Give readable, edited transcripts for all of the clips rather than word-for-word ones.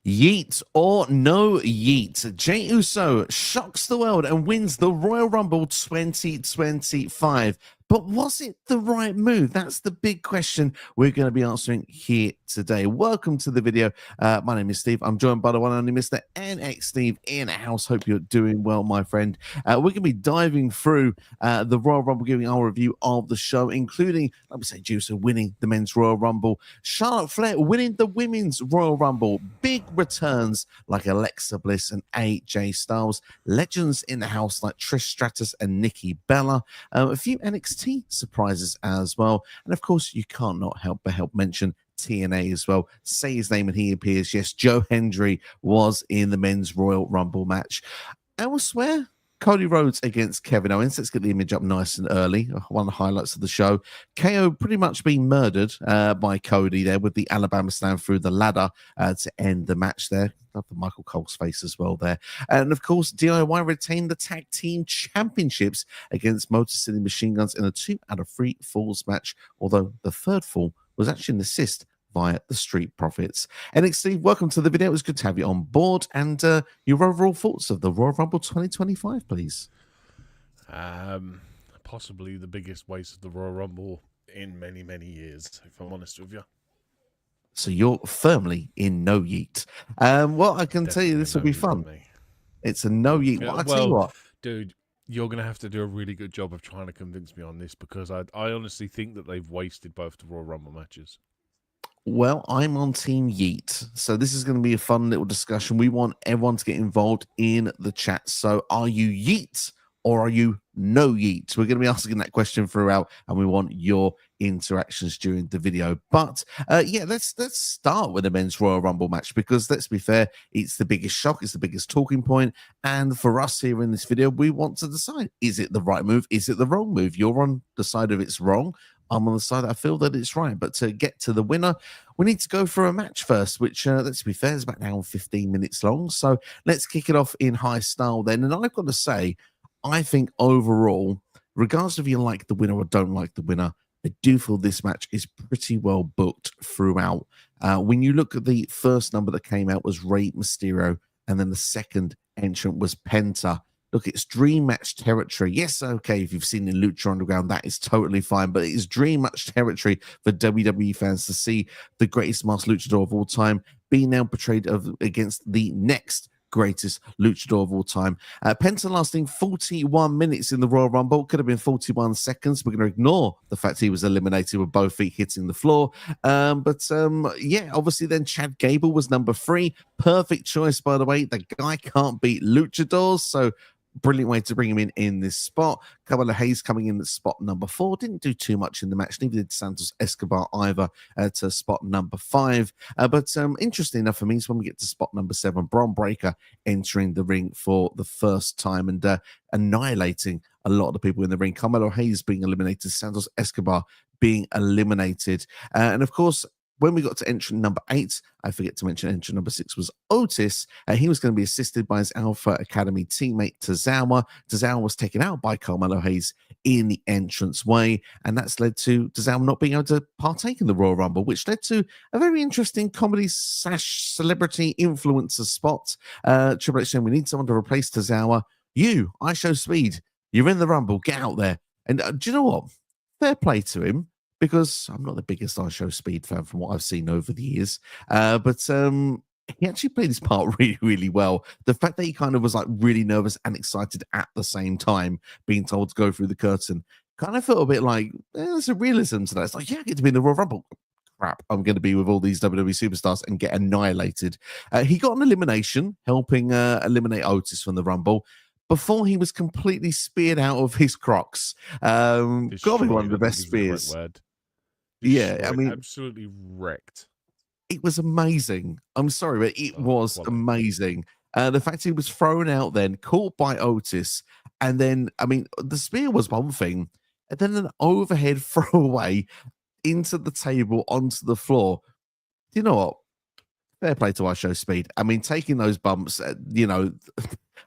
Yeet or no yeet? Jey Uso shocks the world and wins the Royal Rumble 2025. But was it the right move? That's the big question we're going to be answering here today. Welcome to the video. My name is Steve. I'm joined by the one and only Mr. NX Steve in the house. Hope you're doing well, my friend. We're going to be diving through the Royal Rumble, giving our review of the show, including, let me say, Jey Uso winning the Men's Royal Rumble, Charlotte Flair winning the Women's Royal Rumble, big returns like Alexa Bliss and AJ Styles, legends in the house like Trish Stratus and Nikki Bella, a few NXT surprises as well, and of course you can't not help but mention TNA as well. Say his name and he appears. Yes, Joe Hendry was in the Men's Royal Rumble match. Elsewhere, Cody Rhodes against Kevin Owens. Let's get the image up nice and early. One of the highlights of the show. KO pretty much being murdered by Cody there with the Alabama Slam through the ladder to end the match there. Love the Michael Cole's face as well there. And of course, DIY retained the tag team championships against Motor City Machine Guns in a 2 out of 3 falls match, although the third fall was actually an assist via the Street Profits. NXT, welcome to the video. It was good to have you on board. And your overall thoughts of the Royal Rumble 2025, please. Possibly the biggest waste of the Royal Rumble in many, many years, if I'm honest with you. So you're firmly in no yeet. Well, I can tell you this will be fun. It's a no yeet. Well, I tell you what, dude, you're going to have to do a really good job of trying to convince me on this, because I honestly think that they've wasted both the Royal Rumble matches. Well, I'm on Team Yeet. So this is going to be a fun little discussion. We want everyone to get involved in the chat. So are you Yeet or are you no Yeet? We're going to be asking that question throughout, and we want your interactions during the video. But yeah, let's start with the Men's Royal Rumble match, because let's be fair, it's the biggest shock, it's the biggest talking point, and for us here in this video, we want to decide, is it the right move, is it the wrong move? You're on the side of it's wrong, I'm on the side I feel that it's right. But to get to the winner, we need to go for a match first, which, let's be fair, is about an hour and 15 minutes long. So let's kick it off in high style then. And I've got to say, I think overall, regardless if you like the winner or don't like the winner, I do feel this match is pretty well booked throughout. When you look at the first number that came out was Rey Mysterio, and then the second entrant was Penta. Look, it's dream match territory. Yes, okay, if you've seen in Lucha Underground, that is totally fine, but it is dream match territory for WWE fans to see the greatest masked luchador of all time being now portrayed against the next greatest luchador of all time. Penta lasting 41 minutes in the Royal Rumble. Could have been 41 seconds. We're going to ignore the fact he was eliminated with both feet hitting the floor. Yeah, obviously then Chad Gable was number 3. Perfect choice, by the way. The guy can't beat luchadors, so brilliant way to bring him in this spot. Carmelo Hayes coming in at spot number 4. Didn't do too much in the match. Neither did Santos Escobar either to spot number 5. But interesting enough for me is when we get to spot number 7, Bron Breakker entering the ring for the first time and annihilating a lot of the people in the ring. Carmelo Hayes being eliminated. Santos Escobar being eliminated. And of course, when we got to entrant number 8, I forget to mention entrant number 6 was Otis. He was going to be assisted by his Alpha Academy teammate Tozawa. Tozawa was taken out by Carmelo Hayes in the entrance way, and that's led to Tozawa not being able to partake in the Royal Rumble, which led to a very interesting comedy/celebrity influencer spot. Triple H saying, we need someone to replace Tozawa. I show speed. You're in the Rumble. Get out there. And do you know what? Fair play to him, because I'm not the biggest I Show Speed fan from what I've seen over the years. But he actually played his part really, really well. The fact that he kind of was like really nervous and excited at the same time, being told to go through the curtain, kind of felt a bit like, there's a realism to that. It's like, yeah, I get to be in the Royal Rumble. Crap, I'm going to be with all these WWE superstars and get annihilated. He got an elimination, helping eliminate Otis from the Rumble, before he was completely speared out of his Crocs. Got to be one of the best spears. Yeah, I mean, absolutely wrecked. It was amazing. I'm sorry, but it was amazing. The fact he was thrown out then, caught by Otis, and then, I mean, the spear was one thing, and then an overhead throwaway into the table onto the floor. You know what? Fair play to our show speed. I mean, taking those bumps, you know,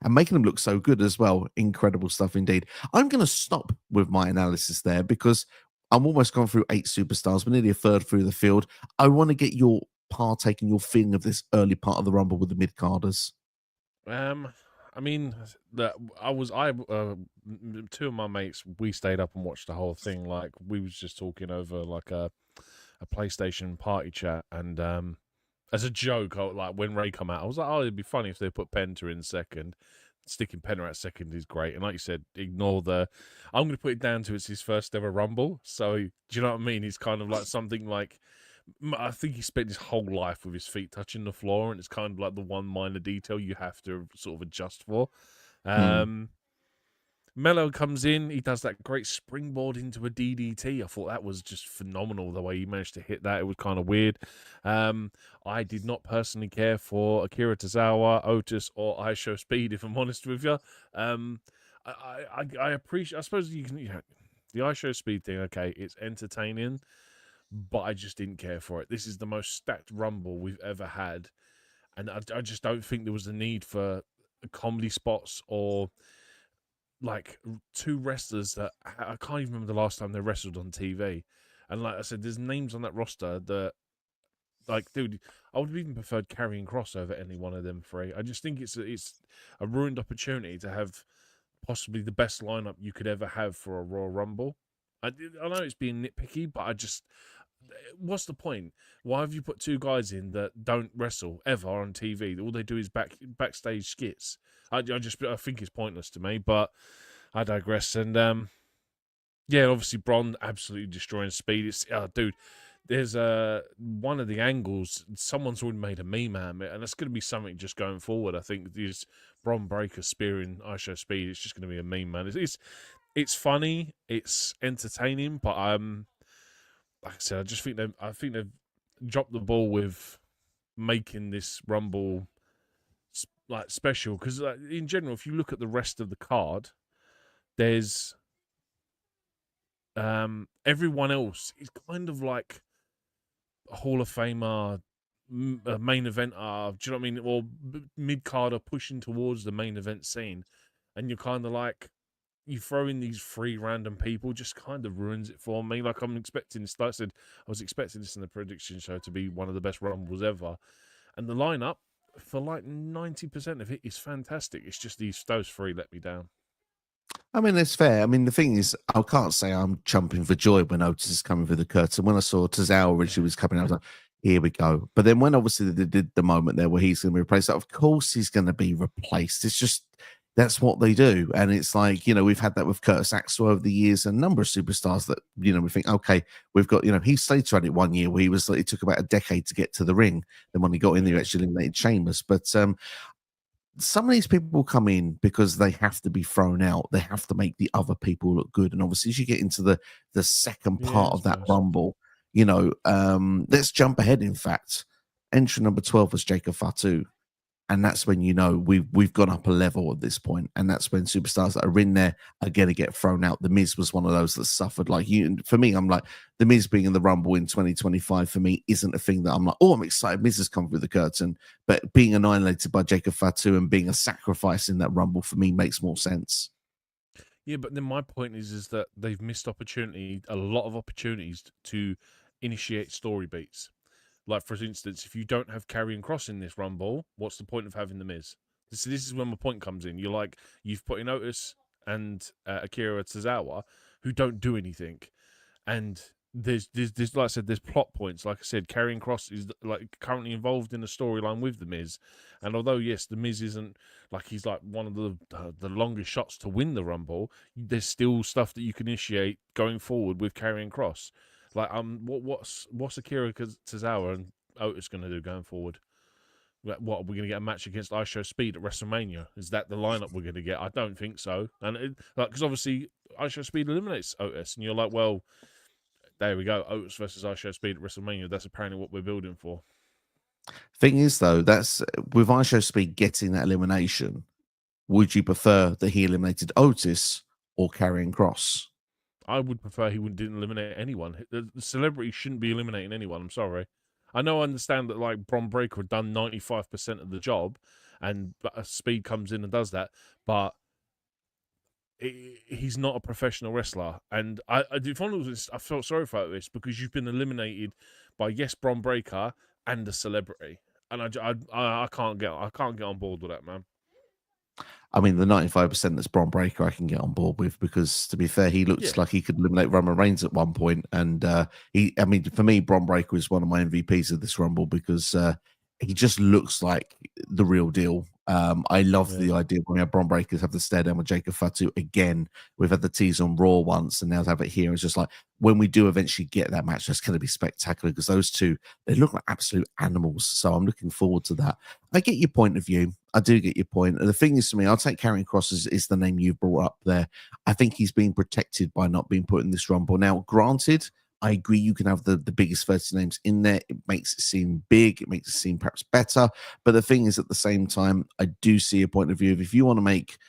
and making them look so good as well. Incredible stuff indeed. I'm going to stop with my analysis there, because I'm almost gone through 8 superstars. We're nearly a third through the field. I want to get your partake in your feeling of this early part of the Rumble with the mid-carders? I mean, two of my mates, we stayed up and watched the whole thing. Like, we was just talking over like a PlayStation party chat, and as a joke, like when Ray come out, I was like, oh, it'd be funny if they put Penta in second. Sticking Penta at second is great, and like you said, ignore the. I'm going to put it down to it's his first ever Rumble. So do you know what I mean? He's kind of like something like. I think he spent his whole life with his feet touching the floor, and it's kind of like the one minor detail you have to sort of adjust for. Mello comes in, he does that great springboard into a DDT. I thought that was just phenomenal the way he managed to hit that. It was kind of weird. I did not personally care for Akira Tozawa, Otis, or ISHO Speed, if I'm honest with you. I appreciate, I suppose you can, the ISHO Speed thing, okay, it's entertaining, but I just didn't care for it. This is the most stacked Rumble we've ever had, and I just don't think there was a need for comedy spots or like two wrestlers that I can't even remember the last time they wrestled on TV. And like I said, there's names on that roster that, like, dude, I would have even preferred Karrion Kross over any one of them three. I just think it's a ruined opportunity to have possibly the best lineup you could ever have for a Royal Rumble. I know it's being nitpicky, but what's the point? Why have you put two guys in that don't wrestle ever on TV? All they do is backstage skits. I think it's pointless to me, but I digress. And yeah, obviously Braun absolutely destroying Speed. It's dude. There's one of the angles. Someone's already made a meme out of it, and that's going to be something just going forward. I think these Braun Breaker spearing ISHO Speed. It's just going to be a meme, man. It's funny. It's entertaining, but like I said, I think they've dropped the ball with making this Rumble like special, because in general, if you look at the rest of the card, there's everyone else is kind of like a Hall of Famer, a main eventer. Do you know what I mean? Or mid carder pushing towards the main event scene, and you're kind of like, you throw in these three random people, just kind of ruins it for me. Like, I'm expecting this. Like I said, I was expecting this in the prediction show to be one of the best Rumbles ever, and the lineup for like 90% of it is fantastic. It's just those three let me down. I mean, it's fair. I mean, the thing is, I can't say I'm jumping for joy when Otis is coming through the curtain. When I saw Tozawa originally was coming, I was like, here we go. But then when obviously they did the moment there where he's going to be replaced, of course he's going to be replaced. It's just, that's what they do. And it's like, we've had that with Curtis Axel over the years, and a number of superstars that, we think, okay, we've got, he stayed around it 1 year where it took about a decade to get to the ring. Then when he got in there, he actually eliminated Sheamus. But some of these people will come in because they have to be thrown out. They have to make the other people look good. And obviously, as you get into the second part of that Rumble, let's jump ahead. In fact, entry number 12 was Jacob Fatu. And that's when we've gone up a level at this point, and that's when superstars that are in there are going to get thrown out. The Miz was one of those that suffered. Like for me, I'm like, the Miz being in the Rumble in 2025 for me isn't a thing that I'm like, oh, I'm excited. Miz has come through the curtain, but being annihilated by Jacob Fatu and being a sacrifice in that Rumble for me makes more sense. Yeah, but then my point is that they've missed a lot of opportunities to initiate story beats. Like, for instance, if you don't have Karrion Kross in this Rumble, what's the point of having The Miz? This is when my point comes in. You've put in Otis and Akira Tozawa, who don't do anything. And there's like I said, there's plot points. Like I said, Karrion Kross is like currently involved in a storyline with The Miz. And although, yes, The Miz isn't like he's like one of the longest shots to win the Rumble, there's still stuff that you can initiate going forward with Karrion Kross. Like, what's Akira Tozawa and Otis going to do going forward? What, are we going to get a match against ISHO Speed at WrestleMania? Is that the lineup we're going to get? I don't think so. And because obviously ISHO Speed eliminates Otis, and you're like, well, there we go, Otis versus ISHO Speed at WrestleMania. That's apparently what we're building for. Thing is, though, that's with ISHO Speed getting that elimination. Would you prefer that he eliminated Otis or Karrion Kross? I would prefer he didn't eliminate anyone. The celebrity shouldn't be eliminating anyone. I'm sorry. I understand that like Braun Breaker had done 95% of the job, and Speed comes in and does that, but he's not a professional wrestler. And I felt sorry for this because you've been eliminated by yes, Bron Breakker and a celebrity, and I can't get on board with that, man. I mean, the 95% that's Bron Breakker I can get on board with, because to be fair, he looks Yeah. like he could eliminate Roman Reigns at one point. And I mean, for me, Bron Breakker is one of my MVPs of this Rumble, because he just looks like the real deal. I love the idea when we have Bron Breakkers have to stare down with Jacob Fatu again. We've had the tease on Raw once, and now to have it here, it's just like, when we do eventually get that match, that's going to be spectacular, because those two, they look like absolute animals. So I'm looking forward to that. I get your point of view. I do get your point. The thing is, for me, I'll take Karrion Kross is the name you've brought up there. I think he's being protected by not being put in this Rumble. Now, granted, I agree you can have the biggest 30 names in there. It makes it seem big. It makes it seem perhaps better. But the thing is, at the same time, I do see a point of view of, if you want to make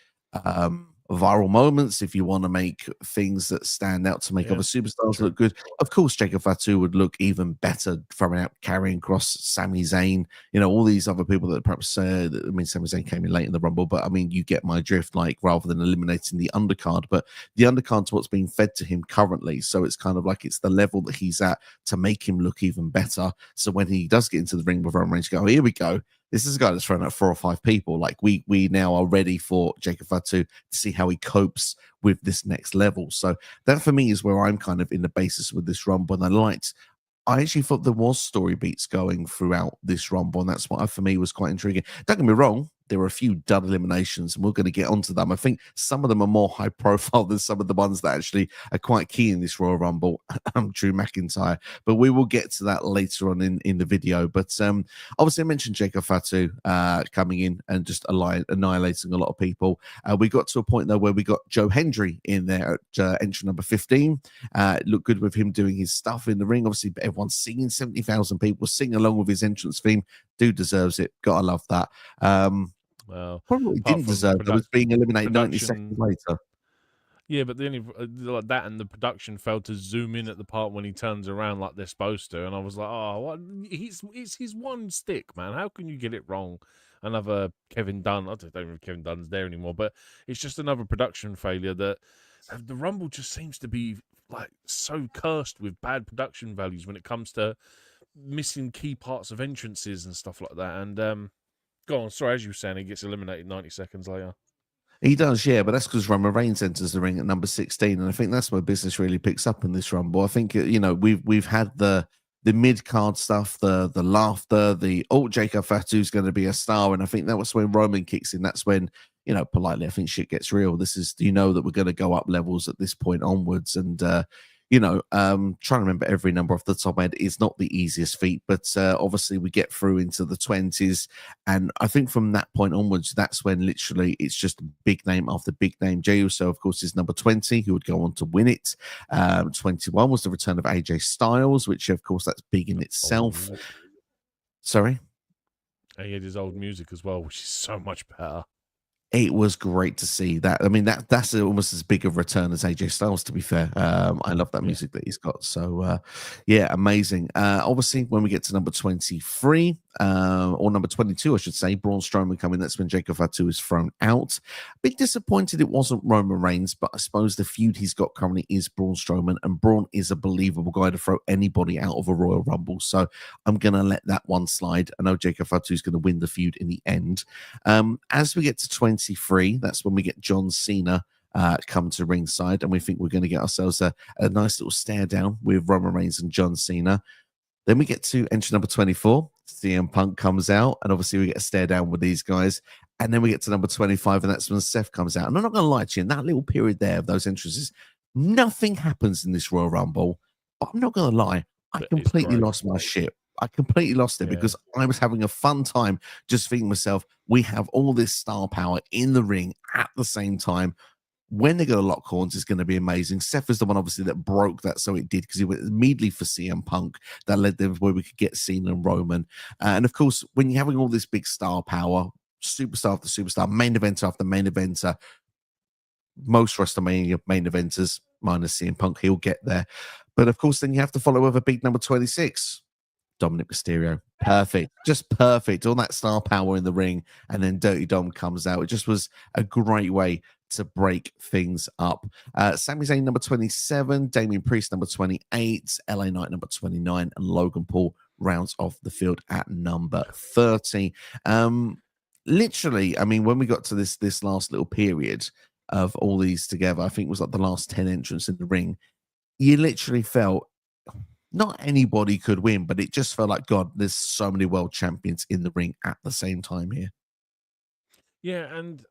viral moments, if you want to make things that stand out to make other superstars look good, of course, Jacob Fatu would look even better throwing out Karrion Kross, Sami Zayn, all these other people that perhaps, I mean, Sami Zayn came in late in the Rumble, but I mean, you get my drift, like, rather than eliminating the undercard, but the undercard's what's being fed to him currently. So it's kind of like, it's the level that he's at to make him look even better. So when he does get into the ring with Roman Reigns, go, oh, here we go. This is a guy that's thrown out 4 or 5 people. Like, we now are ready for Jacob Fatu to see how he copes with this next level. So that, for me, is where I'm kind of in the basis with this Rumble. And I actually thought there was story beats going throughout this Rumble, and that's what, for me, was quite intriguing. Don't get me wrong, there were a few dud eliminations, and we're going to get onto them. I think some of them are more high profile than some of the ones that actually are quite key in this Royal Rumble. Drew McIntyre, but we will get to that later on in the video. But obviously, I mentioned Jacob Fatu coming in and just annihilating a lot of people. We got to a point, though, where we got Joe Hendry in there at entry number 15. It looked good with him doing his stuff in the ring. Obviously, everyone's singing, 70,000 people singing along with his entrance theme. Dude deserves it. Gotta love that. Well, probably didn't deserve that, was being eliminated 90 seconds later. Yeah, but the only like that, and the production failed to zoom in at the part when he turns around like they're supposed to, and I was like, oh, what? It's his one stick, man. How can you get it wrong? Another Kevin Dunn. I don't know if Kevin Dunn's there anymore, but it's just another production failure. That the Rumble just seems to be like so cursed with bad production values when it comes to missing key parts of entrances and stuff like that. And go on, sorry, as you were saying, he gets eliminated 90 seconds later. He does, yeah, but that's because Roman Reigns enters the ring at number 16, and I think that's where business really picks up in this Rumble. I think we've had the mid card stuff, the laughter, Jacob Fatu's going to be a star, and I think that was when Roman kicks in. That's when politely, I think shit gets real. This is that we're going to go up levels at this point onwards, and trying to remember every number off the top of my head is not the easiest feat, but obviously we get through into the 20s, and I think from that point onwards, that's when literally it's just big name after big name. Jey Uso, of course, is number 20, who would go on to win it. 21 was the return of AJ Styles, which of course that's big in itself. Sorry? And he had his old music as well, which is so much better. It was great to see that. I mean, that's almost as big a return as AJ Styles, to be fair. I love that music that he's got. So, yeah, amazing. Obviously, when we get to number 23, or number 22, I should say, Braun Strowman coming, that's when Jacob Fatu is thrown out. A bit disappointed it wasn't Roman Reigns, but I suppose the feud he's got currently is Braun Strowman, and Braun is a believable guy to throw anybody out of a Royal Rumble. So I'm going to let that one slide. I know Jacob Fatu is going to win the feud in the end. As we get to 23, that's when we get John Cena come to ringside, and we think we're going to get ourselves a nice little stare down with Roman Reigns and John Cena. Then we get to entry number 24. CM Punk comes out, and obviously we get a stare down with these guys. And then we get to number 25, and that's when Seth comes out. And I'm not going to lie to you, in that little period there of those entrances, nothing happens in this Royal Rumble. But I'm not going to lie, I completely lost my shit. I completely lost it because I was having a fun time just thinking to myself, we have all this star power in the ring at the same time. When they go to lock horns, it's going to be amazing. Seth is the one, obviously, that broke that, so it did, because he went immediately for CM Punk. That led them where we could get Cena and Roman. And, of course, when you're having all this big star power, superstar after superstar, main eventer after main eventer, most WrestleMania main eventers, minus CM Punk, he'll get there. But, of course, then you have to follow with a big number 26. Dominic Mysterio. Perfect. Just perfect. All that star power in the ring. And then Dirty Dom comes out. It just was a great way to break things up. Sami Zayn, number 27. Damian Priest, number 28. LA Knight, number 29. And Logan Paul rounds off the field at number 30. Literally, I mean, when we got to this last little period of all these together, I think it was like the last 10 entrants in the ring, you literally felt not anybody could win, but it just felt like, God, there's so many world champions in the ring at the same time here. Yeah, and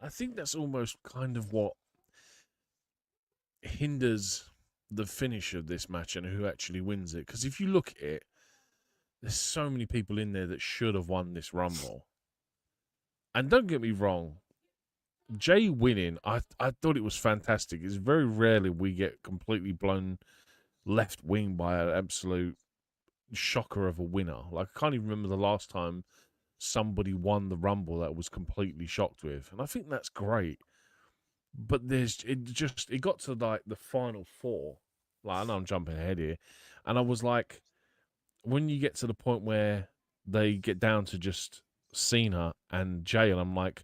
I think that's almost kind of what hinders the finish of this match and who actually wins it. Because if you look at it, there's so many people in there that should have won this Rumble. And don't get me wrong, Jey winning, I thought it was fantastic. It's very rarely we get completely blown left wing by an absolute shocker of a winner. Like, I can't even remember the last time somebody won the Rumble that I was completely shocked with. And I think that's great. But it got to like the final four. Like, I know I'm jumping ahead here. And I was like, when you get to the point where they get down to just Cena and Jey, and I'm like,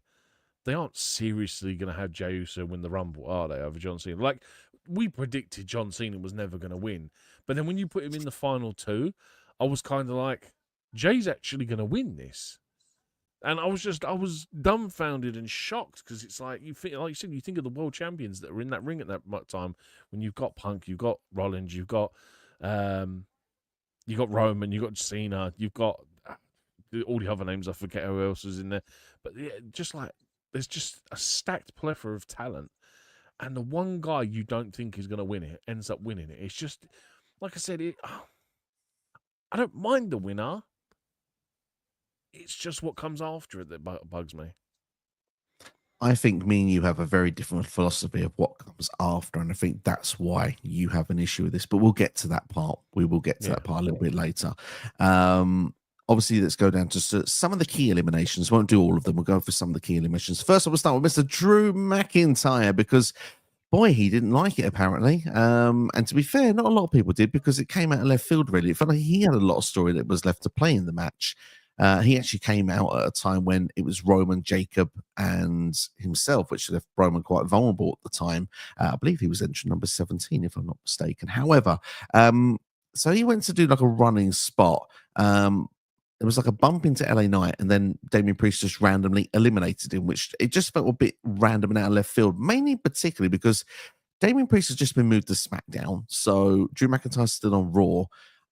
they aren't seriously going to have Jey Uso win the Rumble, are they, over John Cena? Like, we predicted John Cena was never going to win. But then when you put him in the final two, I was kind of like, Jey's actually going to win this. And I was dumbfounded and shocked because it's like, like you said, you think of the world champions that are in that ring at that time when you've got Punk, you've got Rollins, you've got Roman, you've got Cena, you've got all the other names. I forget who else is in there. But yeah, just like, there's just a stacked plethora of talent. And the one guy you don't think is going to win it ends up winning it. It's just, like I said, I don't mind the winner. It's just what comes after it that bugs me. I think me and you have a very different philosophy of what comes after, and I think that's why you have an issue with this. But we'll get to that part. We will get to that part a little bit later. Obviously, let's go down to some of the key eliminations. Won't do all of them. We'll go for some of the key eliminations. First, we'll start with Mr. Drew McIntyre because, boy, he didn't like it apparently. And to be fair, not a lot of people did because it came out of left field. Really, it felt like he had a lot of story that was left to play in the match. He actually came out at a time when it was Roman, Jacob, and himself, which left Roman quite vulnerable at the time. I believe he was entrant number 17, if I'm not mistaken. However, so he went to do like a running spot. It was like a bump into LA Knight, and then Damian Priest just randomly eliminated him, which it just felt a bit random and out of left field, mainly particularly because Damian Priest has just been moved to SmackDown. So Drew McIntyre's still on Raw.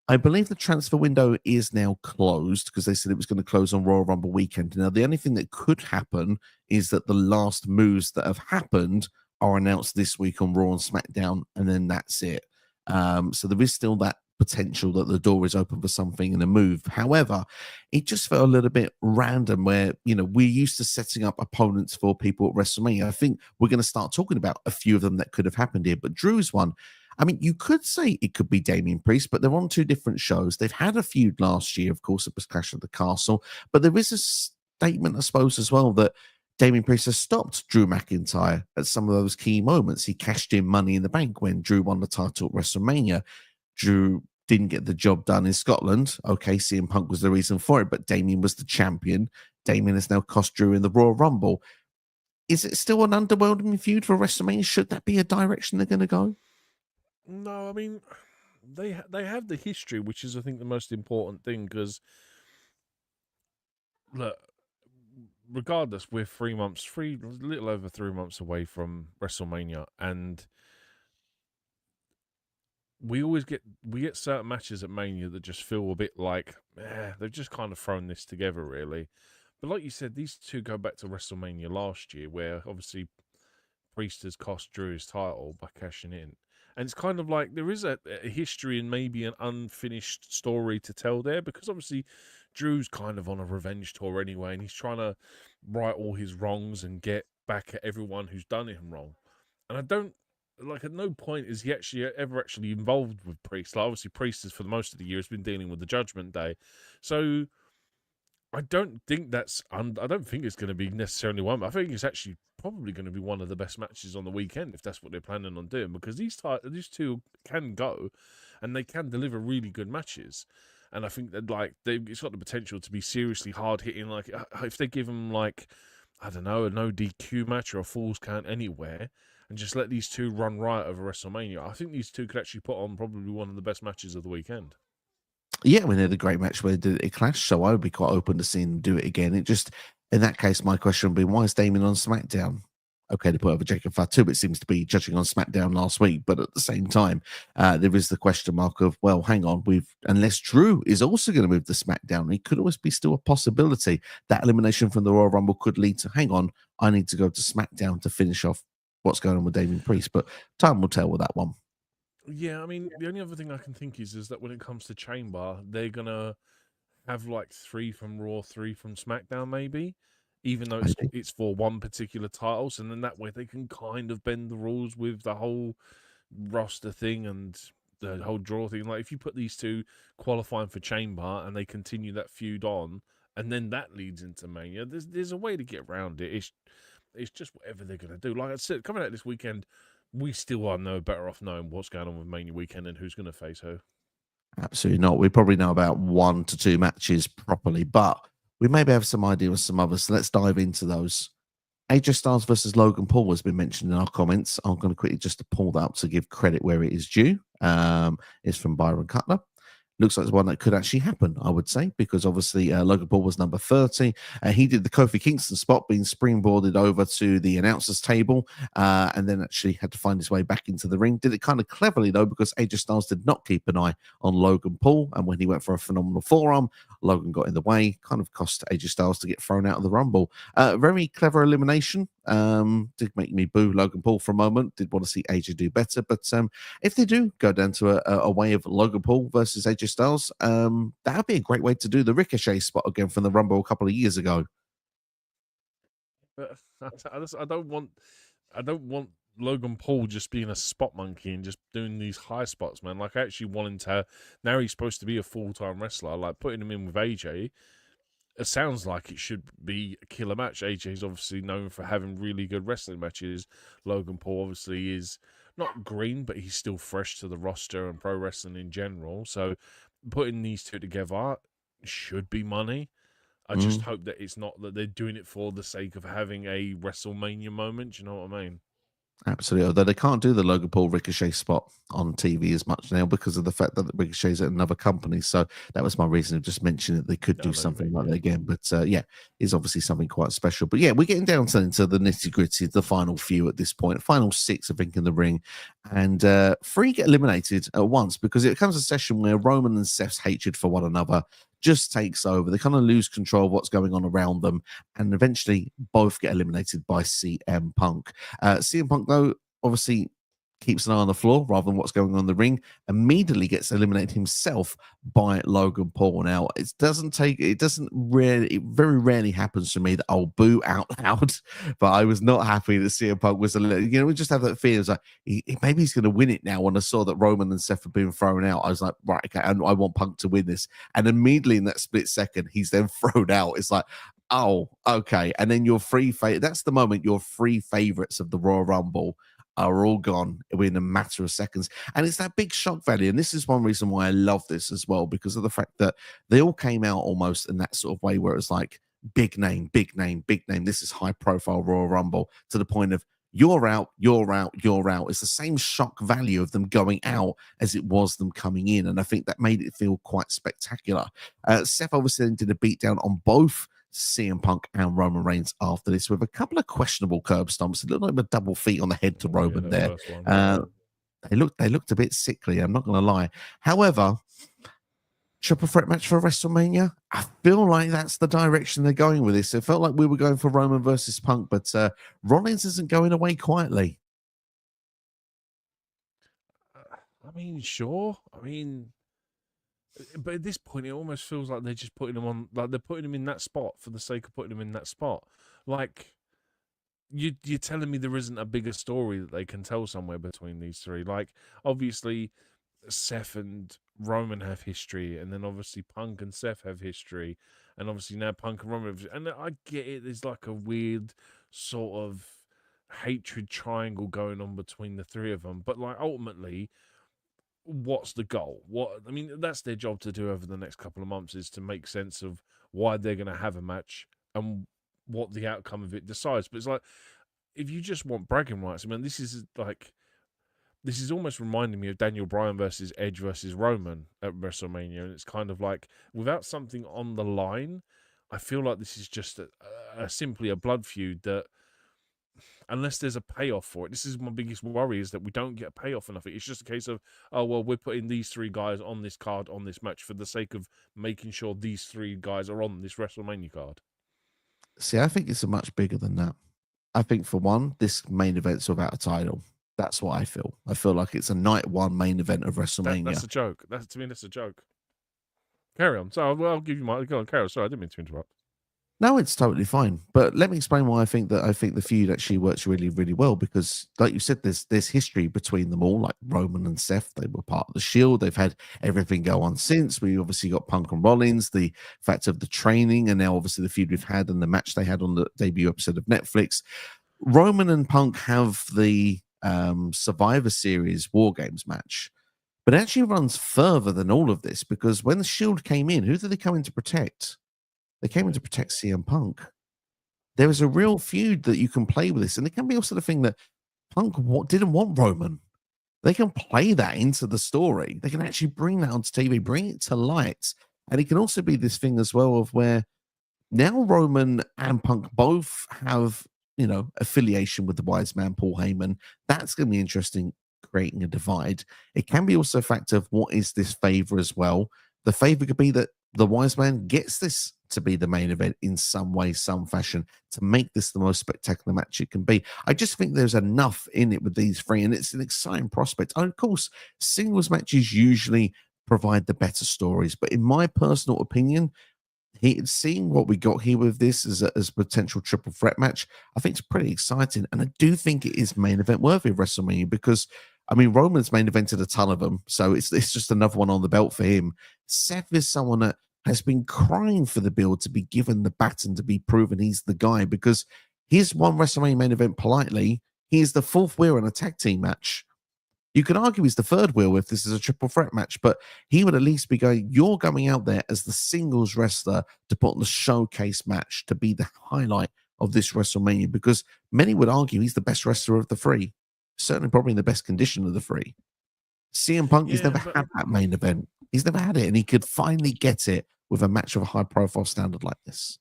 I believe the transfer window is now closed because they said it was going to close on Royal Rumble weekend. Now, the only thing that could happen is that the last moves that have happened are announced this week on Raw and SmackDown, and then that's it. So there is still that potential that the door is open for something and a move. However, it just felt a little bit random where, we're used to setting up opponents for people at WrestleMania. I think we're going to start talking about a few of them that could have happened here, but Drew's one, I mean, you could say it could be Damian Priest, but they're on two different shows. They've had a feud last year, of course, it was Clash of the Castle, but there is a statement, I suppose, as well, that Damian Priest has stopped Drew McIntyre at some of those key moments. He cashed in Money in the Bank when Drew won the title at WrestleMania. Drew didn't get the job done in Scotland. Okay, CM Punk was the reason for it, but Damian was the champion. Damian has now cost Drew in the Royal Rumble. Is it still an underwhelming feud for WrestleMania? Should that be a direction they're going to go? No, I mean, they have the history, which is, I think, the most important thing, because, look, regardless, we're a little over 3 months away from WrestleMania, and we get certain matches at Mania that just feel a bit like, they've just kind of thrown this together, really. But like you said, these two go back to WrestleMania last year, where obviously Priest has cost Drew his title by cashing in. And it's kind of like there is a history and maybe an unfinished story to tell there, because obviously Drew's kind of on a revenge tour anyway, and he's trying to right all his wrongs and get back at everyone who's done him wrong. And I don't, like, at no point is he ever actually involved with Priest. Like, obviously Priest is, for the most of the year, has been dealing with the Judgment Day. So I don't think I don't think it's going to be necessarily one. I think it's actually probably going to be one of the best matches on the weekend, if that's what they're planning on doing, because these two can go and they can deliver really good matches. And I think that it's got the potential to be seriously hard hitting. Like if they give them like, I don't know, a no DQ match or a Falls Count anywhere, and just let these two run riot over WrestleMania, I think these two could actually put on probably one of the best matches of the weekend. Yeah, we had a great match where it clashed, so I would be quite open to seeing them do it again. It just, in that case, my question would be, why is Damien on SmackDown? Okay, to put over Jacob Fatu, it seems to be judging on SmackDown last week, but at the same time, there is the question mark of, well, hang on, unless Drew is also going to move to SmackDown, it could always be still a possibility that elimination from the Royal Rumble could lead to, hang on, I need to go to SmackDown to finish off what's going on with Damien Priest, but time will tell with that one. Yeah, I mean, the only other thing I can think is that when it comes to Chamber, they're gonna have like 3 from Raw, 3 from SmackDown, maybe, even though Maybe. it's for one particular titles, and then that way they can kind of bend the rules with the whole roster thing and the whole draw thing. Like if you put these two qualifying for Chamber and they continue that feud on, and then that leads into Mania, there's a way to get around it. It's just whatever they're gonna do. Like I said, coming out this weekend, we still are no better off knowing what's going on with Mania weekend and who's gonna face who. Absolutely not. We probably know about 1 to 2 matches properly, but we maybe have some idea of some others. So let's dive into those. AJ Styles versus Logan Paul has been mentioned in our comments. I'm going to quickly just pull that up to give credit where it is due. It's from Byron Cutler. Looks like it's one that could actually happen, I would say, because obviously Logan Paul was number 30. He did the Kofi Kingston spot, being springboarded over to the announcers table, and then actually had to find his way back into the ring. Did it kind of cleverly, though, because AJ Styles did not keep an eye on Logan Paul. And when he went for a phenomenal forearm, Logan got in the way, kind of cost AJ Styles to get thrown out of the Rumble. Very clever elimination. Did make me boo Logan Paul for a moment. Did want to see AJ do better, but if they do go down to a way of Logan Paul versus AJ Styles, that would be a great way to do the Ricochet spot again from the Rumble a couple of years ago. But I don't want Logan Paul just being a spot monkey and just doing these high spots, man. Like I actually want him to. Now he's supposed to be a full-time wrestler. Like putting him in with AJ, it sounds like it should be a killer match. AJ's obviously known for having really good wrestling matches. Logan Paul obviously is not green, but he's still fresh to the roster and pro wrestling in general. So putting these two together should be money. I just hope that it's not that they're doing it for the sake of having a WrestleMania moment. Do you know what I mean? Absolutely. Although they can't do the Logan Paul Ricochet spot on TV as much now because of the fact that Ricochet's at another company. So that was my reason of just mentioning that they could do something like that again. But yeah, it's obviously something quite special. But yeah, we're getting down into the nitty gritty, the final few at this point, final 6, I think, in the ring. And 3 get eliminated at once because it comes a session where Roman and Seth's hatred for one another just takes over. They kind of lose control of what's going on around them. And eventually both get eliminated by CM Punk. CM Punk, though, obviously keeps an eye on the floor rather than what's going on in the ring, immediately gets eliminated himself by Logan Paul. Now, it very rarely happens to me that I'll boo out loud, but I was not happy that CM Punk was eliminated. We just have that fear. It's like, maybe he's going to win it now. When I saw that Roman and Seth have been thrown out, I was like, right, okay, I want Punk to win this. And immediately in that split second, he's then thrown out. It's like, oh, okay. And then that's the moment your 3 favorites of the Royal Rumble are all gone within a matter of seconds. And it's that big shock value. And this is one reason why I love this as well, because of the fact that they all came out almost in that sort of way where it's like big name, big name, big name. This is high profile Royal Rumble, to the point of you're out, you're out, you're out. It's the same shock value of them going out as it was them coming in. And I think that made it feel quite spectacular. Seth obviously then did a beatdown on both CM Punk and Roman Reigns after this with a couple of questionable curb stomps. It looked like a double feet on the head to Roman there. They looked a bit sickly, I'm not going to lie. However, triple threat match for WrestleMania, I feel like that's the direction they're going with this. It felt like we were going for Roman versus Punk, but Rollins isn't going away quietly. I mean, sure. I mean, but at this point, it almost feels like they're just putting him on, like they're putting him in that spot for the sake of putting him in that spot. Like, you're telling me there isn't a bigger story that they can tell somewhere between these 3. Like, obviously, Seth and Roman have history, and then obviously Punk and Seth have history, and obviously now Punk and Roman and I get it. There's like a weird sort of hatred triangle going on between the 3 of them, but like ultimately, what's the goal? I mean, that's their job to do over the next couple of months, is to make sense of why they're going to have a match and what the outcome of it decides. But it's like, if you just want bragging rights, I mean, this is almost reminding me of Daniel Bryan versus Edge versus Roman at WrestleMania, and it's kind of like, without something on the line, I feel like this is just simply a blood feud that, unless there's a payoff for it, this is my biggest worry, is that we don't get a payoff enough. It's just a case of, oh, well, we're putting these three guys on this card, on this match, for the sake of making sure these three guys are on this WrestleMania card. See, I think it's much bigger than that. I think, for one, this main event's without a title. That's what I feel. I feel like it's a night one main event of WrestleMania. That's a joke. To me, that's a joke. Carry on. So I'll give you my... Go on, carry on. Sorry, I didn't mean to interrupt. No, it's totally fine. But let me explain why I think the feud actually works really, really well. Because, like you said, there's history between them all. Like Roman and Seth, they were part of the Shield. They've had everything go on since. We obviously got Punk and Rollins, the fact of the training, and now obviously the feud we've had and the match they had on the debut episode of Netflix. Roman and Punk have the Survivor Series War Games match, but it actually runs further than all of this, because when the Shield came in, who did they come in to protect? They came in to protect CM Punk. There is a real feud that you can play with this, and it can be also the thing that Punk didn't want Roman. They can play that into the story. They can actually bring that onto TV, bring it to light, and it can also be this thing as well of where now Roman and Punk both have, affiliation with the wise man, Paul Heyman. That's going to be interesting, creating a divide. It can be also a factor of what is this favor as well. The favor could be that the wise man gets this to be the main event in some way, some fashion, to make this the most spectacular match it can be. I just think there's enough in it with these three, and it's an exciting prospect. And of course, singles matches usually provide the better stories, but in my personal opinion, seeing what we got here with this as a potential triple threat match, I think it's pretty exciting. And I do think it is main event worthy of WrestleMania, because, I mean, Roman's main evented a ton of them, so it's just another one on the belt for him. Seth is someone that has been crying for the build to be given the baton, to be proven he's the guy, because he's won WrestleMania main event politely. He is the fourth wheel in a tag team match. You could argue he's the third wheel if this is a triple threat match, but he would at least be going, you're coming out there as the singles wrestler to put on the showcase match, to be the highlight of this WrestleMania, because many would argue he's the best wrestler of the three, certainly probably in the best condition of the three. CM Punk, he's never had that main event. He's never had it, and he could finally get it with a match of a high-profile standard like this.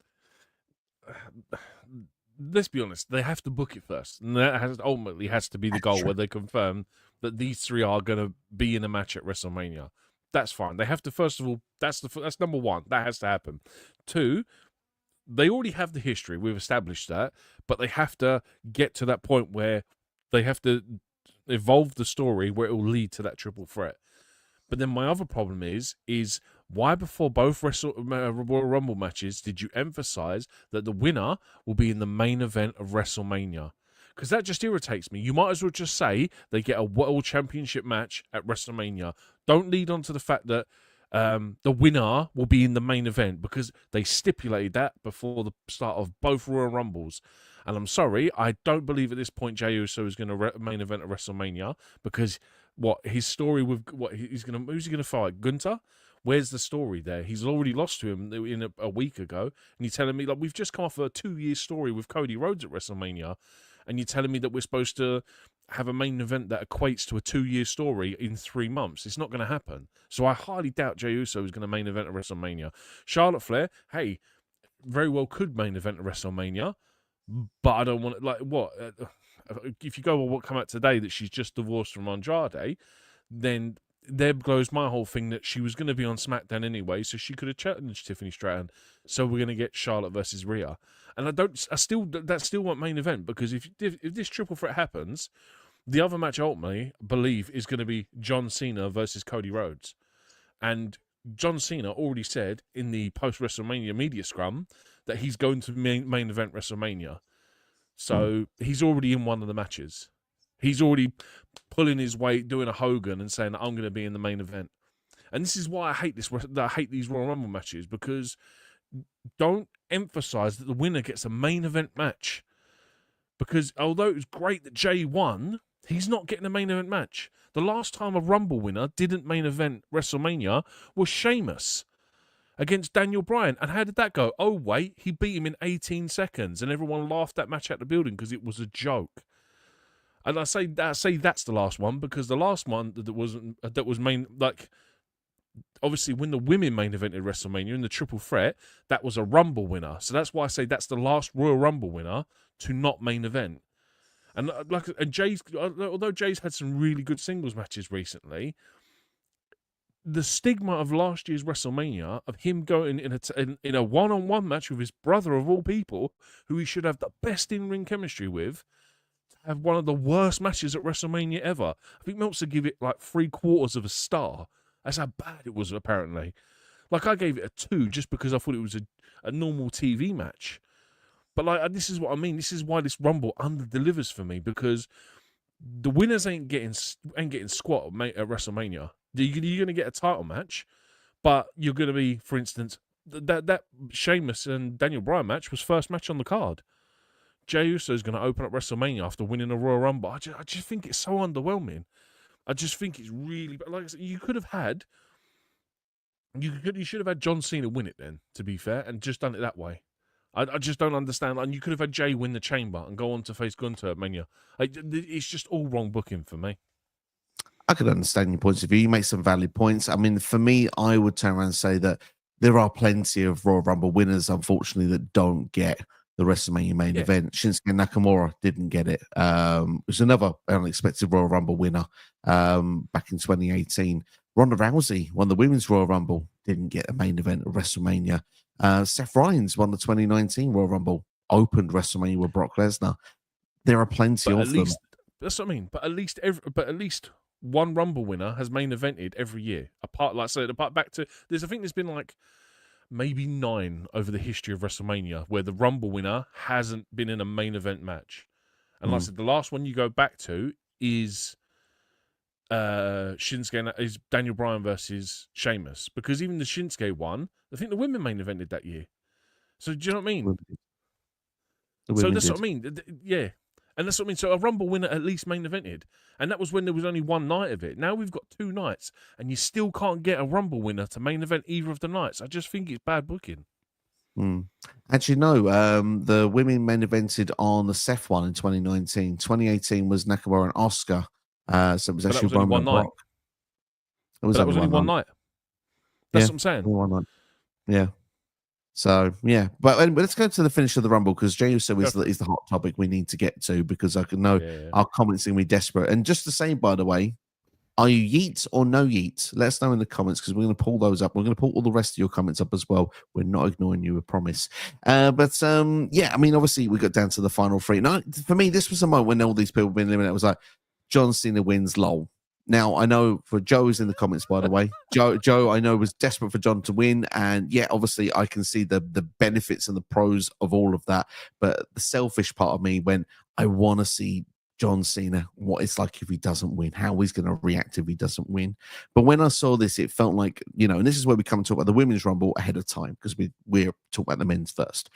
Let's be honest, they have to book it first, and that ultimately has to be the goal, where they confirm that these three are going to be in a match at WrestleMania. That's fine. They have to, first of all, that's number one. That has to happen. Two, they already have the history. We've established that, but they have to get to that point where they have to evolve the story where it will lead to that triple threat. But then my other problem is why before both Royal Rumble matches did you emphasize that the winner will be in the main event of WrestleMania? Because that just irritates me. You might as well just say they get a World Championship match at WrestleMania. Don't lead on to the fact that the winner will be in the main event, because they stipulated that before the start of both Royal Rumbles. And I'm sorry, I don't believe at this point Jey Uso is going to main event at WrestleMania, because his story with who's he going to fight? Gunther? Where's the story there? He's already lost to him in a week ago, and you're telling me, like, we've just come off a 2-year story with Cody Rhodes at WrestleMania, and you're telling me that we're supposed to have a main event that equates to a 2-year story in 3 months. It's not going to happen. So I highly doubt Jey Uso is going to main event at WrestleMania. Charlotte Flair, hey, very well could main event at WrestleMania, but I don't want it. Like, what? If you go on what come out today that she's just divorced from Andrade, then there goes my whole thing that she was going to be on SmackDown anyway, so she could have challenged Tiffany Stratton. So we're going to get Charlotte versus Rhea, and that's still want main event, because if this triple threat happens, the other match I ultimately believe is going to be John Cena versus Cody Rhodes, and John Cena already said in the post WrestleMania media scrum that he's going to main event WrestleMania. So he's already in one of the matches. He's already pulling his weight, doing a Hogan and saying that I'm going to be in the main event. And this is why I hate these Royal Rumble matches, because don't emphasize that the winner gets a main event match. Because although it was great that Jey won, he's not getting a main event match. The last time a Rumble winner didn't main event WrestleMania was Sheamus against Daniel Bryan. And how did that go? Oh, wait, he beat him in 18 seconds, and everyone laughed that match out the building because it was a joke. And I say that's the last one because the last one that was main, like, obviously when the women main evented WrestleMania in the triple threat, that was a Rumble winner. So that's why I say that's the last Royal Rumble winner to not main event. And Jey's, although Jey's had some really good singles matches recently, the stigma of last year's WrestleMania of him going in a one-on-one match with his brother of all people, who he should have the best in-ring chemistry with, to have one of the worst matches at WrestleMania ever. I think Meltzer give it like 3/4 of a star. That's how bad it was, apparently. Like, I gave it a 2 just because I thought it was a normal TV match. But like, this is what I mean. This is why this Rumble under-delivers for me, because the winners ain't getting squat at WrestleMania. You're going to get a title match, but you're going to be, for instance, that Sheamus and Daniel Bryan match was first match on the card. Jey Uso is going to open up WrestleMania after winning a Royal Rumble. I just think it's so underwhelming. I just think it's really, like I said, you should have had John Cena win it then, to be fair, and just done it that way. I just don't understand. And you could have had Jey win the Chamber and go on to face Gunther at Mania. It's just all wrong booking for me. I could understand your points of view. You make some valid points. I mean, for me, I would turn around and say that there are plenty of Royal Rumble winners, unfortunately, that don't get the WrestleMania main event. Shinsuke Nakamura didn't get it. It was another unexpected Royal Rumble winner back in 2018. Ronda Rousey won the Women's Royal Rumble, didn't get a main event at WrestleMania. Seth Rollins won the 2019 Royal Rumble, opened WrestleMania with Brock Lesnar. There are plenty of them. That's what I mean. But at least one Rumble winner has main evented every year. Back to this, I think there's been like maybe 9 over the history of WrestleMania where the Rumble winner hasn't been in a main event match. And like I said, the last one you go back to is Shinsuke, is Daniel Bryan versus Sheamus, because even the Shinsuke one, I think the women main evented that year. So do you know what I mean? So that's what I mean. Yeah. And that's what I mean. So a Rumble winner at least main evented. And that was when there was only one night of it. Now we've got 2 nights, and you still can't get a Rumble winner to main event either of the nights. I just think it's bad booking. Actually, no. The women main evented on the Seth one in 2019. 2018 was Nakamura and Asuka. So it was actually one night. It was only one night. That's what I'm saying. One night. Yeah. So yeah, but anyway, let's go to the finish of the Rumble, because Jey Uso is the hot topic we need to get to, because I can know our comments are going to be desperate. And just to say, by the way, are you yeet or no yeet? Let us know in the comments, because we're going to pull those up. We're going to pull all the rest of your comments up as well. We're not ignoring you, I promise. Yeah, I mean, obviously we got down to the final 3. Now, for me, this was a moment when all these people been eliminated. It was like, John Cena wins, lol. Now, I know for Joe's in the comments, by the way. Joe, I know, was desperate for John to win. And yeah, obviously, I can see the benefits and the pros of all of that. But the selfish part of me went, I want to see John Cena, what it's like if he doesn't win, how he's going to react if he doesn't win. But when I saw this, it felt like, and this is where we come to talk about the Women's Rumble ahead of time, because we're talking about the men's first.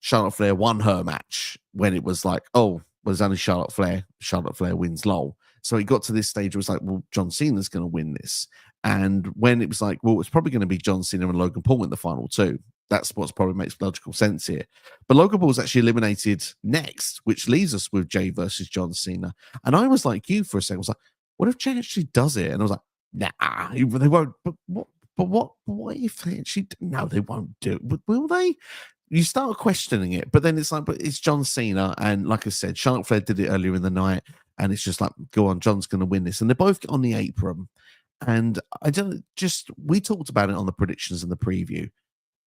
Charlotte Flair won her match when it was like, oh, was only Charlotte Flair. Charlotte Flair wins, lol. So it got to this stage where it was like, well, John Cena's going to win this. And when it was like, well, it's probably going to be John Cena and Logan Paul in the final 2. That's what probably makes logical sense here. But Logan Paul was actually eliminated next, which leaves us with Jey versus John Cena. And I was like you for a second. I was like, what if Jey actually does it? And I was like, nah, they won't. But what if they actually? No, they won't do it. Will they? You start questioning it, but then it's like, but it's John Cena, and like I said, Charlotte Flair did it earlier in the night, and it's just like, go on, John's going to win this, and they both get on the apron, and we talked about it on the predictions and the preview.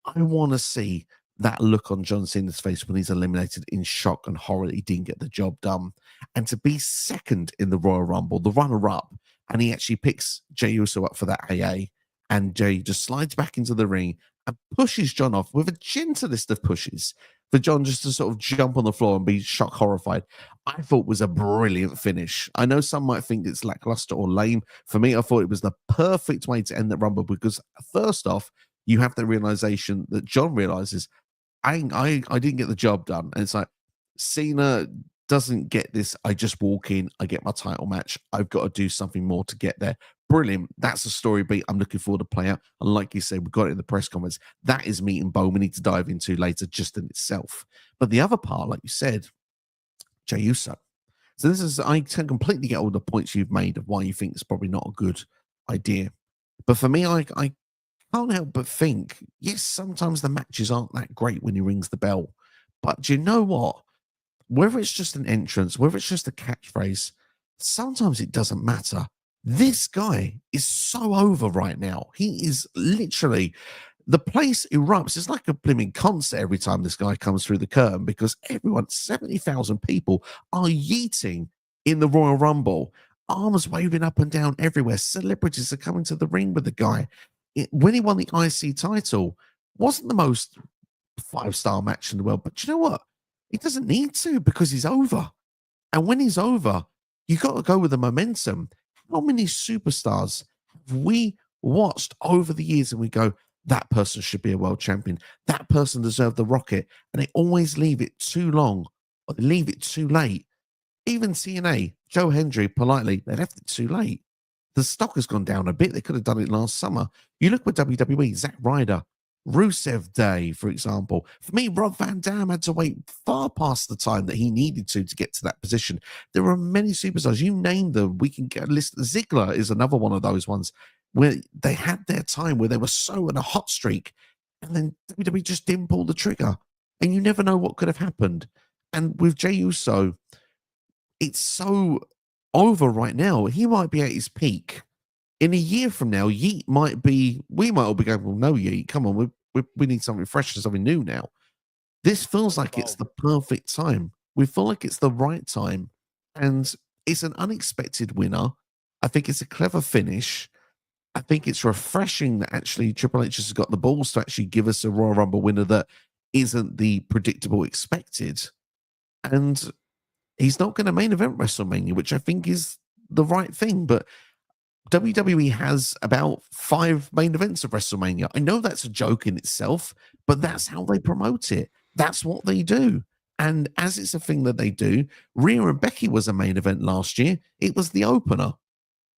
I want to see that look on John Cena's face when he's eliminated in shock and horror that he didn't get the job done, and to be second in the Royal Rumble, the runner-up, and he actually picks Jey Uso up for that AA, and Jey just slides back into the ring and pushes John off with a gentlest of pushes for John just to sort of jump on the floor and be shock horrified. I thought was a brilliant finish. I know some might think it's lackluster or lame. For me, I thought it was the perfect way to end the Rumble, because first off, you have the realization that John realizes, I didn't get the job done. And it's like, Cena doesn't get this, I just walk in, I get my title match. I've got to do something more to get there. Brilliant. That's a story beat I'm looking forward to play out. And like you said, we got it in the press conference. That is meat and bone we need to dive into later just in itself. But the other part, like you said, Jey Uso. So this is, I can completely get all the points you've made of why you think it's probably not a good idea. But for me, I can't help but think, yes, sometimes the matches aren't that great when he rings the bell. But do you know what? Whether it's just an entrance, whether it's just a catchphrase, sometimes it doesn't matter. This guy is so over right now. He is literally, the place erupts. It's like a blooming concert every time this guy comes through the curtain because everyone, 70,000 people, are yeeting in the Royal Rumble, arms waving up and down everywhere. Celebrities are coming to the ring with the guy. When he won the IC title, wasn't the most 5-star match in the world, but do you know what? He doesn't need to because he's over. And when he's over, you got to go with the momentum. How many superstars have we watched over the years and we go, that person should be a world champion. That person deserved the rocket. And they always leave it too long or they leave it too late. Even TNA, Joe Hendry, politely, they left it too late. The stock has gone down a bit. They could have done it last summer. You look with WWE, Zack Ryder, Rusev Day, for example. For me, Rob Van Dam had to wait far past the time that he needed to get to that position. There are many superstars. You name them. We can get a list. Ziggler is another one of those ones where they had their time where they were so in a hot streak and then WWE just didn't pull the trigger. And you never know what could have happened. And with Jey Uso, it's so over right now. He might be at his peak. In a year from now, Yeet might be, we might all be going, well, no, Yeet, come on, we need something fresh and something new now. This feels like it's the perfect time. We feel like it's the right time. And it's an unexpected winner. I think it's a clever finish. I think it's refreshing that actually Triple H has got the balls to actually give us a Royal Rumble winner that isn't the predictable expected. And he's not going to main event WrestleMania, which I think is the right thing. But WWE has about 5 main events of WrestleMania. I know that's a joke in itself, but that's how they promote it. That's what they do. And as it's a thing that they do, Rhea and Becky was a main event last year. It was the opener.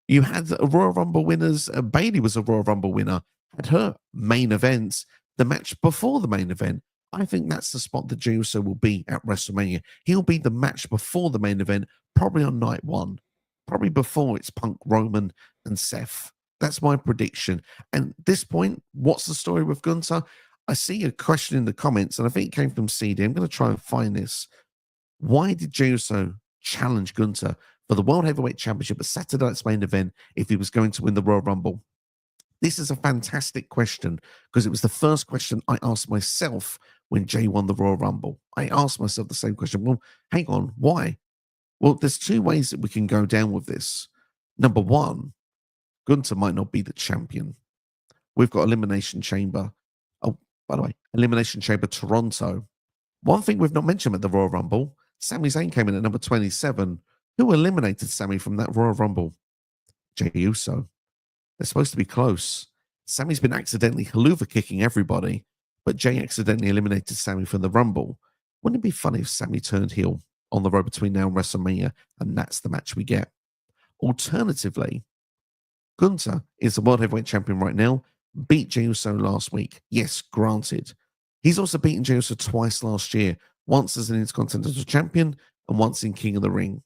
You had a Royal Rumble winners. Bayley was a Royal Rumble winner, had her main events, the match before the main event. I think that's the spot that Jey Uso will be at WrestleMania. He'll be the match before the main event, probably on night 1. Probably before it's Punk, Roman, and Seth. That's my prediction. And at this point, what's the story with Gunther? I see a question in the comments, and I think it came from CD. I'm going to try and find this. Why did Jey Uso challenge Gunther for the World Heavyweight Championship at Saturday night's main event if he was going to win the Royal Rumble? This is a fantastic question because it was the first question I asked myself when Jey won the Royal Rumble. I asked myself the same question. Well, hang on, why? Well, there's 2 ways that we can go down with this. Number 1, Gunther might not be the champion. We've got Elimination Chamber. Oh, by the way, Elimination Chamber Toronto. One thing we've not mentioned at the Royal Rumble, Sami Zayn came in at number 27. Who eliminated Sami from that Royal Rumble? Jey Uso. They're supposed to be close. Sami's been accidentally haluva kicking everybody, but Jey accidentally eliminated Sami from the Rumble. Wouldn't it be funny if Sami turned heel on the road between now and WrestleMania, and that's the match we get? Alternatively, Gunther is the World Heavyweight Champion right now, beat Jey Uso last week. Yes, granted. He's also beaten Jey Uso twice last year, once as an Intercontinental Champion and once in King of the Ring.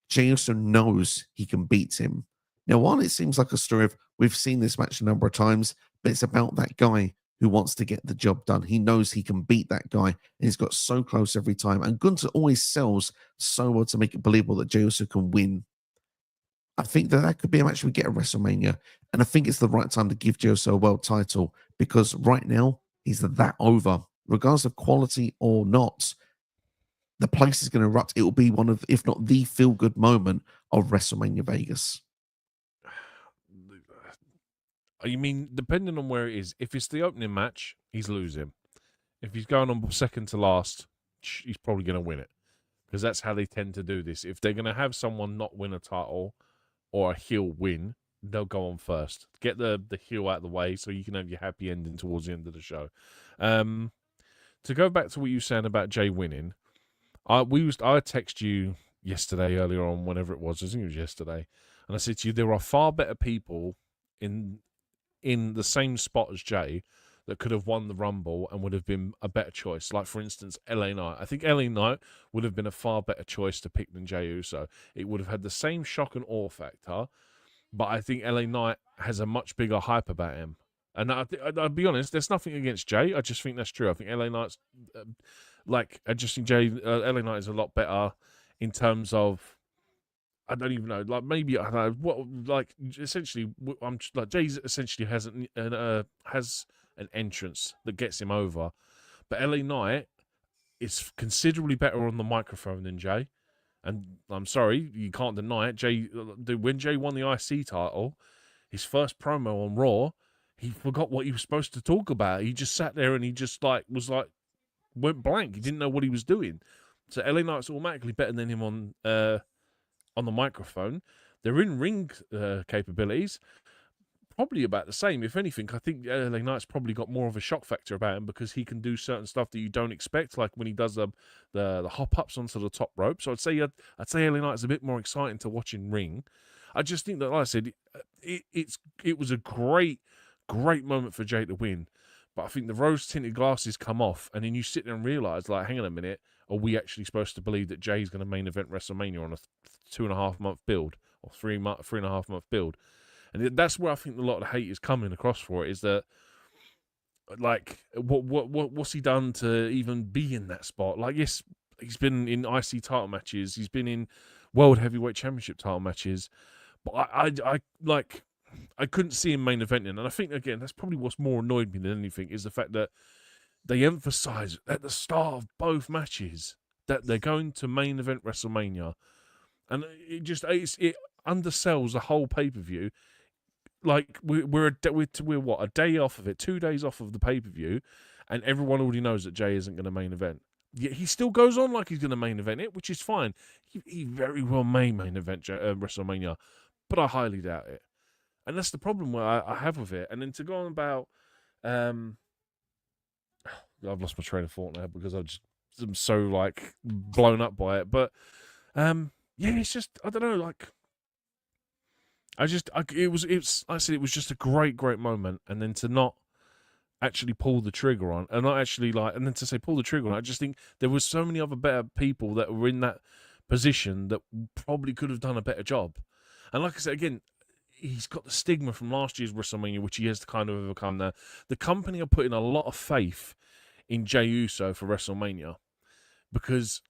Jey Uso knows he can beat him. Now, while it seems like a story of we've seen this match a number of times, but it's about that guy who wants to get the job done. He knows he can beat that guy, and he's got so close every time. And Gunther always sells so well to make it believable that Jey Uso can win. I think that could be a match we get at WrestleMania, and I think it's the right time to give Jey Uso a world title because right now he's that over, regardless of quality or not. The place is going to erupt. It will be one of, if not the feel-good moment of WrestleMania Vegas. You mean, depending on where it is, if it's the opening match, he's losing. If he's going on second to last, he's probably going to win it. Because that's how they tend to do this. If they're going to have someone not win a title or a heel win, they'll go on first. Get the heel out of the way so you can have your happy ending towards the end of the show. To go back to what you were saying about Jey winning, I text you yesterday earlier on, whenever it was. I think it was yesterday, and I said to you, there are far better people in the same spot as Jey that could have won the Rumble and would have been a better choice. Like, for instance, LA Knight. I think LA Knight would have been a far better choice to pick than Jey Uso. It would have had the same shock and awe factor, but I think LA Knight has a much bigger hype about him. And I'll be honest, there's nothing against Jey. I just think that's true. I think LA Knight's I just think LA Knight is a lot better in terms of, I don't even know, like, maybe, I don't know what, like, essentially, I'm just, like, Jey essentially has an entrance that gets him over, but LA Knight is considerably better on the microphone than Jey. And I'm sorry, you can't deny it. When Jey won the IC title, his first promo on Raw, he forgot what he was supposed to talk about. He just sat there and he just went blank. He didn't know what he was doing. So LA Knight's automatically better than him on the microphone. Their in-ring capabilities, probably about the same. If anything, I think LA Knight's probably got more of a shock factor about him because he can do certain stuff that you don't expect, like when he does the hop-ups onto the top rope. So I'd say LA Knight's a bit more exciting to watch in ring. I just think that, like I said, it was a great moment for Jey to win. But I think the rose-tinted glasses come off, and then you sit there and realise, like, hang on a minute, are we actually supposed to believe that Jey's going to main event WrestleMania on a 2.5 month build or 3.5 month build? And that's where I think a lot of the hate is coming across for it, is that, like, what's he done to even be in that spot? Like, yes, he's been in IC title matches, he's been in World Heavyweight Championship title matches, but I couldn't see him main eventing. And I think, again, that's probably what's more annoyed me than anything, is the fact that they emphasize at the start of both matches that they're going to main event WrestleMania. And it undersells the whole pay-per-view. Like, we're what, a day off of it, 2 days off of the pay-per-view, and everyone already knows that Jey isn't going to main event. Yet he still goes on like he's going to main event it, which is fine. He very well may main event WrestleMania, but I highly doubt it. And that's the problem where I have with it. And then to go on about, I've lost my train of thought now because I'm so, like, blown up by it. But yeah, it's just, I don't know, like, it was just a great moment, and then to not actually pull the trigger on, and not actually, like, and then to say pull the trigger on, I just think there was so many other better people that were in that position that probably could have done a better job. And like I said, again, he's got the stigma from last year's WrestleMania, which he has to kind of overcome now. The company are putting a lot of faith in Jey Uso for WrestleMania because,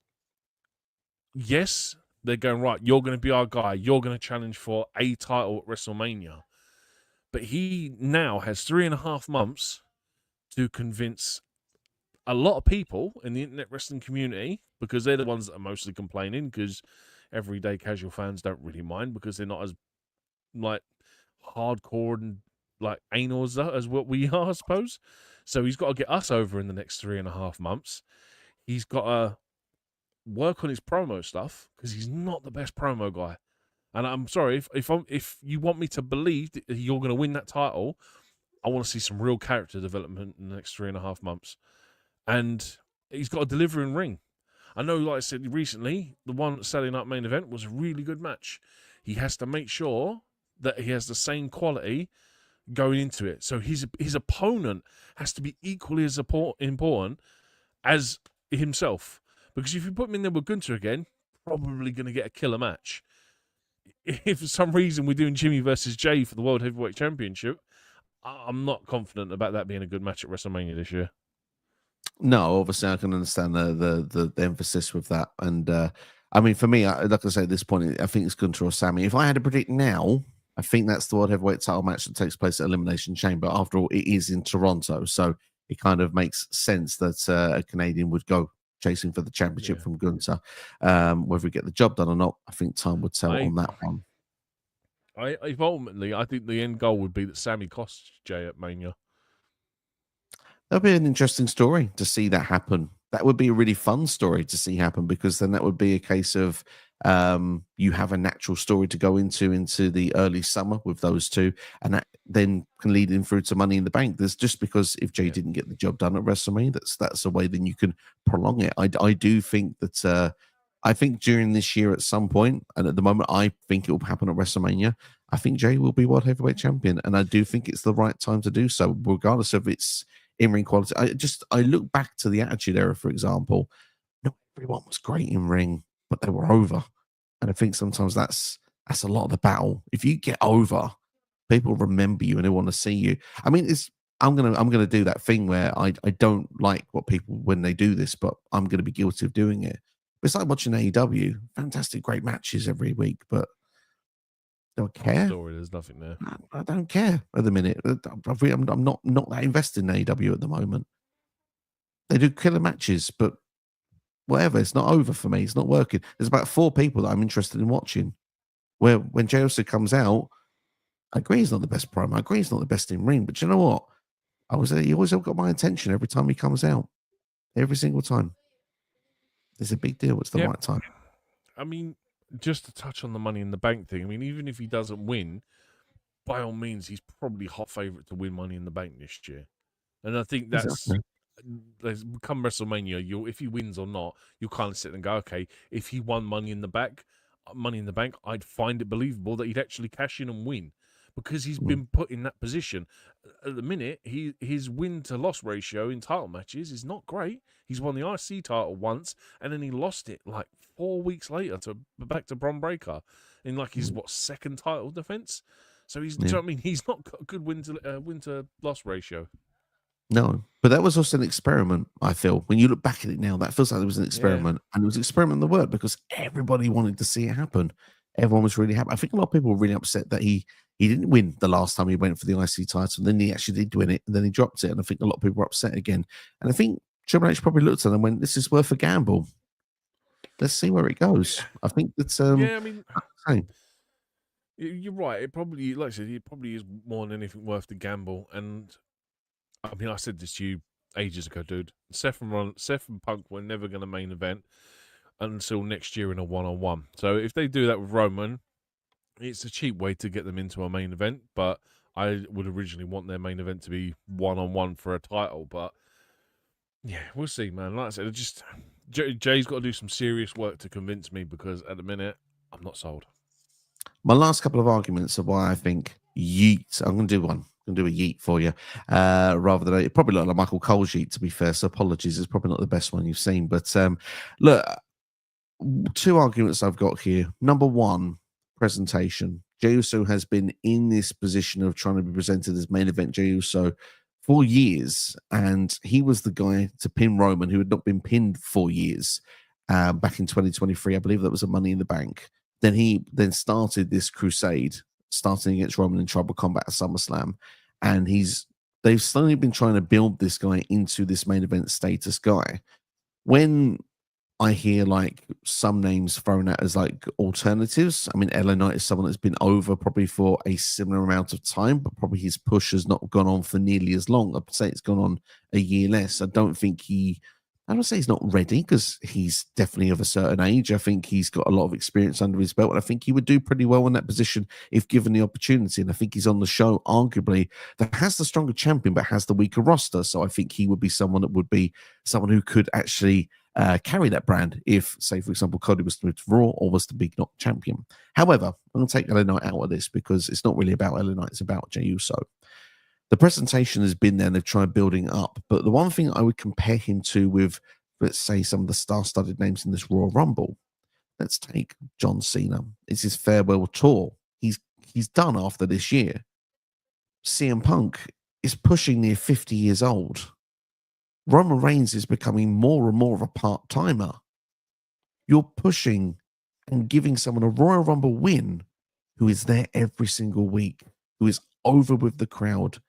yes, they're going, right, you're going to be our guy. You're going to challenge for a title at WrestleMania. But he now has 3.5 months to convince a lot of people in the internet wrestling community, because they're the ones that are mostly complaining, because everyday casual fans don't really mind because they're not as, like, hardcore and, like, anal as what we are, I suppose. So he's got to get us over in the next 3.5 months. He's got to work on his promo stuff because he's not the best promo guy. And I'm sorry, if you want me to believe that you're going to win that title, I want to see some real character development in the next 3.5 months. And he's got to deliver in ring. I know, like I said recently, the one Saturday Night Main Event was a really good match. He has to make sure that he has the same quality going into it. So his opponent has to be equally as important as himself. Because if you put him in there with Gunther again, probably going to get a killer match. If for some reason we're doing Jimmy versus Jey for the World Heavyweight Championship, I'm not confident about that being a good match at WrestleMania this year. No, obviously I can understand the emphasis with that. And I mean, for me, like I say, at this point, I think it's Gunther or Sammy. If I had to predict now, I think that's the World Heavyweight title match that takes place at Elimination Chamber. After all, it is in Toronto, so it kind of makes sense that a Canadian would go chasing for the championship from Gunther. Whether we get the job done or not, I think time would tell on that one. Ultimately, I think the end goal would be that Sammy costs Jey at Mania. That'll be an interesting story to see that happen. that would be a really fun story to see happen, because then that would be a case of you have a natural story to go into the early summer with those two, and that then can lead in through to Money in the Bank. There's just because if Jey Yeah. didn't get the job done at WrestleMania, that's a way then you can prolong it. I do think that I think during this year at some point, and at the moment I think it will happen at WrestleMania, I think Jey will be World Heavyweight Champion, and I do think it's the right time to do so, regardless of its in-ring quality. I look back to the Attitude Era, for example. Not everyone was great in ring, but they were over. And I think sometimes that's a lot of the battle. If you get over, people remember you and they want to see you. I mean, I'm gonna do that thing where I don't like what people when they do this, but I'm gonna be guilty of doing it. It's like watching AEW, fantastic, great matches every week, but don't care. Story, there's nothing there. I don't care at the minute. I'm not that invested in AEW at the moment. They do killer matches, but whatever. It's not over for me. It's not working. There's about 4 people that I'm interested in watching. Where when Jey Uso comes out, I agree he's not the best promo. I agree he's not the best in ring. But you know what? He always got my attention every time he comes out. Every single time. It's a big deal. It's the right time. I mean, just to touch on the Money in the Bank thing, I mean, even if he doesn't win, by all means, he's probably hot favourite to win Money in the Bank this year. And I think that's come WrestleMania, if he wins or not, you'll kind of sit and go, okay, if he won Money in the Bank, I'd find it believable that he'd actually cash in and win, because he's been put in that position. At the minute, his win to loss ratio in title matches is not great. He's won the IC title once, and then he lost it like 4 weeks later back to Bron Breakker in like his second title defense. So he's, do you know what I mean? He's not got a good win to loss ratio. No, but that was also an experiment, I feel. When you look back at it now, that feels like it was an experiment. And it was an experiment in the word, because everybody wanted to see it happen. Everyone was really happy. I think a lot of people were really upset that he didn't win the last time he went for the IC title. Then he actually did win it, and then he dropped it. And I think a lot of people were upset again. And I think Triple H probably looked at it and went, this is worth a gamble. Let's see where it goes. I think that's I mean, you're right. It probably, like I said, it probably is more than anything worth the gamble. And I mean, I said this to you ages ago, dude. Seth and Punk were never going to main event until next year in a one-on-one. So if they do that with Roman, it's a cheap way to get them into a main event. But I would originally want their main event to be one-on-one for a title. But yeah, we'll see, man. Like I said, Jay's got to do some serious work to convince me, because at the minute, I'm not sold. My last couple of arguments of why I think yeet. I'm going to do one. I'm going to do a yeet for you, rather than it probably looked like Michael Cole's yeet, to be fair. So apologies. It's probably not the best one you've seen, but look, 2 arguments I've got here. Number 1, presentation. Jey Uso has been in this position of trying to be presented as main event Jey Uso for years, and he was the guy to pin Roman, who had not been pinned for years. Back in 2023, I believe that was a Money in the Bank. Then he started this crusade, starting against Roman in Tribal Combat at SummerSlam, and they've slowly been trying to build this guy into this main event status guy. When I hear like some names thrown out as like alternatives, I mean, LA Knight is someone that's been over probably for a similar amount of time, but probably his push has not gone on for nearly as long. I'd say it's gone on a year less. I don't say he's not ready, because he's definitely of a certain age. I think he's got a lot of experience under his belt, and I think he would do pretty well in that position if given the opportunity. And I think he's on the show, arguably, that has the stronger champion but has the weaker roster. So I think he would be someone who could actually carry that brand if, say, for example, Cody was to move to Raw or was the big knock champion. However, I'm going to take LA Knight out of this, because it's not really about LA Knight, it's about Jey Uso. The presentation has been there and they've tried building up. But the one thing I would compare him to with, let's say, some of the star-studded names in this Royal Rumble, let's take John Cena. It's his farewell tour. He's done after this year. CM Punk is pushing near 50 years old. Roman Reigns is becoming more and more of a part-timer. You're pushing and giving someone a Royal Rumble win who is there every single week, who is over with the crowd.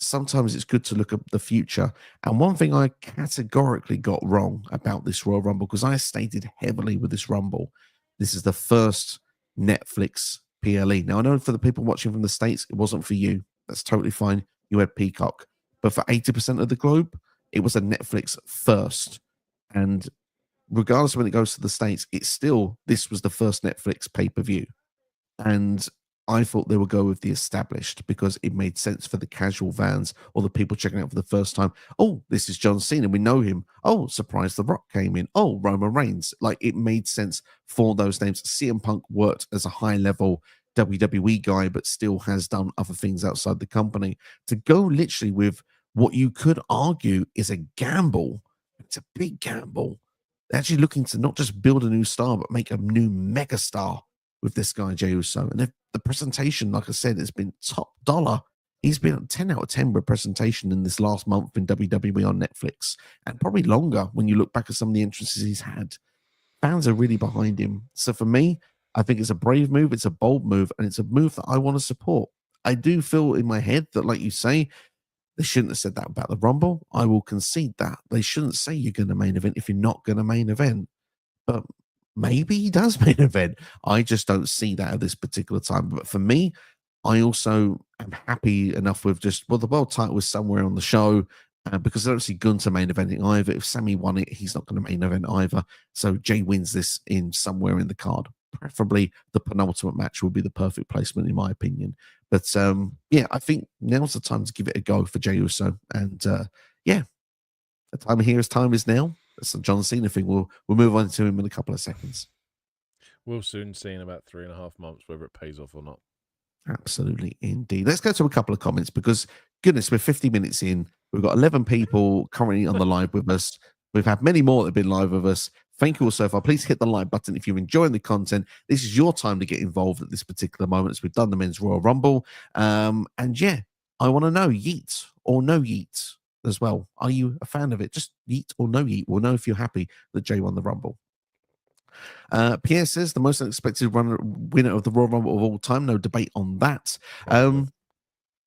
Sometimes it's good to look at the future. And one thing I categorically got wrong about this Royal Rumble, because I stated heavily with this Rumble, this is the first Netflix PLE. Now, I know for the people watching from the States, it wasn't for you. That's totally fine. You had Peacock. But for 80% of the globe, it was a Netflix first. And regardless of when it goes to the States, this was the first Netflix pay-per-view. And I thought they would go with the established because it made sense for the casual fans or the people checking out for the first time. Oh, this is John Cena. We know him. Oh, surprise, The Rock came in. Oh, Roman Reigns. Like, it made sense for those names. CM Punk worked as a high-level WWE guy, but still has done other things outside the company. To go literally with what you could argue is a gamble, it's a big gamble. They're actually looking to not just build a new star, but make a new megastar with this guy, Jey Uso. And the presentation, like I said, has been top dollar. He's been a 10 out of 10 with presentation in this last month in WWE on Netflix, and probably longer when you look back at some of the entrances he's had. Fans are really behind him. So for me, I think it's a brave move, it's a bold move, and it's a move that I want to support. I do feel in my head that, like you say, they shouldn't have said that about the Rumble. I will concede that. They shouldn't say you're going to main event if you're not going to main event. But maybe he does main event. I just don't see that at this particular time. But for me, I also am happy enough with just, well, the world title was somewhere on the show because I don't see Gunther main eventing either. If Sammy won it, he's not going to main event either. So Jey wins this in somewhere in the card. Preferably the penultimate match would be the perfect placement, in my opinion. But yeah, I think now's the time to give it a go for Jey Uso. And yeah, the time is now. That's the John Cena thing. We'll move on to him in a couple of seconds. We'll soon see in about 3.5 months whether it pays off or not. Absolutely, indeed. Let's go to a couple of comments because, goodness, we're 50 minutes in. We've got 11 people currently on the live with us. We've had many more that have been live with us. Thank you all so far. Please hit the like button if you're enjoying the content. This is your time to get involved at this particular moment as we've done the Men's Royal Rumble. And yeah, I want to know, yeet or no yeet as well. Are you a fan of it? Just yeet or no yeet. We'll know if you're happy that Jey won the Rumble. Pierre says the most unexpected winner of the Royal Rumble of all time. No debate on that.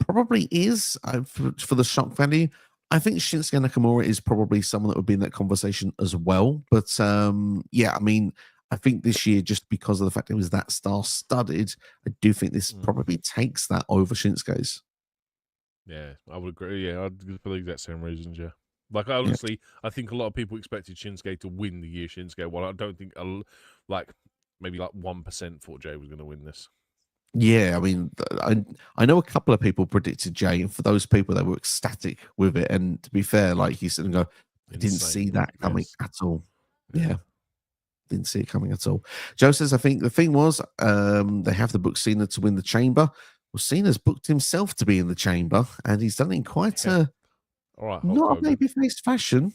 Probably is for the shock value. I think Shinsuke Nakamura is probably someone that would be in that conversation as well. But yeah, I mean, I think this year, just because of the fact it was that star-studded, I do think this probably takes that over Shinsuke's. Yeah, I would agree. Yeah, for the exact same reasons. Yeah, like honestly, I think a lot of people expected Shinsuke to win the year Shinsuke won. I don't think maybe 1% thought Jey was going to win this. Yeah, I mean, I know a couple of people predicted Jey, and for those people, they were ecstatic with it. And to be fair, like he said, I didn't see that coming at all. Yeah, didn't see it coming at all. Joe says, I think the thing was they have to book Cena to win the Chamber. Well, Cena's booked himself to be in the Chamber, and he's done it in quite a not a babyface fashion.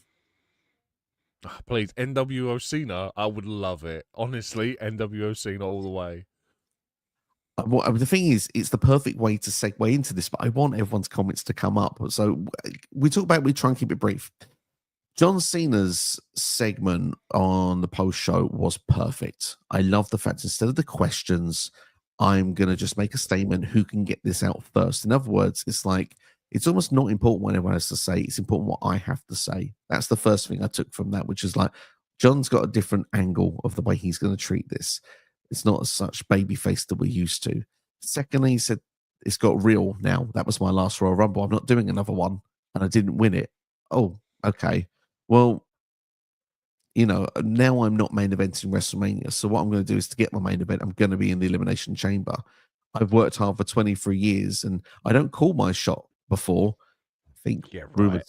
Oh, please, NWO Cena, I would love it. Honestly, NWO Cena all the way. The thing is, it's the perfect way to segue into this, but I want everyone's comments to come up. So we try and keep it brief. John Cena's segment on the post show was perfect. I love the fact instead of the questions, I'm going to just make a statement who can get this out first. In other words, it's like, it's almost not important what everyone has to say. It's important what I have to say. That's the first thing I took from that, which is like, John's got a different angle of the way he's going to treat this. It's not as such babyface that we're used to. Secondly, he said, it's got real now. That was my last Royal Rumble. I'm not doing another one. And I didn't win it. Oh, okay. Well, now I'm not main eventing WrestleMania. So what I'm going to do is to get my main event, I'm going to be in the Elimination Chamber. I've worked hard for 23 years and I don't call my shot before. I think rumors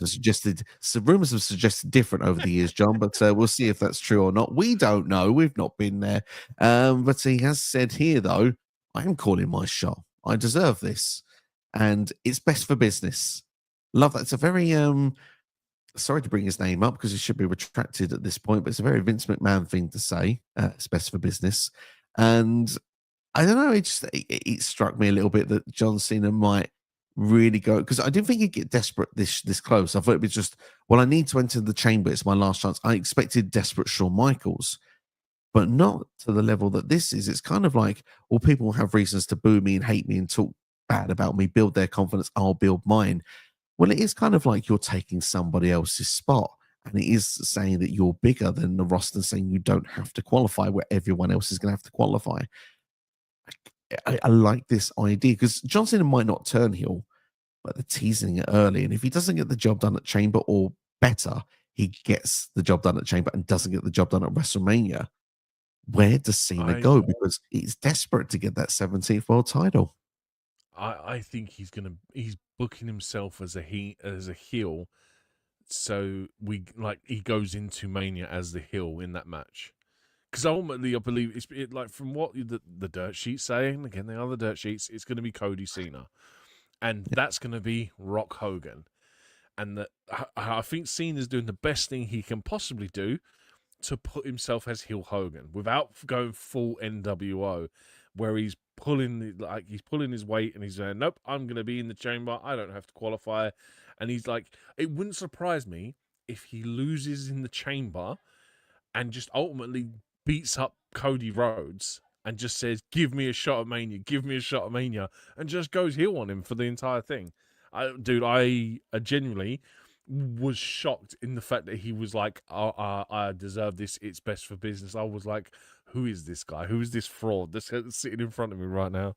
have suggested different over the years, John, but we'll see if that's true or not. We don't know. We've not been there. But he has said here, though, I am calling my shot. I deserve this. And it's best for business. Love that. It's a very, sorry to bring his name up because it should be retracted at this point, but it's a very Vince McMahon thing to say. It's best for business. And I don't know, it struck me a little bit that John Cena might really go, because I didn't think he'd get desperate this close. I thought it'd be just, well, I need to enter the Chamber. It's my last chance. I expected desperate Shawn Michaels, but not to the level that this is. It's kind of like, well, people have reasons to boo me and hate me and talk bad about me, build their confidence. I'll build mine. Well, it is kind of like you're taking somebody else's spot. And it is saying that you're bigger than the roster, saying you don't have to qualify where everyone else is going to have to qualify. I like this idea because John Cena might not turn heel, but they're teasing it early. And if he doesn't get the job done at Chamber or better, he gets the job done at Chamber and doesn't get the job done at WrestleMania, where does Cena I go? Because he's desperate to get that 17th world title. I think he's booking himself as a heel, so he goes into Mania as the heel in that match. Because ultimately, I believe like from what the dirt sheets saying, again, they are the dirt sheets, it's going to be Cody Cena, and that's going to be Rock Hogan, and I think Cena's doing the best thing he can possibly do to put himself as heel Hogan without going full NWO, where he's pulling his weight and he's saying, "Nope, I'm going to be in the Chamber. I don't have to qualify," and he's like, it wouldn't surprise me if he loses in the Chamber and just ultimately beats up Cody Rhodes and just says, "Give me a shot at Mania, give me a shot at Mania," and just goes heel on him for the entire thing. I genuinely was shocked in the fact that he was like, I deserve this. It's best for business. I was like, who is this guy? Who is this fraud that's sitting in front of me right now?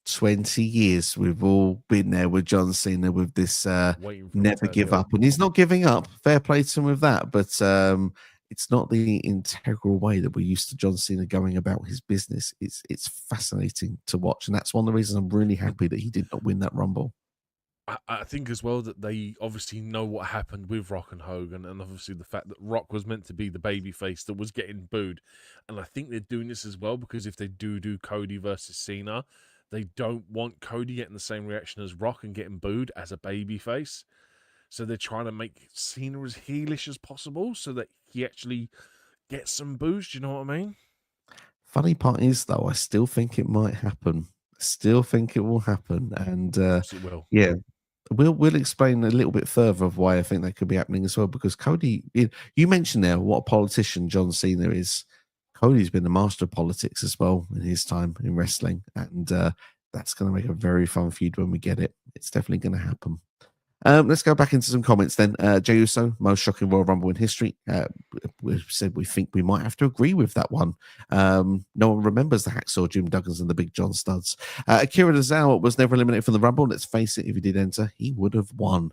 20 years we've all been there with John Cena with this Waiting for him never to turn give heel. up, and he's not giving up. Fair play to him with that, but it's not the integral way that we're used to John Cena going about his business. It's fascinating to watch, and that's one of the reasons I'm really happy that he did not win that Rumble. I think as well that they obviously know what happened with Rock and Hogan, and obviously the fact that Rock was meant to be the babyface that was getting booed. And I think they're doing this as well because if they do Cody versus Cena, they don't want Cody getting the same reaction as Rock and getting booed as a babyface. So they're trying to make Cena as heelish as possible so that he actually gets some boos. Do you know what I mean? Funny part is, though, I still think it might happen. Still think it will happen, and Of course it will. yeah, we'll explain a little bit further of why I think that could be happening as well. Because Cody, you mentioned there what a politician John Cena is. Cody's been a master of politics as well in his time in wrestling, and that's going to make a very fun feud when we get it. It's definitely going to happen. Let's go back into some comments then. Jey Uso, most shocking Royal Rumble in history. We said we think we might have to agree with that one. No one remembers the Hacksaw Jim Duggins and the Big John Studs. Akira Tozawa was never eliminated from the Rumble. Let's face it, if he did enter, he would have won.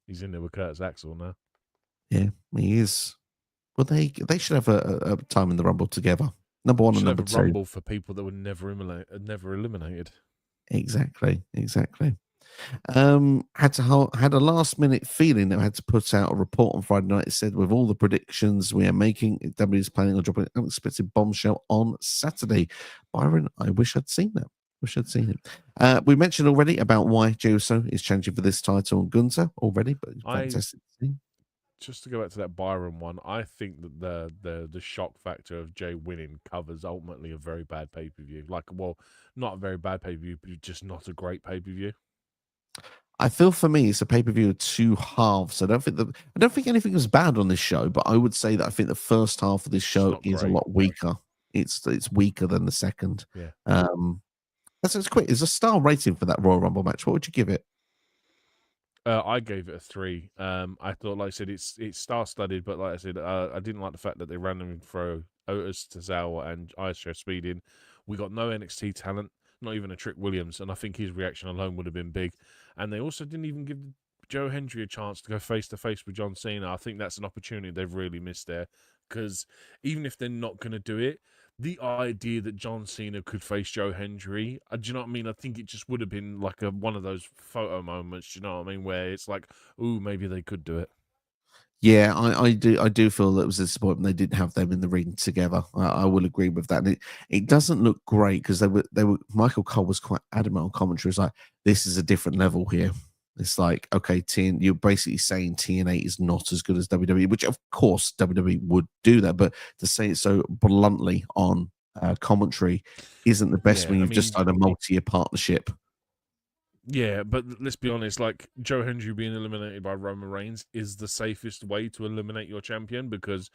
He's in there with Curtis Axel now. Yeah, he is. Well, they should have a time in the Rumble together. Number one and number two. Rumble for people that were never eliminated. Exactly. Had a last minute feeling that I had to put out a report on Friday night. It said, with all the predictions we are making, WWE is planning on dropping an unexpected bombshell on Saturday. Byron, I wish I'd seen that. We mentioned already about why Jey Uso is challenging for this title on Gunther already, but fantastic to see. Just to go back to that Byron one, I think that the shock factor of Jey winning covers ultimately a very bad pay-per-view. Not a very bad pay-per-view, but just not a great pay-per-view. I feel for me it's a pay-per-view of two halves. I don't think anything was bad on this show, but I would say that I think the first half of this show is a lot weaker. It's weaker than the second. Yeah. It's quick. It's a star rating for that Royal Rumble match. What would you give it? I gave it a 3. I thought, like I said, it's star-studded, but like I said, I didn't like the fact that they randomly throw Otis, Tozawa, and Io Speed in. We got no NXT talent, not even a Trick Williams, and I think his reaction alone would have been big. And they also didn't even give Joe Hendry a chance to go face-to-face with John Cena. I think that's an opportunity they've really missed there, because even if they're not going to do it, the idea that John Cena could face Joe Hendry, do you know what I mean? I think it just would have been like one of those photo moments, do you know what I mean? Where it's like, ooh, maybe they could do it. Yeah, I do feel that it was a disappointment they didn't have them in the ring together. I will agree with that. And it doesn't look great because they were Michael Cole was quite adamant on commentary. It's like, this is a different level here. It's like, okay, you're basically saying TNA is not as good as WWE, which of course WWE would do that, but to say it so bluntly on commentary isn't the best when you've just signed a multi-year partnership. Yeah, but let's be honest, like Joe Hendry being eliminated by Roman Reigns is the safest way to eliminate your champion because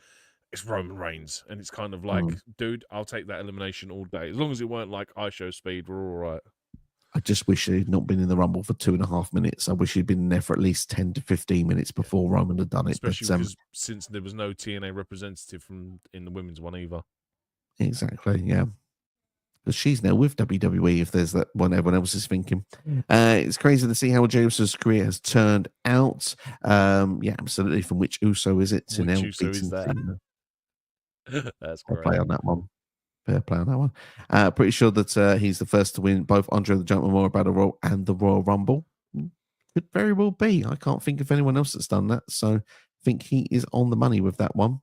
it's Roman Reigns. And it's kind of like, dude, I'll take that elimination all day. As long as it weren't like I show speed, we're all right. I just wish he'd not been in the Rumble for 2.5 minutes. I wish he'd been there for at least 10 to 15 minutes before Roman had done it. Especially because since there was no TNA representative in the women's one either. Exactly, yeah. because she's now with WWE, if there's that one everyone else is thinking. It's crazy to see how Jey Uso's career has turned out. Yeah, absolutely. From which Uso is it to Which now Uso is beating that? Cena? That's Fair great. play on that one. Fair play on that one. Pretty sure that he's the first to win both Andre the Giant Memorial Battle Royal and the Royal Rumble. Could very well be. I can't think of anyone else that's done that. So I think he is on the money with that one.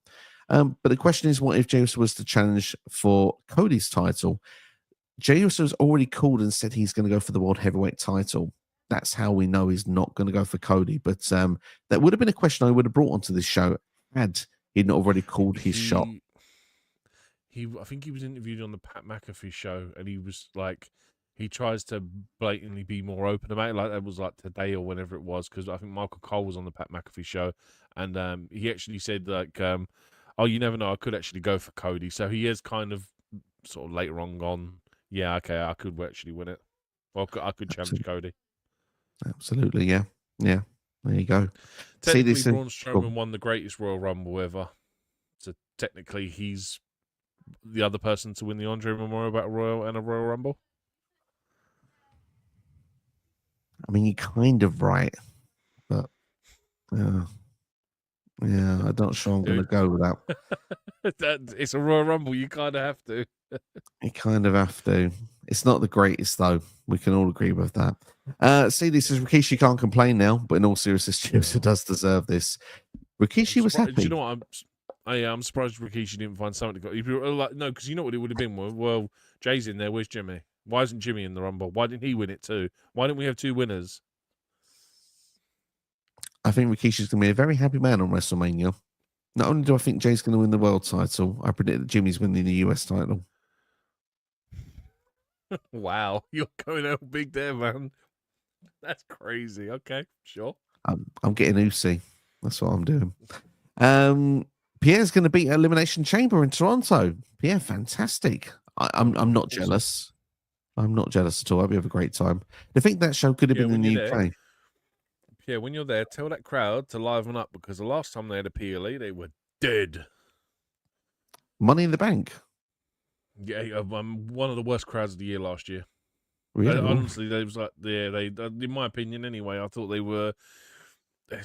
But the question is, what if Jey Uso was to challenge for Cody's title? Jey Uso's already called and said he's going to go for the World Heavyweight title. That's how we know he's not going to go for Cody. But that would have been a question I would have brought onto this show had he not already called his shot. I think he was interviewed on the Pat McAfee show, and he was like, he tries to blatantly be more open about it. Like that was like today or whenever it was, because I think Michael Cole was on the Pat McAfee show, and he actually said like, "Oh, you never know, I could actually go for Cody." So he is kind of sort of later on gone, yeah, okay, I could actually win it. Well, I could challenge Cody. Absolutely, yeah, yeah. There you go. Technically, Braun Strowman won the greatest Royal Rumble ever, so technically he's the other person to win the Andre Memorial Battle Royal and a Royal Rumble. I mean, you're kind of right, but yeah, I'm not sure I'm going to go with that. It's a Royal Rumble. You kind of have to. You kind of have to. It's not the greatest, though. We can all agree with that. See, this is Rikishi can't complain now, but in all seriousness, Jey does deserve this. Rikishi was happy. Do you know what? I'm surprised Rikishi didn't find something to go. Like, no, because you know what it would have been. Well, Jay's in there. Where's Jimmy? Why isn't Jimmy in the Rumble? Why didn't he win it too? Why didn't we have two winners? I think Rikishi's going to be a very happy man on WrestleMania. Not only do I think Jay's going to win the world title, I predict that Jimmy's winning the US title. Wow, you're going out big there, man. That's crazy. Okay, sure. I'm getting Usi. That's what I'm doing. Pierre's going to beat Elimination Chamber in Toronto. Pierre, fantastic. I'm not awesome. Jealous. I'm not jealous at all. I'll have a great time. I think that show could have been in the UK. Yeah, when you're there, tell that crowd to liven up, because the last time they had a PLE, they were dead. Money in the Bank. Yeah, one of the worst crowds of the year last year. Really? Honestly, they was like, yeah, they, in my opinion, anyway, I thought they were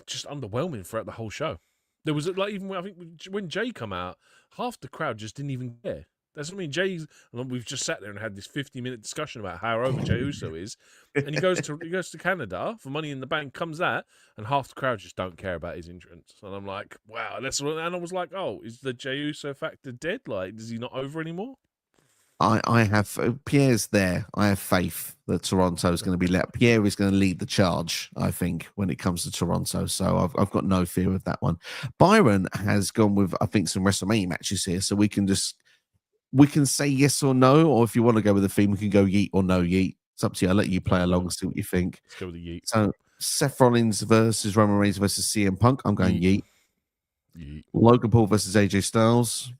just underwhelming throughout the whole show. There was like, even I think when Jey come out, half the crowd just didn't even care. That's what I mean. We've just sat there and had this 50-minute discussion about how over Jey Uso is, and he goes to Canada for Money in the Bank. Comes that, and half the crowd just don't care about his entrance. And I'm like, wow. And I was like, oh, is the Jey Uso factor dead? Like, is he not over anymore? I have Pierre's there. I have faith that Toronto is going to be Pierre is going to lead the charge, I think, when it comes to Toronto. So I've got no fear of that one. Byron has gone with, I think, some WrestleMania matches here, so we can say yes or no, or if you want to go with the theme, we can go yeet or no yeet. It's up to you. I'll let you play along and see what you think. Let's go with the yeet. So Seth Rollins versus Roman Reigns versus CM Punk. I'm going yeet. Yeet. Logan Paul versus AJ Styles.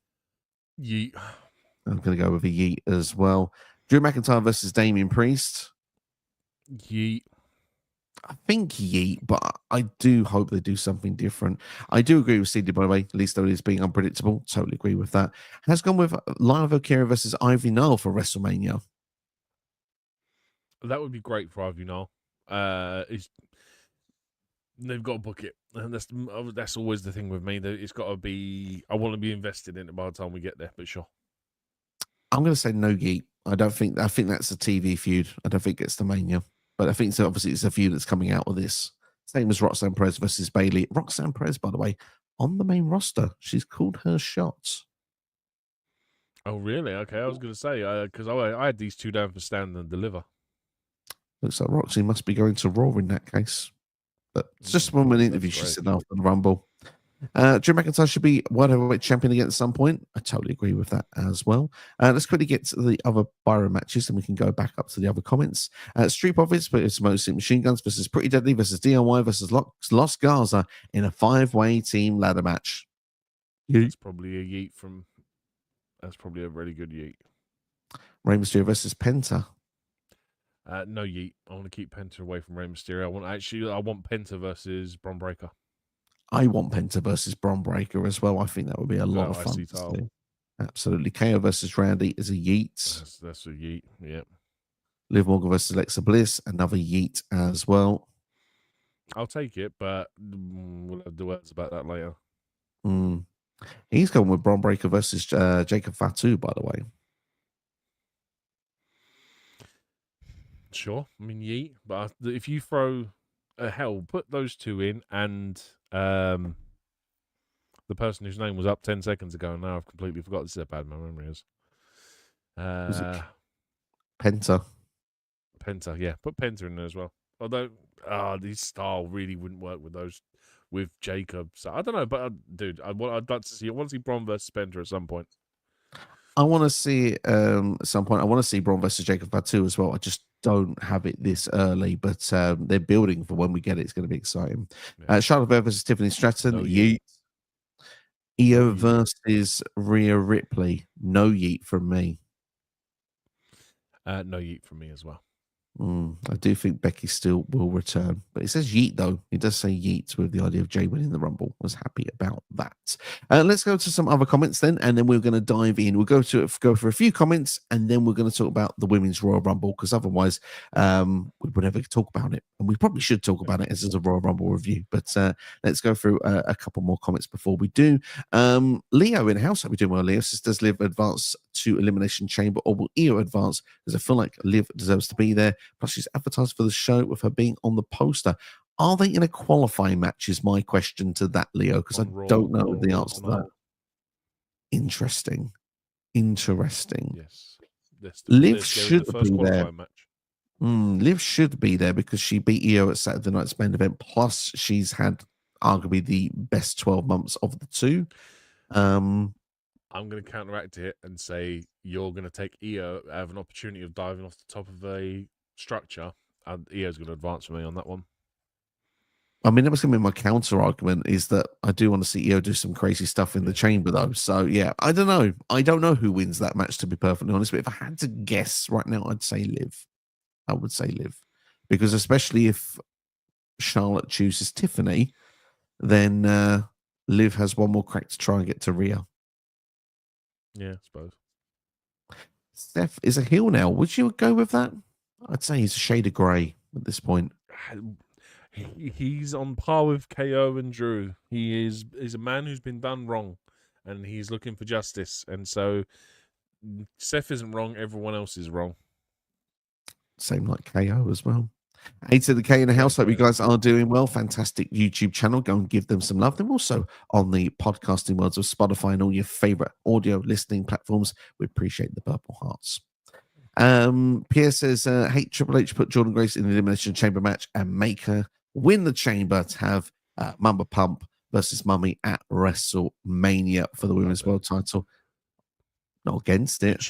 Yeet. I'm going to go with a yeet as well. Drew McIntyre versus Damian Priest. Yeet. I think yeet, but I do hope they do something different. I do agree with CD, by the way, at least though it is being unpredictable. Totally agree with that. Has gone with Lana Valkyria versus Ivy Nile for WrestleMania. That would be great for Ivy Nile. They've got to book it, and that's always the thing with me. It's got to be. I want to be invested in it by the time we get there. But sure, I'm going to say no yeet. I think that's a TV feud. I don't think it's the Mania, but I think obviously it's a feud that's coming out of this. Same as Roxanne Perez versus Bayley. Roxanne Perez, by the way, on the main roster. She's called her shots. Oh, really? Okay, I was going to say, because I had these two down for Stand and Deliver. Looks like Roxy must be going to Raw in that case. But it's just one interview she said after the Rumble. Drew McIntyre should be World Heavyweight Champion again at some point. I totally agree with that as well. Let's quickly get to the other Byron matches, and we can go back up to the other comments. Street Profits versus Machine Guns versus Pretty Deadly versus DIY versus Los Garza in a 5-way team ladder match. That's probably a yeet from. That's probably a really good yeet. Rey Mysterio versus Penta. No yeet. I want to keep Penta away from Rey Mysterio. I want Penta versus Bron Breakker. I want Penta versus Bron Breakker as well. I think that would be a lot of fun to see. Absolutely. KO versus Randy is a yeet. That's a yeet. Yeah. Liv Morgan versus Alexa Bliss, another yeet as well. I'll take it, but we'll have the words about that later. He's going with Bron Breakker versus Jacob Fatu, by the way. Sure. I mean, yeet. But if you throw put those two in and the person whose name was up 10 seconds ago, and now I've completely forgot. This is how bad my memory is. Was it Penta? Penta, yeah. Put Penta in there as well. Although, his style really wouldn't work with Jacob. So I don't know, but dude, I'd like to see. I want to see Bron versus Penta at some point. I want to see at some point. I want to see Bron versus Jacob Fatu as well. I just don't have it this early, but they're building for when we get it. It's going to be exciting. Yeah. Charlotte Flair versus Tiffany Stratton. No yeet. Io versus Rhea Ripley. No yeet from me. No yeet from me as well. I do think Becky still will return, but it says yeet though. It does say yeet with the idea of Jey winning the Rumble. I was happy about that. Let's go to some other comments then, and then we're going to dive in. We'll go for a few comments, and then we're going to talk about the Women's Royal Rumble, because otherwise we would never talk about it, and we probably should talk about it as a Royal Rumble review. But let's go through a couple more comments before we do. Leo in house, hope you're doing well, Leo. Says, does Liv advance to Elimination Chamber, or will Io advance? Because I feel like Liv deserves to be there. Plus, she's advertised for the show with her being on the poster. Are they in a qualifying match? Is my question to that, Leo, because I don't know the answer to that. Interesting. Yes. Liv should be there. Liv should be there because she beat Io at Saturday Night's main event. Plus, she's had arguably the best 12 months of the two. I'm going to counteract it and say you're going to take Io, have an opportunity of diving off the top of a structure, and Io's going to advance for me on that one. I mean, that was going to be my counter argument, is that I do want to see Io do some crazy stuff in the chamber, though. So, yeah, I don't know. I don't know who wins that match, to be perfectly honest. But if I had to guess right now, I'd say Liv. I would say Liv. Because especially if Charlotte chooses Tiffany, then Liv has one more crack to try and get to Rhea. Yeah, I suppose. Steph is a heel now. Would you go with that? I'd say he's a shade of grey at this point. He's on par with KO and Drew. He's a man who's been done wrong, and he's looking for justice. And so Seth isn't wrong. Everyone else is wrong. Same like KO as well. Hey to the K in the house. Hope you guys are doing well. Fantastic YouTube channel. Go and give them some love. They're also on the podcasting worlds of Spotify and all your favorite audio listening platforms. We appreciate the purple hearts. Pierre says, hey, Triple H put Jordan Grace in the Elimination Chamber match and make her win the chamber to have Mamba Pump versus Mummy at WrestleMania for the Women's World title. Not against it.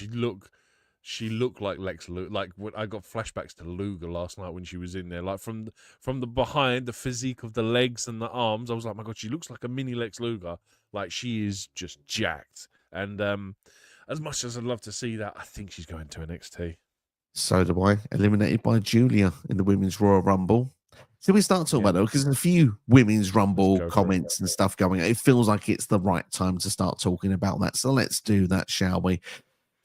She looked like Lex Luger. Like, when I got flashbacks to Luger last night when she was in there. Like, from the behind, the physique of the legs and the arms, I was like, my God, she looks like a mini Lex Luger. Like, she is just jacked. And as much as I'd love to see that, I think she's going to NXT. So do I. Eliminated by Julia in the Women's Royal Rumble. So we start talking about it, because there's a few Women's Rumble comments and stuff going on. It feels like it's the right time to start talking about that. So let's do that, shall we?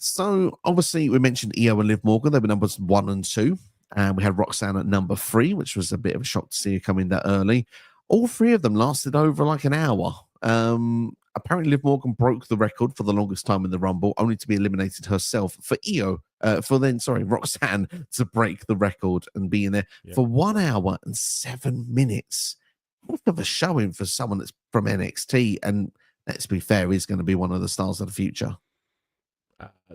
So, obviously, we mentioned Io and Liv Morgan. They were numbers 1 and 2. And we had Roxanne at number 3, which was a bit of a shock to see her come in that early. All three of them lasted over like an hour. Apparently, Liv Morgan broke the record for the longest time in the Rumble, only to be eliminated herself for Roxanne to break the record and be in there for 1 hour and 7 minutes. What of a showing for someone that's from NXT. And let's be fair, he's going to be one of the stars of the future.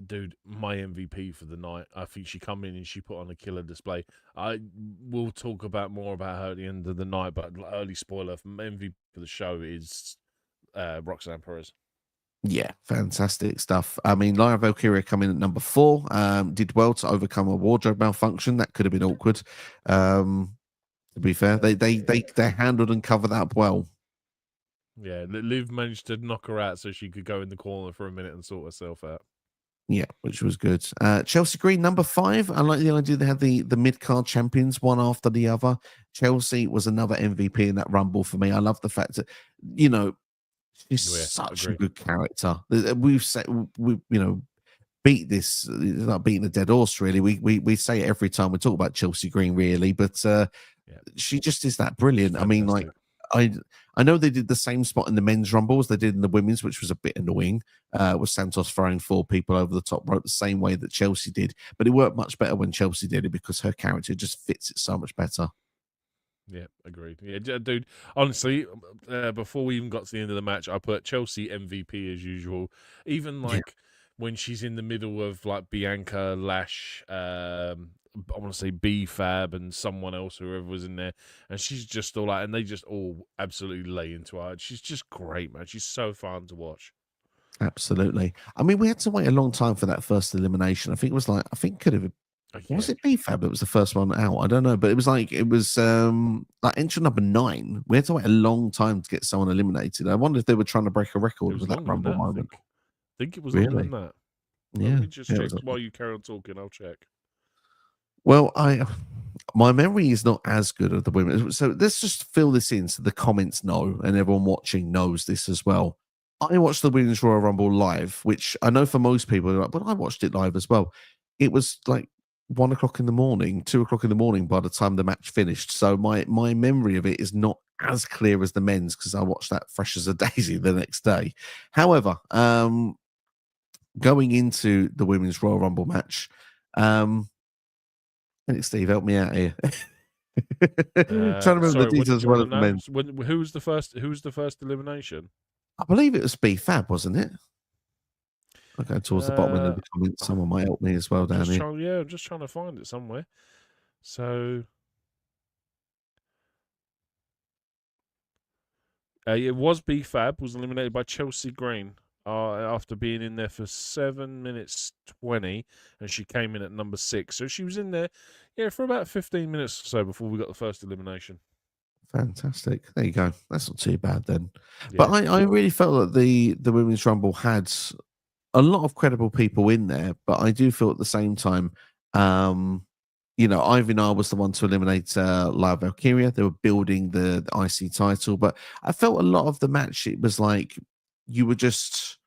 Dude, my MVP for the night. I think she come in and she put on a killer display. I will talk more about her at the end of the night, but early spoiler, MVP for the show is Roxanne Perez. Yeah, fantastic stuff. I mean, Lyra Valkyria coming in at number 4, did well to overcome a wardrobe malfunction. That could have been awkward. To be fair, they handled and covered that up well. Yeah, Liv managed to knock her out so she could go in the corner for a minute and sort herself out. Yeah, which was good. Chelsea Green, number 5. I like the idea they had the mid-card champions, one after the other. Chelsea was another MVP in that Rumble for me. I love the fact that, She's Yeah, such a agree. good character. We've said we beat this. It's not beating a dead horse, really. We say it every time we talk about Chelsea Green, really, but Yeah, she just is that brilliant. I mean, like fantastic. I I know they did the same spot in the men's rumble as they did in the women's, which was a bit annoying. With Santos throwing 4 people over the top rope the same way that Chelsea did, but it worked much better when Chelsea did it because her character just fits it so much better. Yeah, agreed. Yeah, dude. Honestly, before we even got to the end of the match, I put Chelsea MVP as usual. Even Yeah, like when she's in the middle of like Bianca, Lash, I want to say B Fab and someone else, whoever was in there, and she's just all like, and they just all absolutely lay into her. She's just great, man. She's so fun to watch. absolutely. I mean, we had to wait a long time for that first elimination. I think it was like I think could have Oh, was yeah, it BFAB that was the first one out? I don't know, but it was like entry number 9. We had to wait a long time to get someone eliminated. I wonder if they were trying to break a it record was with that longer than Rumble that. I moment. think it was longer than Really? that. But let Yeah. me just Yeah, it check was a while you carry on talking. I'll check. well, I my memory is not as good of the women. So let's just fill this in so the comments know and everyone watching knows this as well. I watched the Women's Royal Rumble live, which I know for most people are like, but I watched it live as well. It was like 1 o'clock in the morning, 2 o'clock in the morning by the time the match finished. So my memory of it is not as clear as the men's because I watched that fresh as a daisy the next day. However, going into the Women's Royal Rumble match, um, I think Steve, help me out here. Trying to remember the Sorry, what details did as you want well to as the know? men. Who was the first? Who was the first elimination? I believe it was B Fab, wasn't it? Okay, towards the bottom end of Uh, the comments. Someone might help me as well I'm down just here. trying. Yeah, I'm just trying to find it somewhere. So it was B Fab was eliminated by Chelsea Green after being in there for 7 minutes 20, and she came in at number 6. So she was in there, yeah, for about 15 minutes or so before we got the first elimination. Fantastic. There you go. That's not too bad then. But Yeah, I really felt that the Women's Rumble had a lot of credible people in there, but I do feel at the same time, Ivy Nile was the one to eliminate La Valkyria. They were building the IC title, but I felt a lot of the match, it was like you were just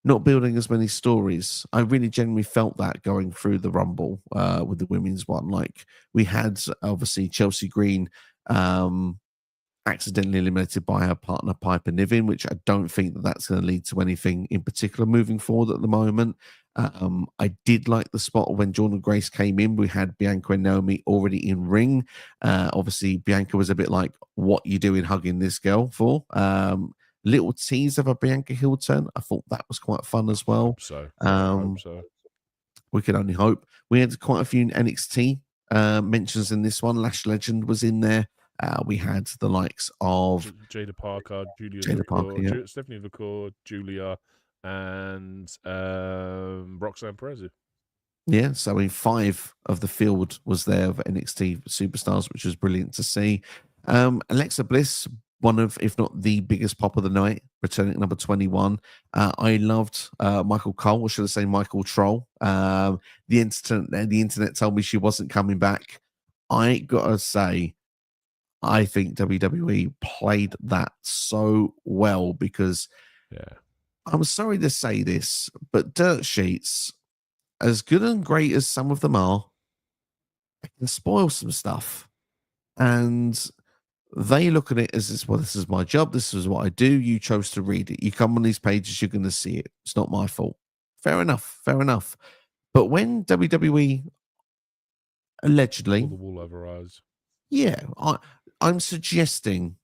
not building as many stories. I really genuinely felt that going through the Rumble with the women's one. Like we had obviously Chelsea Green um, accidentally eliminated by her partner Piper Niven, which I don't think that that's going to lead to anything in particular moving forward at the moment. I did like the spot when Jordan Grace came in. We had Bianca and Naomi already in ring. Obviously, Bianca was a bit like, "What you doing, hugging this girl for?" Little tease of a Bianca heel turn. I thought that was quite fun as well. hope so. I hope Um, so. we could only hope. We had quite a few NXT mentions in this one. Lash Legend was in there. We had the likes of Jada Parker, Julia Jada Parker, yeah. Stephanie Lacour, Julia, and Roxanne Perez. Yeah, so in 5 of the field was there of NXT superstars, which was brilliant to see. Alexa Bliss, one of, if not the biggest pop of the night, returning at number 21. I loved Michael Cole, or should I say Michael Troll. The internet told me she wasn't coming back. I gotta say, I think WWE played that so well because Yeah. I'm sorry to say this, but dirt sheets, as good and great as some of them are, they can spoil some stuff. And they look at it as this, well, this is my job. This is what I do. You chose to read it. You come on these pages, you're going to see it. It's not my fault. Fair enough. Fair enough. But when WWE Pull allegedly, the wool over our eyes. yeah, I'm suggesting,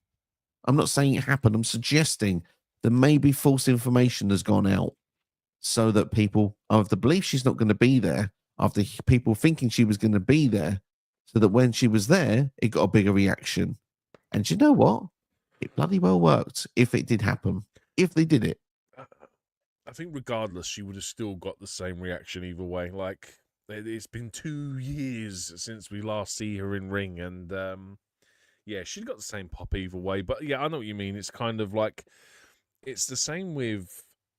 I'm not saying it happened. I'm suggesting that maybe false information has gone out so that people are of the belief she's not going to be there, after people thinking she was going to be there, so that when she was there, it got a bigger reaction. And you know what? It bloody well worked if it did happen. If they did it. I think regardless, she would have still got the same reaction either way. Like, it's been 2 years since we last see her in ring, and yeah, she's got the same pop either way. But yeah, I know what you mean. It's kind of like, it's the same with,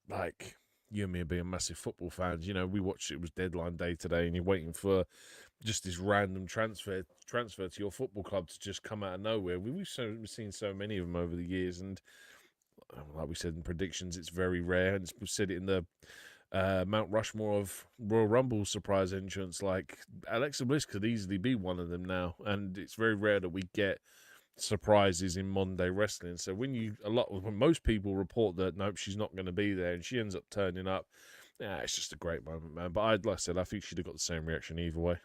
like, you and me being massive football fans. You know, we watched, it was deadline day today, and you're waiting for just this random transfer to your football club to just come out of nowhere. We've seen so many of them over the years, and like we said in predictions, it's very rare, and we said it in the Mount Rushmore of Royal Rumble surprise entrance. Like Alexa Bliss could easily be one of them now, and it's very rare that we get surprises in modern day wrestling. So when most people report that nope, she's not going to be there, and she ends up turning up, yeah, it's just a great moment, man. But like I said, I think she'd have got the same reaction either way.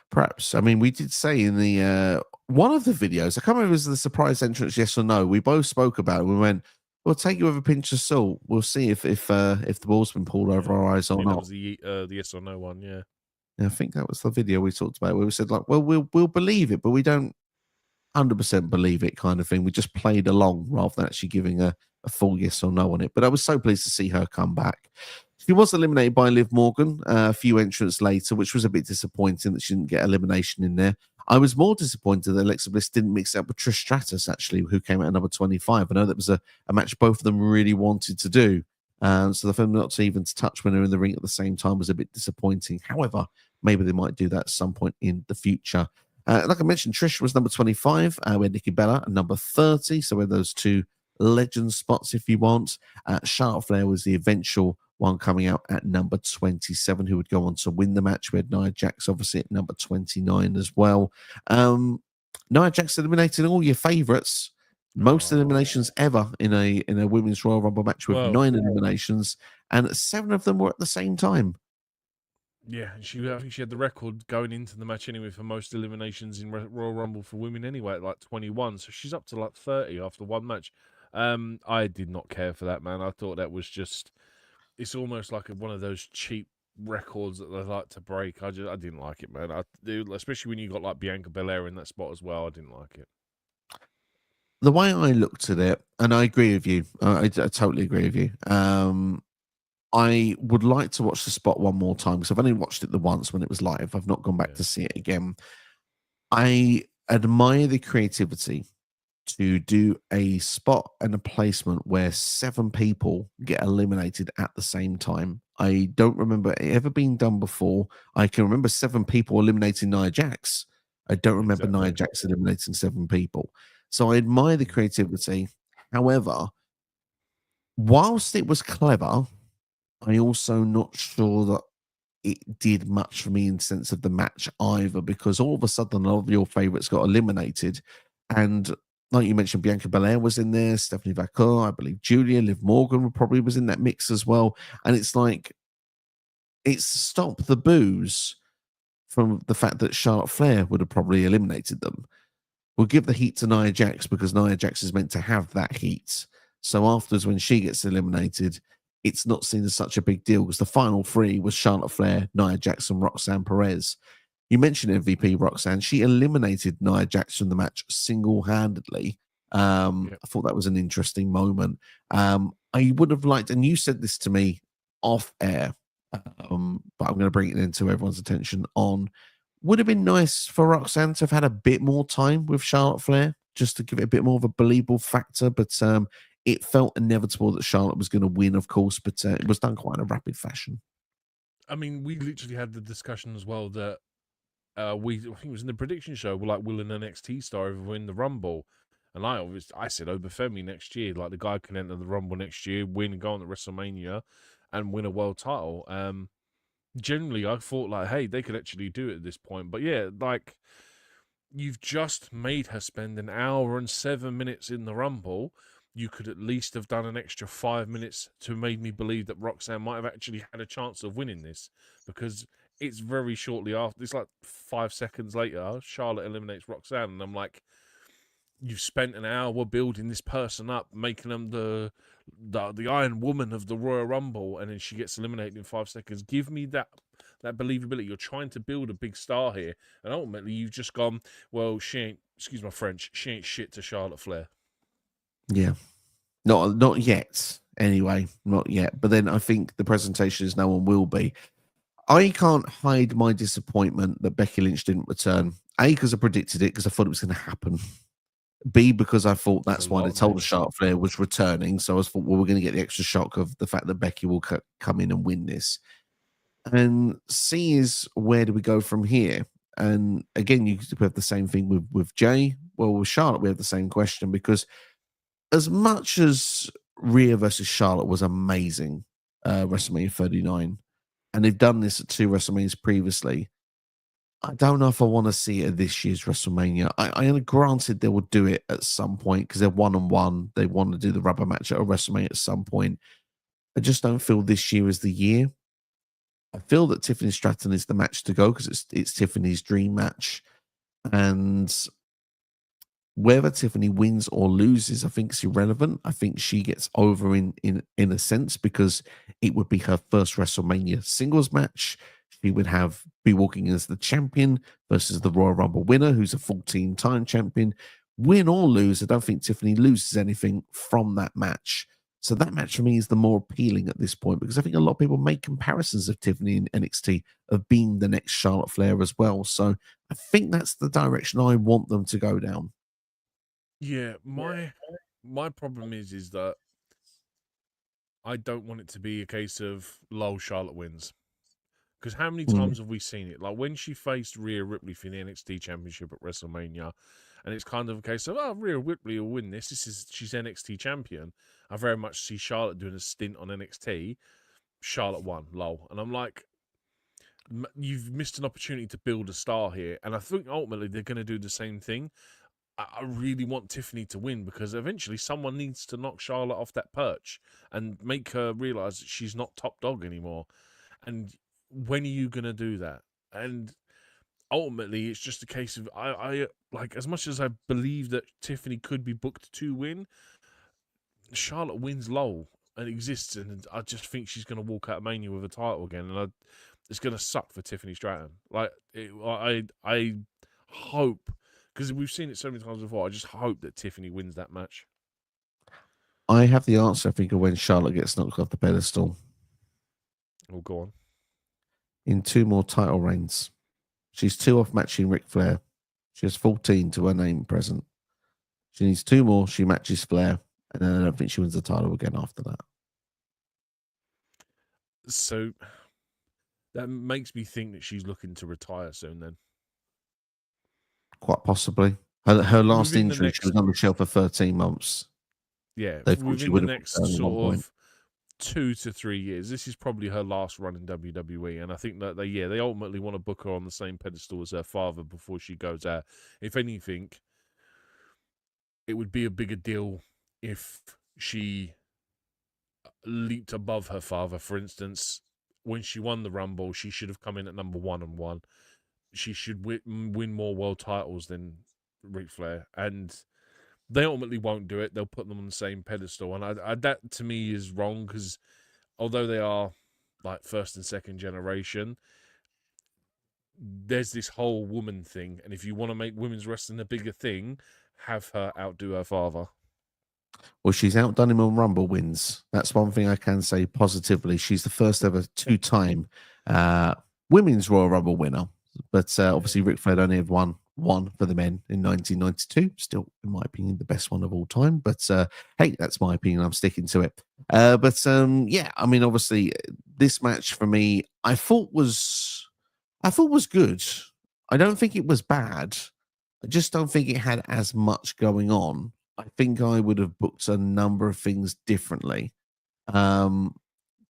Perhaps. I mean, we did say in the one of the videos, I can't remember if it was the surprise entrance, yes or no. We both spoke about it. We went, "We'll take it with a pinch of salt. We'll see if the ball's been pulled over our eyes I or think that not." was the yes or no one. Yeah. Yeah, I think that was the video we talked about where we said like, "Well, we'll believe it, but we don't 100% believe it," kind of thing. We just played along rather than actually giving a full yes or no on it. But I was so pleased to see her come back. She was eliminated by Liv Morgan a few entrants later, which was a bit disappointing that she didn't get elimination in there. I was more disappointed that Alexa Bliss didn't mix it up with Trish Stratus, actually, who came out at number 25. I know that was a match both of them really wanted to do. So the film not to even touch when they're in the ring at the same time was a bit disappointing. However, maybe they might do that at some point in the future. Like I mentioned, Trish was number 25. We had Nikki Bella at number 30. So we had those two legend spots, if you want. Charlotte Flair was the eventual one coming out at number 27, who would go on to win the match. We had Nia Jax, obviously, at number 29 as well. Nia Jax eliminated all your favorites. Most eliminations ever in a women's Royal Rumble match with 9 eliminations, and 7 of them were at the same time. Yeah, I think she had the record going into the match anyway for most eliminations in Royal Rumble for women anyway, at like 21. So she's up to like 30 after one match. I did not care for that, man. I thought that was just, it's almost like one of those cheap records that they like to break. I didn't like it, man. Especially when you got like Bianca Belair in that spot as well. I didn't like it. The way I looked at it, and I agree with you, I totally agree with you. I would like to watch the spot one more time because I've only watched it the once when it was live. I've not gone back to see it again. I admire the creativity to do a spot and a placement where 7 people get eliminated at the same time. I don't remember it ever being done before. I can remember 7 people eliminating Nia Jax. I don't remember Nia Jax eliminating 7 people. So I admire the creativity. However, whilst it was clever, I also not sure that it did much for me in sense of the match either, because all of a sudden a lot of your favorites got eliminated. And like you mentioned, Bianca Belair was in there, Stephanie Vaquer, I believe Julia, Liv Morgan probably was in that mix as well. And it's like, it's stopped the boos from the fact that Charlotte Flair would have probably eliminated them. We'll give the heat to Nia Jax because Nia Jax is meant to have that heat. So afterwards, when she gets eliminated, it's not seen as such a big deal because the final 3 was Charlotte Flair, Nia Jax, and Roxanne Perez. You mentioned MVP Roxanne. She eliminated Nia Jax from the match single-handedly. I thought that was an interesting moment. I would have liked, and you said this to me off air, but I'm going to bring it into everyone's attention on, would have been nice for Roxanne to have had a bit more time with Charlotte Flair, just to give it a bit more of a believable factor. But it felt inevitable that Charlotte was going to win, of course, but it was done quite in a rapid fashion. I mean, we literally had the discussion as well that I think it was in the prediction show, we're like, will an NXT star ever win the Rumble? And I said Obafemi next year. Like, the guy can enter the Rumble next year, win, go on to WrestleMania, and win a world title. Generally, I thought, like, hey, they could actually do it at this point. But yeah, like, you've just made her spend an hour and 7 minutes in the Rumble. You could at least have done an extra 5 minutes to make me believe that Roxanne might have actually had a chance of winning this, because it's very shortly after. It's like 5 seconds later, Charlotte eliminates Roxanne, and I'm like, you've spent an hour building this person up, making them the Iron Woman of the Royal Rumble, and then she gets eliminated in 5 seconds. Give me that believability. You're trying to build a big star here, and ultimately you've just gone, well, she ain't, excuse my French, she ain't shit to Charlotte Flair. Yeah. Not yet, anyway. Not yet. But then I think the presentation is no one will be. I can't hide my disappointment that Becky Lynch didn't return. A, because I predicted it, because I thought it was going to happen. B, because I thought that's why they told us Charlotte Flair was returning. So I thought, well, we're going to get the extra shock of the fact that Becky will come in and win this. And C is, where do we go from here? And again, you have the same thing with Jey. Well, with Charlotte, we have the same question, because as much as Rhea versus Charlotte was amazing, WrestleMania 39, and they've done this at 2 WrestleManias previously, I don't know if I want to see it at this year's WrestleMania. I granted they will do it at some point because they're 1-on-1. They want to do the rubber match at a WrestleMania at some point. I just don't feel this year is the year. I feel that Tiffany Stratton is the match to go because it's Tiffany's dream match. And whether Tiffany wins or loses, I think it's irrelevant. I think she gets over in a sense because it would be her first WrestleMania singles match. She would be walking as the champion versus the Royal Rumble winner, who's a 14-time champion. Win or lose, I don't think Tiffany loses anything from that match. So that match for me is the more appealing at this point because I think a lot of people make comparisons of Tiffany in NXT of being the next Charlotte Flair as well. So I think that's the direction I want them to go down. Yeah, my problem is that I don't want it to be a case of lol Charlotte wins. Because how many times have we seen it? Like when she faced Rhea Ripley for the NXT Championship at WrestleMania, and it's kind of a case of, oh, Rhea Ripley will win this. She's NXT champion. I very much see Charlotte doing a stint on NXT. Charlotte won, lol. And I'm like, you've missed an opportunity to build a star here. And I think ultimately they're going to do the same thing. I really want Tiffany to win because eventually someone needs to knock Charlotte off that perch and make her realize that she's not top dog anymore. And when are you going to do that? And ultimately, it's just a case of I like, as much as I believe that Tiffany could be booked to win, Charlotte wins low and exists, and I just think she's going to walk out of Mania with a title again, and it's going to suck for Tiffany Stratton. Like, I hope, because we've seen it so many times before, I just hope that Tiffany wins that match. I have the answer, I think, of when Charlotte gets knocked off the pedestal. Oh, go on. In 2 more title reigns. She's 2 off matching Ric Flair. She has 14 to her name present. She needs 2 more. She matches Flair. And then I don't think she wins the title again after that. So that makes me think that she's looking to retire soon then. Quite possibly. Her last Within the injury, she was on the shelf for 13 months. Yeah, They thought she within would the have next returned at one sort point. of 2 to 3 years, this is probably her last run in WWE, and I think that they ultimately want to book her on the same pedestal as her father before she goes out. If anything, it would be a bigger deal if she leaped above her father. For instance, when she won the Rumble, she should have come in at number 1-1. She should win more world titles than Ric Flair, and they ultimately won't do it. They'll put them on the same pedestal, and that to me is wrong because although they are like first and second generation, there's this whole woman thing, and if you want to make women's wrestling a bigger thing, have her outdo her father. Well, she's outdone him on Rumble wins. That's one thing I can say positively. She's the first ever 2-time women's Royal Rumble winner. But obviously, Ric Flair only had one for the men in 1992. Still, in my opinion, the best one of all time. But hey, that's my opinion. I'm sticking to it. Yeah, I mean, obviously, this match for me, I thought was good. I don't think it was bad. I just don't think it had as much going on. I think I would have booked a number of things differently.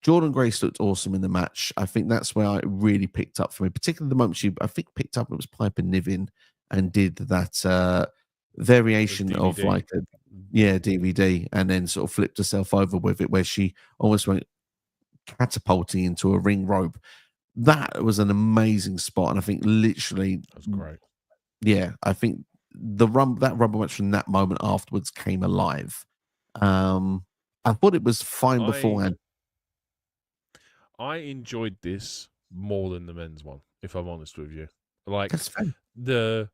Jordan Grace looked awesome in the match. I think that's where it really picked up for me, particularly the moment she, I think, picked up, it was Piper Niven and did that variation of like a DVD and then sort of flipped herself over with it where she almost went catapulting into a ring rope. That was an amazing spot. And I think literally, That's great. Yeah, I think that Rumble match from that moment afterwards came alive. I thought it was fine beforehand. I enjoyed this more than the men's one, if I'm honest with you. Like That's fine. the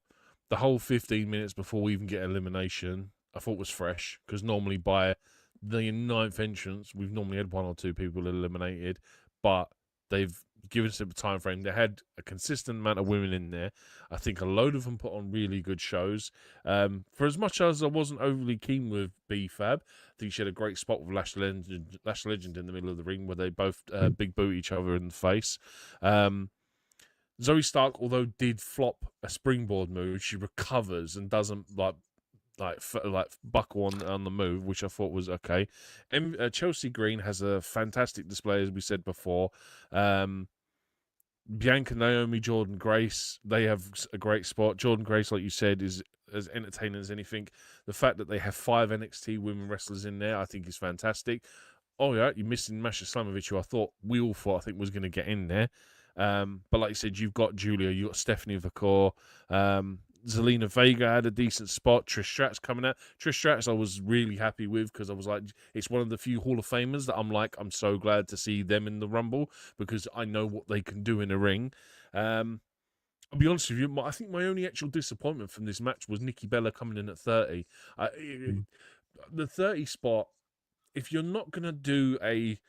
whole 15 minutes before we even get elimination, I thought was fresh because normally by the 9th entrance, we've normally had 1 or 2 people eliminated, but they've given us a time frame. They had a consistent amount of women in there. I think a load of them put on really good shows. For as much as I wasn't overly keen with B-Fab, I think she had a great spot with Lash Legend in the middle of the ring where they both big boot each other in the face. Zoe Stark, although did flop a springboard move, she recovers and doesn't like like buckle on the move, which I thought was okay. Chelsea Green has a fantastic display, as we said before. Bianca Naomi, Jordan Grace, they have a great spot. Jordan Grace, like you said, is as entertaining as anything. The fact that they have 5 NXT women wrestlers in there, I think is fantastic. Oh yeah, you're missing Masha Slamovich, who we all thought I think was going to get in there. But like you said, you've got Julia, you've got Stephanie Vakor, Zelina Vega had a decent spot. Trish Stratus coming out. Trish Stratus I was really happy with because I was like, it's one of the few Hall of Famers that I'm so glad to see them in the Rumble because I know what they can do in a ring. I'll be honest with you, I think my only actual disappointment from this match was Nikki Bella coming in at 30. The 30 spot, if you're not going to do a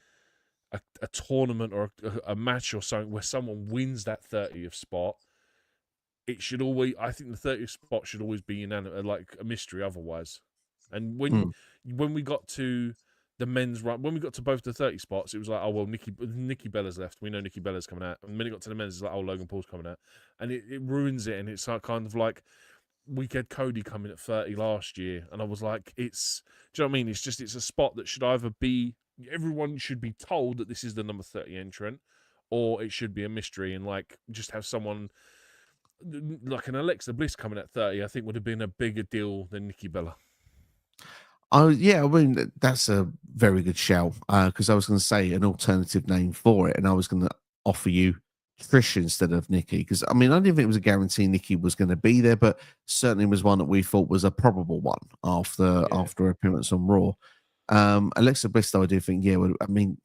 tournament or a match or something where someone wins that 30th spot, it should always. I think the 30th spot should always be like a mystery otherwise. And when we got to the men's run, when we got to both the 30 spots, it was like, oh well, Nikki Bella's left. We know Nikki Bella's coming out. And when it got to the men's, it's like, oh, Logan Paul's coming out, and it ruins it. And it's like kind of like we had Cody coming at 30 last year, and I was like, do you know what I mean? It's a spot that should either be, everyone should be told that this is the number 30 entrant, or it should be a mystery and like just have someone like an Alexa Bliss coming at 30, I think would have been a bigger deal than Nikki Bella. Oh yeah, I mean that's a very good shout because I was going to say an alternative name for it, and I was going to offer you Trish instead of Nikki because I mean I didn't think it was a guarantee Nikki was going to be there, but certainly was one that we thought was a probable one after her appearance on Raw. Alexa Bliss, though, I do think I mean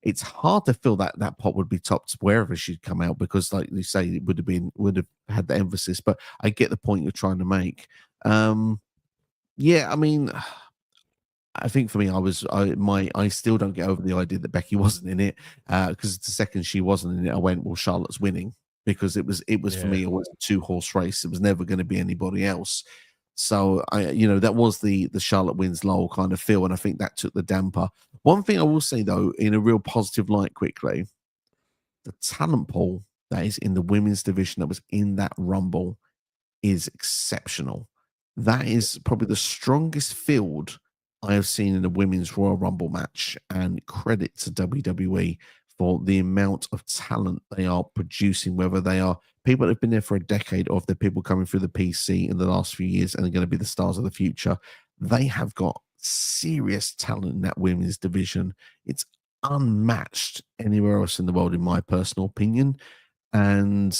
it's hard to feel that pot would be topped wherever she'd come out because, like you say, it would have had the emphasis. But I get the point you're trying to make. Yeah, I mean, I think for me, I still don't get over the idea that Becky wasn't in it because the second she wasn't in it, I went, well, Charlotte's winning because it was for me, it was a 2-horse race. It was never going to be anybody else. So that was the Charlotte wins Lowell kind of feel, and I think that took the damper. One thing I will say though, in a real positive light, quickly, the talent pool that is in the women's division that was in that Rumble is exceptional. That is probably the strongest field I have seen in a women's Royal Rumble match, and credit to WWE for the amount of talent they are producing, whether they are people that have been there for a decade or if they're people coming through the PC in the last few years and are going to be the stars of the future. They have got serious talent in that women's division. It's unmatched anywhere else in the world, in my personal opinion. And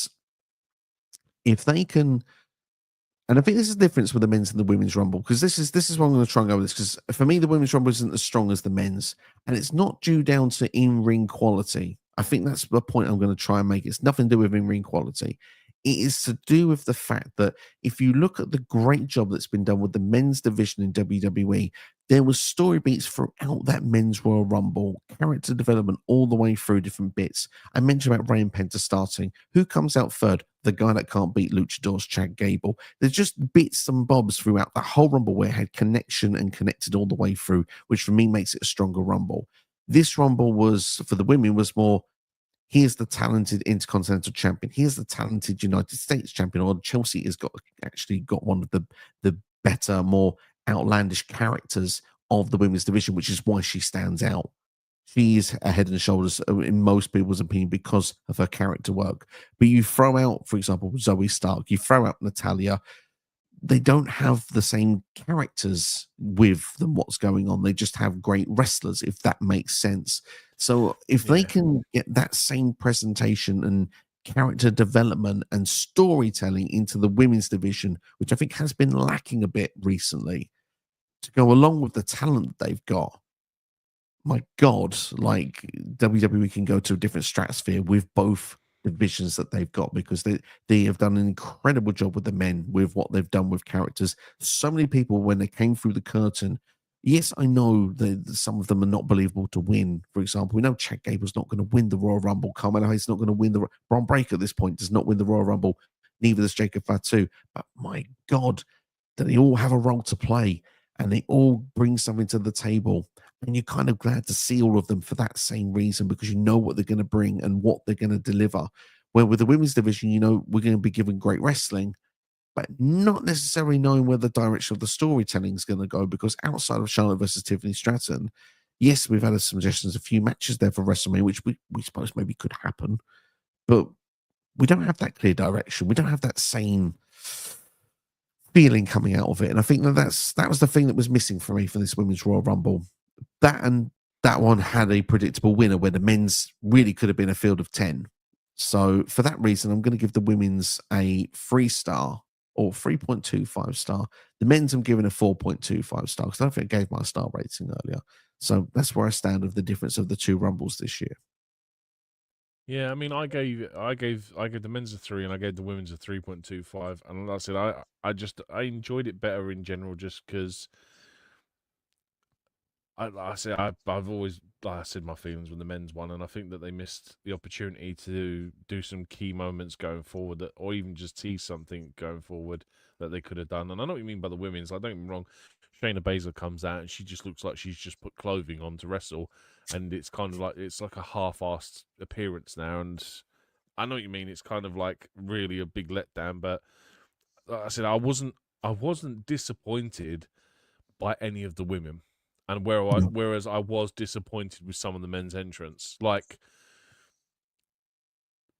if they can, and I think this is the difference with the men's and the women's rumble, because this is what I'm going to try and go with this, because for me, the women's rumble isn't as strong as the men's, and it's not due down to in-ring quality. I think that's the point I'm going to try and make. It's nothing to do with in-ring quality. It is to do with the fact that if you look at the great job that's been done with the men's division in WWE, there was story beats throughout that men's Royal Rumble, character development all the way through different bits. I mentioned about Ray and Penta starting. Who comes out third? The guy that can't beat Luchadors, Chad Gable. There's just bits and bobs throughout the whole Rumble where it had connection and connected all the way through, which for me makes it a stronger Rumble. This Rumble was, for the women, was more, here's the talented Intercontinental Champion. Here's the talented United States Champion. Or Chelsea has actually got one of the better, more outlandish characters of the women's division, which is why she stands out. She is a head and shoulders in most people's opinion because of her character work. But you throw out, for example, Zoe Stark, you throw out Natalia, they don't have the same characters with them, what's going on. They just have great wrestlers, if that makes sense. So if they can get that same presentation and character development and storytelling into the women's division, which I think has been lacking a bit recently, to go along with the talent that they've got, my God, like WWE can go to a different stratosphere with both divisions that they've got, because they have done an incredible job with the men with what they've done with characters. So many people, when they came through the curtain, yes, I know that some of them are not believable to win. For example, we know Chad Gable's not going to win the Royal Rumble. Carmelo Hayes not going to win the Bron Breakker at this point does not win the Royal Rumble. Neither does Jacob Fatu. But my God, that they all have a role to play and they all bring something to the table. And you're kind of glad to see all of them for that same reason, because you know what they're going to bring and what they're going to deliver. Where with the women's division, you know, we're going to be given great wrestling, but not necessarily knowing where the direction of the storytelling is going to go. Because outside of Charlotte versus Tiffany Stratton, yes, we've had suggestions, a few matches there for WrestleMania, which we suppose maybe could happen, but we don't have that clear direction. We don't have that same feeling coming out of it. And I think that was the thing that was missing for me for this Women's Royal Rumble. That and that one had a predictable winner where the men's really could have been a field of 10. So for that reason, I'm going to give the women's a 3-star or 3.25 star. The men's I'm giving a 4.25 star because I don't think I gave my star rating earlier. So that's where I stand with the difference of the two Rumbles this year. Yeah, I mean, I gave the men's a 3 and I gave the women's a 3.25, and like I said, I enjoyed it better in general just because I've always, like I said, my feelings with the men's one, and I think that they missed the opportunity to do some key moments going forward, or even just tease something going forward that they could have done. And I know what you mean by the women's. Like, don't get me wrong, Shayna Baszler comes out and she just looks like she's just put clothing on to wrestle, and it's kind of like it's like a half-assed appearance now. And I know what you mean. It's kind of like really a big letdown, but like I said, I wasn't disappointed by any of the women. And whereas I was disappointed with some of the men's entrants, like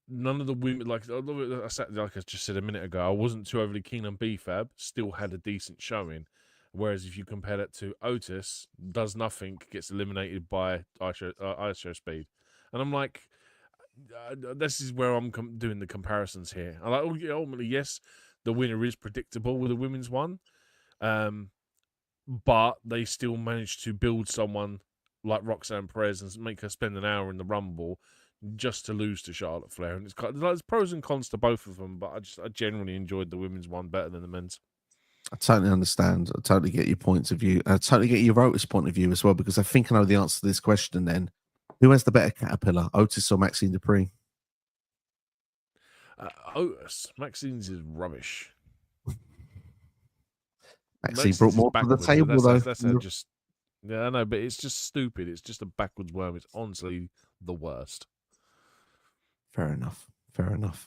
none of the women, like I just said a minute ago, I wasn't too overly keen on BFAB. Still had a decent showing. Whereas if you compare that to Otis, does nothing, gets eliminated by ISO Speed, and I'm like, this is where I'm doing the comparisons here. I like ultimately, yes, the winner is predictable with the women's one. But they still managed to build someone like Roxanne Perez and make her spend an hour in the Rumble just to lose to Charlotte Flair. And there's pros and cons to both of them, but I generally enjoyed the women's one better than the men's. I totally understand. I totally get your points of view. I totally get your Otis point of view as well, because I think I know the answer to this question then. Who has the better caterpillar, Otis or Maxine Dupree? Otis. Maxine's is rubbish. Maxine brought more to the table, though. Yeah, I know, but it's just stupid. It's just a backwards worm. It's honestly the worst. Fair enough. Fair enough.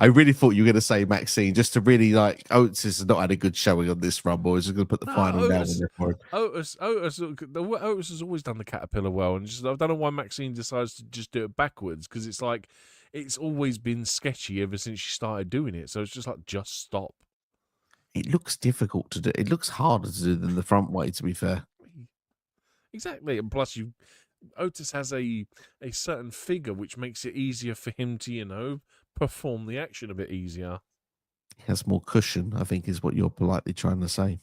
I really thought you were going to say Maxine, just to really like Otis has not had a good showing on this Rumble. He's going to put the final down in there for him. Otis has always done the caterpillar well, and I don't know why Maxine decides to just do it backwards, because it's like it's always been sketchy ever since she started doing it. So it's just like, just stop. It looks difficult to do. It looks harder to do than the front way, to be fair. Exactly, and plus Otis has a certain figure which makes it easier for him to, perform the action a bit easier. He has more cushion, I think, is what you're politely trying to say.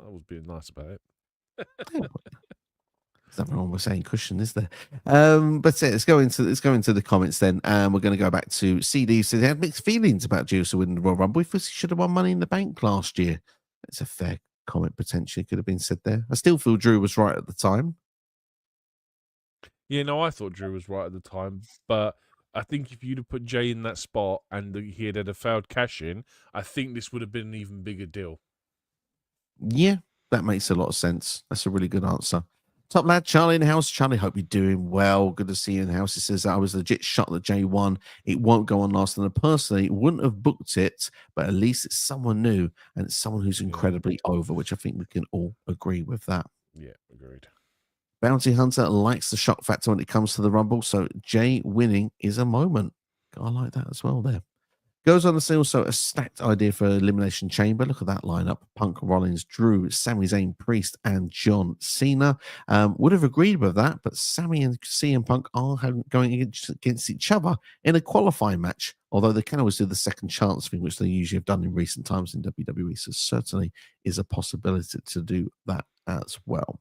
I was being nice about it. There's nothing wrong with saying cushion, is there? But let's go into the comments then. We're going to go back to CD. So they had mixed feelings about Jey Uso winning the Royal Rumble. He should have won Money in the Bank last year. It's a fair comment, potentially could have been said there. I still feel Drew was right at the time. Yeah, no, I thought Drew was right at the time, but I think if you'd have put Jey in that spot and he had a failed cash in, I think this would have been an even bigger deal. Yeah, that makes a lot of sense. That's a really good answer. Top lad, Charlie in the house. Charlie, hope you're doing well. Good to see you in the house. He says, I was legit shocked that Jey won. It won't go on last. And I personally wouldn't have booked it, but at least it's someone new and it's someone who's incredibly over, which I think we can all agree with that. Yeah, agreed. Bounty Hunter likes the shock factor when it comes to the Rumble, so Jey winning is a moment. I like that as well there. Goes on to say also a stacked idea for Elimination Chamber. Look at that lineup. Punk, Rollins, Drew, Sami Zayn, Priest, and John Cena. Would have agreed with that, but Sami and CM Punk are going against each other in a qualifying match, although they can always do the second chance thing, which they usually have done in recent times in WWE. So certainly is a possibility to do that as well.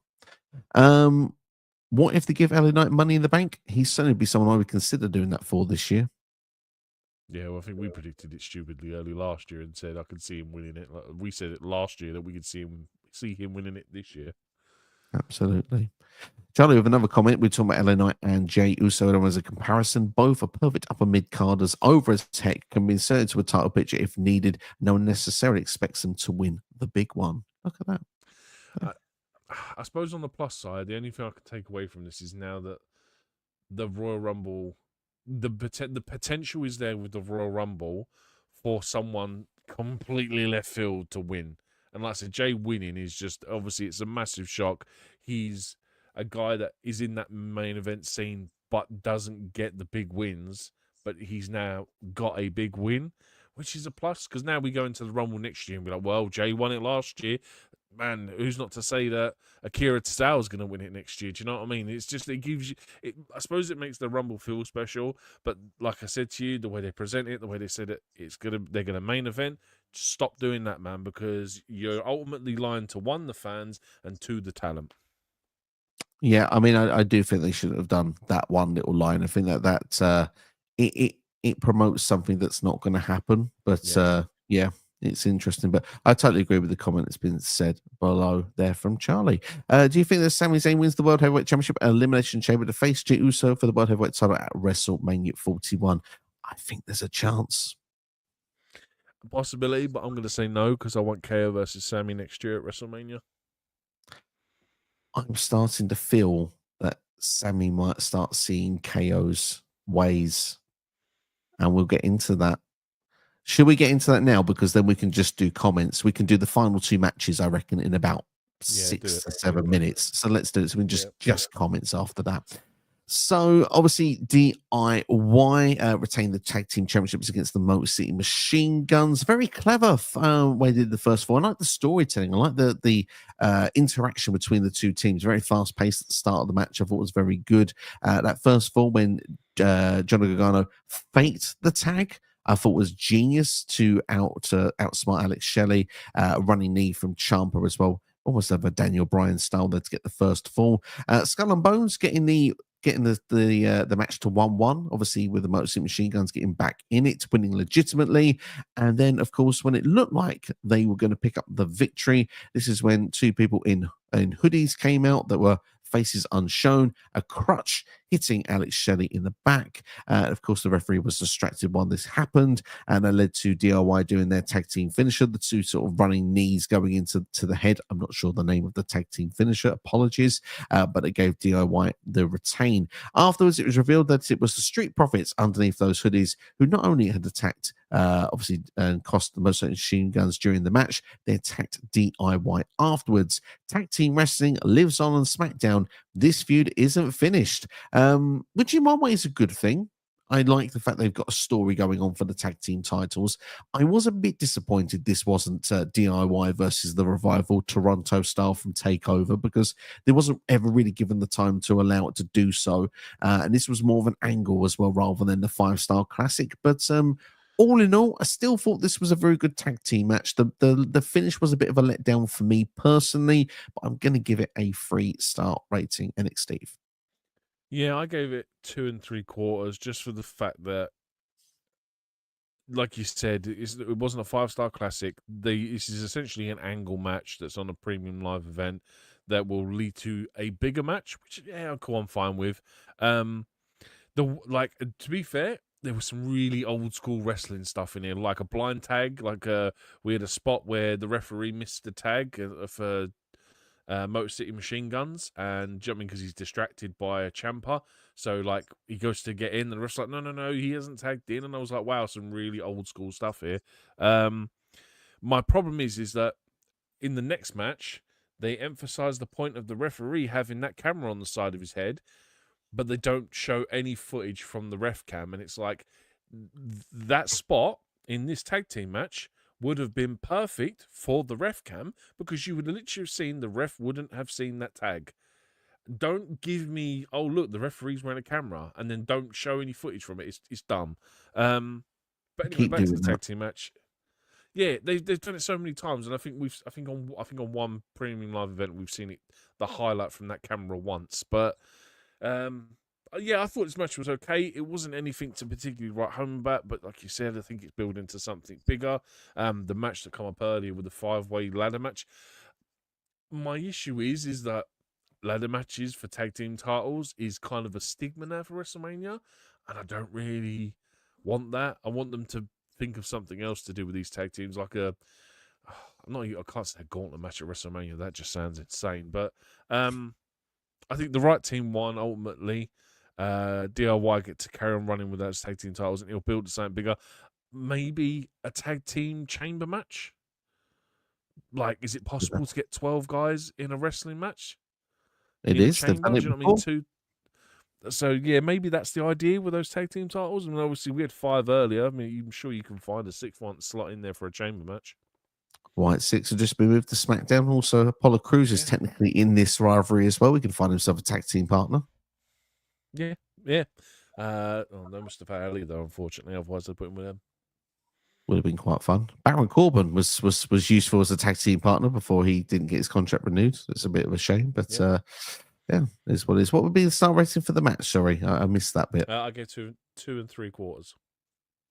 What if they give LA Knight Money in the Bank? He's certainly be someone I would consider doing that for this year. Yeah, well, I think we predicted it stupidly early last year and said I could see him winning it. Like, we said it last year that we could see him winning it this year. Absolutely. Charlie, with another comment, we're talking about LA Knight and Jey Uso as a comparison. Both are perfect upper mid carders, over as heck, can be inserted to a title picture if needed. No one necessarily expects them to win the big one. Look at that. I suppose on the plus side, the only thing I could take away from this is now that the Royal Rumble the potential is there with the Royal Rumble for someone completely left field to win. And like I said, Jey winning is just, obviously, it's a massive shock. He's a guy that is in that main event scene but doesn't get the big wins, but he's now got a big win, which is a plus, because now we go into the Rumble next year and be like, well, Jey won it last year. Man, who's not to say that Akira Tozawa is going to win it next year? Do you know what I mean? It's just, it gives you, I suppose it makes the Rumble feel special, but like I said to you, the way they present it, the way they said it, they're going to main event. Stop doing that, man, because you're ultimately lying to, one, the fans, and two, the talent. Yeah, I mean, I do think they should have done that one little line. I think that it promotes something that's not going to happen. But yeah, it's interesting. But I totally agree with the comment that's been said below there from Charlie. Do you think that Sami Zayn wins the World Heavyweight Championship at Elimination Chamber to face Jey Uso for the World Heavyweight title at WrestleMania 41? I think there's a chance. A possibility, but I'm going to say no, because I want KO versus Sami next year at WrestleMania. I'm starting to feel that Sami might start seeing KO's ways, and we'll get into that. Should we get into that now? Because then we can just do comments. We can do the final two matches, I reckon, in about 6 to 7 minutes. So let's do it. So we can just comments after that. So obviously DIY retained the tag team championships against the Motor City Machine Guns. Very clever way they did the first four. I like the storytelling. I like the interaction between the two teams. Very fast paced at the start of the match. I thought was very good. That first fall when Johnny Gargano faked the tag, I thought was genius to outsmart Alex Shelley. Running knee from Ciampa as well. Almost have a Daniel Bryan style there to get the first fall. Skull and Bones getting the match to 1-1, obviously with the Motor City Machine Guns getting back in it, winning legitimately. And then, of course, when it looked like they were going to pick up the victory, this is when two people in hoodies came out that were faces unshown, a crutch hitting Alex Shelley in the back. Of course, the referee was distracted while this happened, and that led to DIY doing their tag team finisher, the two sort of running knees going into the head. I'm not sure the name of the tag team finisher, apologies, but it gave DIY the retain. Afterwards, it was revealed that it was the Street Profits underneath those hoodies who not only had attacked, obviously, and cost the Motor City Machine Guns during the match, they attacked DIY afterwards. Tag team wrestling lives on SmackDown. This feud isn't finished, which in one way is a good thing. I like the fact they've got a story going on for the tag team titles. I was a bit disappointed this wasn't DIY versus the Revival Toronto style from TakeOver, because there wasn't ever really given the time to allow it to do so. And this was more of an angle as well rather than the 5-star classic. But all in all, I still thought this was a very good tag team match. The finish was a bit of a letdown for me personally, but I'm going to give it a 3-star rating. And it's Steve. Yeah, I gave it 2 3/4 just for the fact that, like you said, it wasn't a 5-star classic. This is essentially an angle match that's on a premium live event that will lead to a bigger match, which, yeah, cool, I'm fine with. To be fair, there was some really old school wrestling stuff in here, like a blind tag. We had a spot where the referee missed the tag for Motor City Machine Guns, and jumping because he's distracted by a Ciampa. So he goes to get in, and the ref's like, no, he hasn't tagged in. And I was like, wow, some really old school stuff here. My problem is that in the next match, they emphasize the point of the referee having that camera on the side of his head, but they don't show any footage from the ref cam. And it's like, that spot in this tag team match would have been perfect for the ref cam, because you would have literally seen the ref wouldn't have seen that tag. Don't give me, oh, look, the referee's wearing a camera, and then don't show any footage from it. It's dumb. But anyway, back to the tag team match. Yeah, they've done it so many times, and I think on one premium live event we've seen it, the highlight from that camera once. But yeah, I thought this match was okay. It wasn't anything to particularly write home about, but like you said, I think it's building to something bigger. The match that come up earlier with the 5-way ladder match. My issue is that ladder matches for tag team titles is kind of a stigma now for WrestleMania, and I don't really want that. I want them to think of something else to do with these tag teams, like I can't say a gauntlet match at WrestleMania. That just sounds insane. But I think the right team won ultimately. DIY get to carry on running with those tag team titles, and it'll build to something bigger. Maybe a tag team chamber match. Like, is it possible to get 12 guys in a wrestling match It in a is. They've chamber? done Do it you know what I mean? before. So yeah, maybe that's the idea with those tag team titles. I mean, obviously we had 5 earlier. I mean, I'm sure you can find a 6th one slot in there for a chamber match. White Six have just been moved to SmackDown. Also, Apollo Crews is Yeah. technically in this rivalry as well. We can find himself a tag team partner. Yeah. No Mustafa Ali though, unfortunately. Otherwise, I'd put him with him. Would have been quite fun. Baron Corbin was useful as a tag team partner before he didn't get his contract renewed. It's a bit of a shame, but yeah, it's what it is. What would be the star rating for the match? Sorry, I missed that bit. I go to 2 3/4.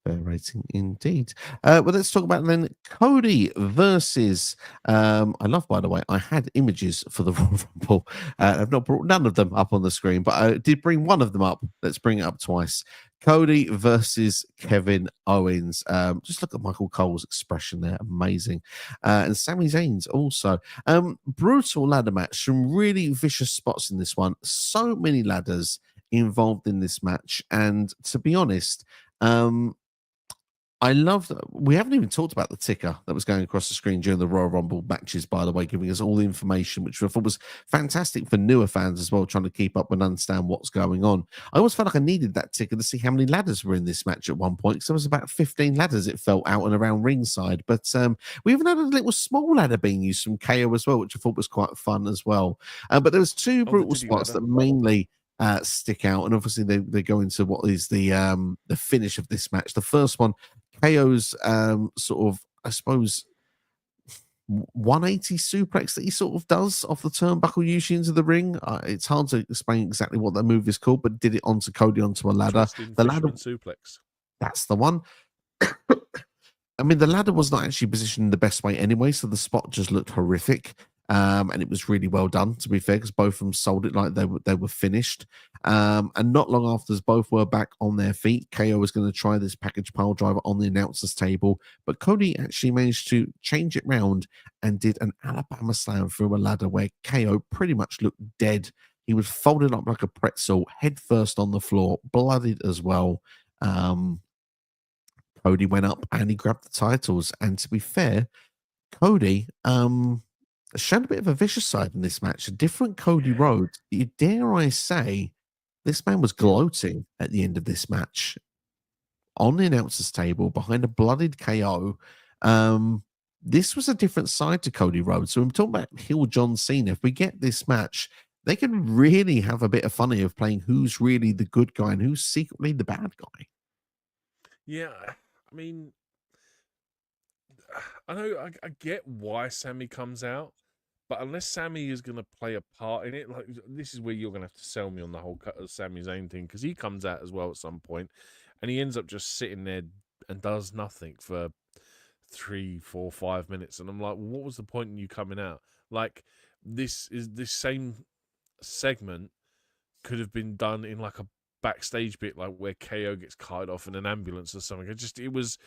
Fair rating indeed. Well, let's talk about then Cody versus. I love, by the way, I had images for the Royal Rumble. I've not brought none of them up on the screen, but I did bring one of them up. Let's bring it up twice. Cody versus Kevin Owens. Just look at Michael Cole's expression there. Amazing. And Sami Zayn's also. Brutal ladder match. Some really vicious spots in this one. So many ladders involved in this match. And to be honest, I love that we haven't even talked about the ticker that was going across the screen during the Royal Rumble matches, by the way, giving us all the information, which I thought was fantastic for newer fans as well, trying to keep up and understand what's going on. I always felt like I needed that ticker to see how many ladders were in this match at one point, because there was about 15 ladders, it felt, out and around ringside. But we even had a little small ladder being used from KO as well, which I thought was quite fun as well. But there was 2 brutal spots that mainly stick out, and obviously they go into what is the finish of this match. The first one, KO's sort of, I suppose, 180 suplex that he sort of does off the turnbuckle usually into the ring. It's hard to explain exactly what that move is called, but did it onto Cody onto a ladder. The ladder suplex. That's the one. I mean, the ladder was not actually positioned the best way anyway, so the spot just looked horrific. And it was really well done, to be fair, because both of them sold it like they were finished. And not long after, as both were back on their feet, KO was going to try this package pile driver on the announcer's table, but Cody actually managed to change it round and did an Alabama slam through a ladder where KO pretty much looked dead. He was folded up like a pretzel, head first on the floor, bloodied as well. Cody went up and he grabbed the titles. And to be fair, Cody showed a bit of a vicious side in this match. A different Cody Rhodes. Dare I say, this man was gloating at the end of this match on the announcer's table behind a bloodied KO. This was a different side to Cody Rhodes. So I'm talking about heel John Cena. If we get this match, they can really have a bit of fun of playing who's really the good guy and who's secretly the bad guy. Yeah, I mean, I know I get why Sammy comes out, but unless Sammy is going to play a part in it, like, this is where you're going to have to sell me on the whole Sami Zayn thing, because he comes out as well at some point, and he ends up just sitting there and does nothing for 3, 4, 5 minutes, and I'm like, well, what was the point in you coming out? Like, this same segment could have been done in like a backstage bit, like where KO gets carted off in an ambulance or something. It was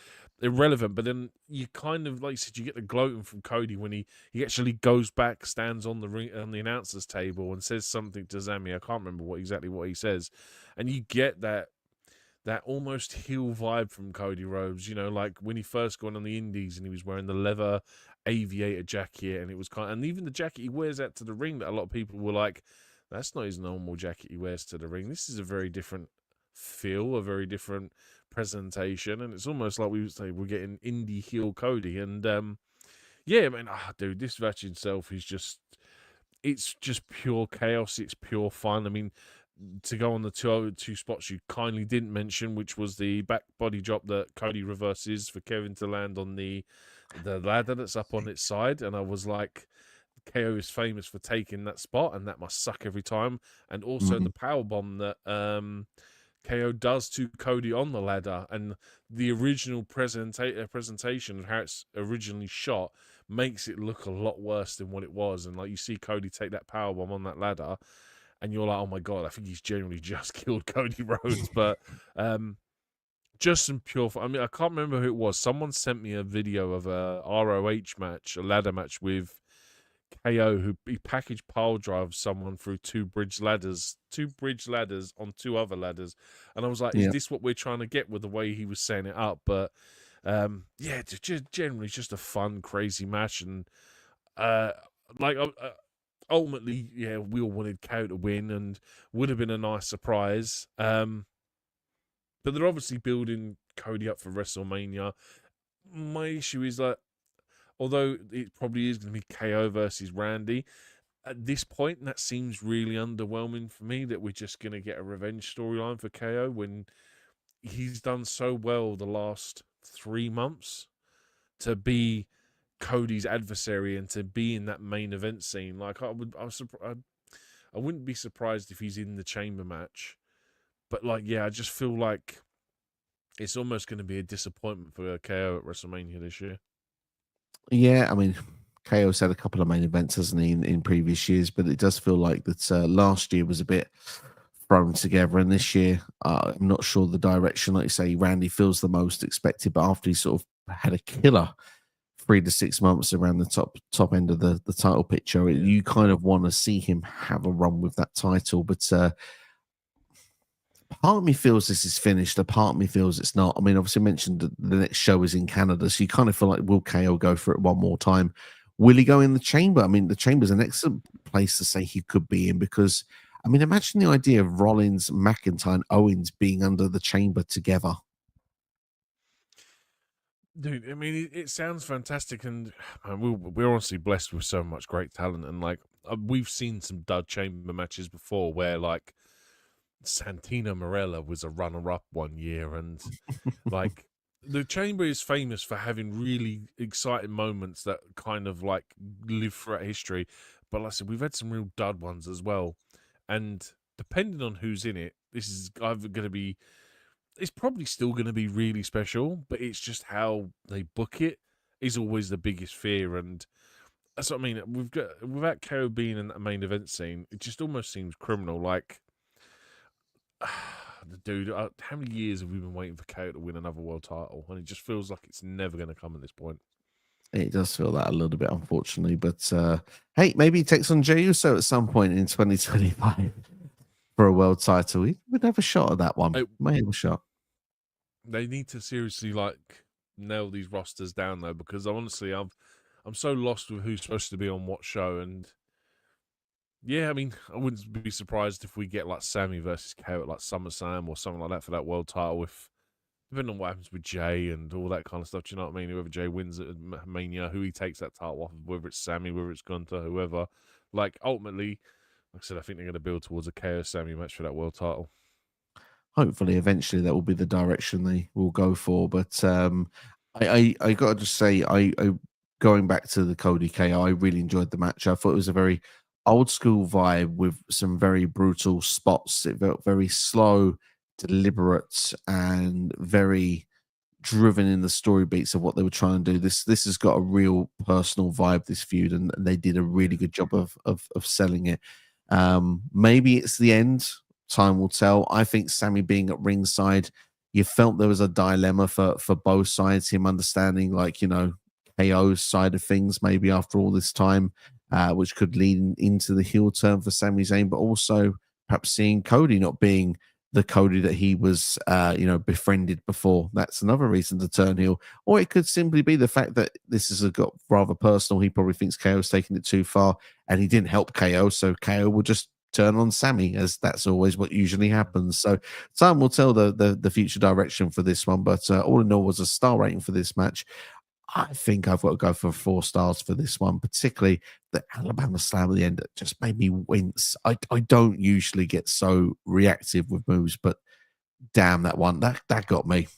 irrelevant. But then you kind of, like you said, you get the gloating from Cody when he actually goes back, stands on the ring on the announcer's table and says something to Sammy. I can't remember exactly what he says, and you get that almost heel vibe from Cody Rhodes, you know, like when he first got on the indies and he was wearing the leather aviator jacket, and it was and even the jacket he wears out to the ring, that a lot of people were like, that's not his normal jacket he wears to the ring. This is a very different feel, a very different presentation, and it's almost like we would say we're getting indie heel Cody. And yeah, I mean, dude, this match itself is it's just pure chaos. It's pure fun. I mean, to go on the two spots you kindly didn't mention, which was the back body drop that Cody reverses for Kevin to land on the ladder that's up on its side, and I was like, KO is famous for taking that spot, and that must suck every time. And also the power bomb that KO does to Cody on the ladder, and the original presentation of how it's originally shot makes it look a lot worse than what it was. And like, you see Cody take that power bomb on that ladder, and you're like, oh my god, I think he's genuinely just killed Cody Rhodes. But just some pure fun. I mean, I can't remember who it was. Someone sent me a video of a ROH match, a ladder match with KO, who he packaged pile drive someone through two bridge ladders on two other ladders, and I was like, is Yeah. this what we're trying to get with the way he was setting it up? But yeah, generally just a fun, crazy match, and uh, like ultimately, yeah, we all wanted KO to win, and would have been a nice surprise. But they're obviously building Cody up for WrestleMania. My issue is that although it probably is going to be KO versus Randy, at this point, that seems really underwhelming for me that we're just going to get a revenge storyline for KO when he's done so well the last 3 months to be Cody's adversary and to be in that main event scene. Like I wouldn't be surprised if he's in the chamber match, but like, yeah, I just feel like it's almost going to be a disappointment for KO at WrestleMania this year. Yeah, I mean, KO's had a couple of main events, hasn't he, in previous years? But it does feel like that last year was a bit thrown together, and this year, I'm not sure the direction. Like you say, Randy feels the most expected, but after he sort of had a killer 3 to 6 months around the top end of the title picture, you kind of want to see him have a run with that title. But part of me feels this is finished. A part of me feels it's not. I mean, obviously, I mentioned that the next show is in Canada, so you kind of feel like, will KO go for it one more time? Will he go in the chamber? I mean, the chamber's an excellent place to say he could be in because, I mean, imagine the idea of Rollins, McIntyre, and Owens being under the chamber together. Dude, I mean, it sounds fantastic, and we're honestly blessed with so much great talent. And like, we've seen some dud chamber matches before where like Santino Marella was a runner-up one year, and like the chamber is famous for having really exciting moments that kind of like live throughout history. But like I said, we've had some real dud ones as well, and depending on who's in it, this is either going to be. It's probably still going to be really special, but it's just how they book it is always the biggest fear, and that's what I mean. We've got without KO being in that main event scene, it just almost seems criminal. Like, dude, how many years have we been waiting for KO to win another world title? And it just feels like it's never going to come at this point. It does feel that a little bit, unfortunately. But hey, maybe he takes on Jey Uso at some point in 2025 for a world title. He would have a shot at that one. May have a shot. They need to seriously like nail these rosters down though, because honestly, I'm so lost with who's supposed to be on what show. And yeah, I mean, I wouldn't be surprised if we get like Sammy versus KO at like SummerSlam or something like that for that world title. If depending on what happens with Jey and all that kind of stuff, do you know what I mean? Whoever Jey wins at Mania, who he takes that title off, whether it's Sammy, whether it's Gunther, whoever. Like ultimately, like I said, I think they're going to build towards a KO Sammy match for that world title. Hopefully, eventually, that will be the direction they will go for. But I got to just say, I going back to the Cody KO, I really enjoyed the match. I thought it was a very old school vibe with some very brutal spots. It felt very slow, deliberate, and very driven in the story beats of what they were trying to do. This has got a real personal vibe, this feud, and they did a really good job of selling it. Maybe it's the end. Time will tell. I think Sammy being at ringside, you felt there was a dilemma for both sides. Him understanding, like, you know, KO's side of things, maybe after all this time, which could lead into the heel turn for Sami Zayn, but also perhaps seeing Cody not being the Cody that he was, befriended before. That's another reason to turn heel. Or it could simply be the fact that this has got rather personal. He probably thinks KO's taking it too far, and he didn't help KO, so KO will just turn on Sammy, as that's always what usually happens. So time will tell the future direction for this one. But all in all, was a star rating for this match. I think I've got to go for 4 stars for this one, particularly the Alabama Slam at the end. That just made me wince. I don't usually get so reactive with moves, but damn, that one that got me.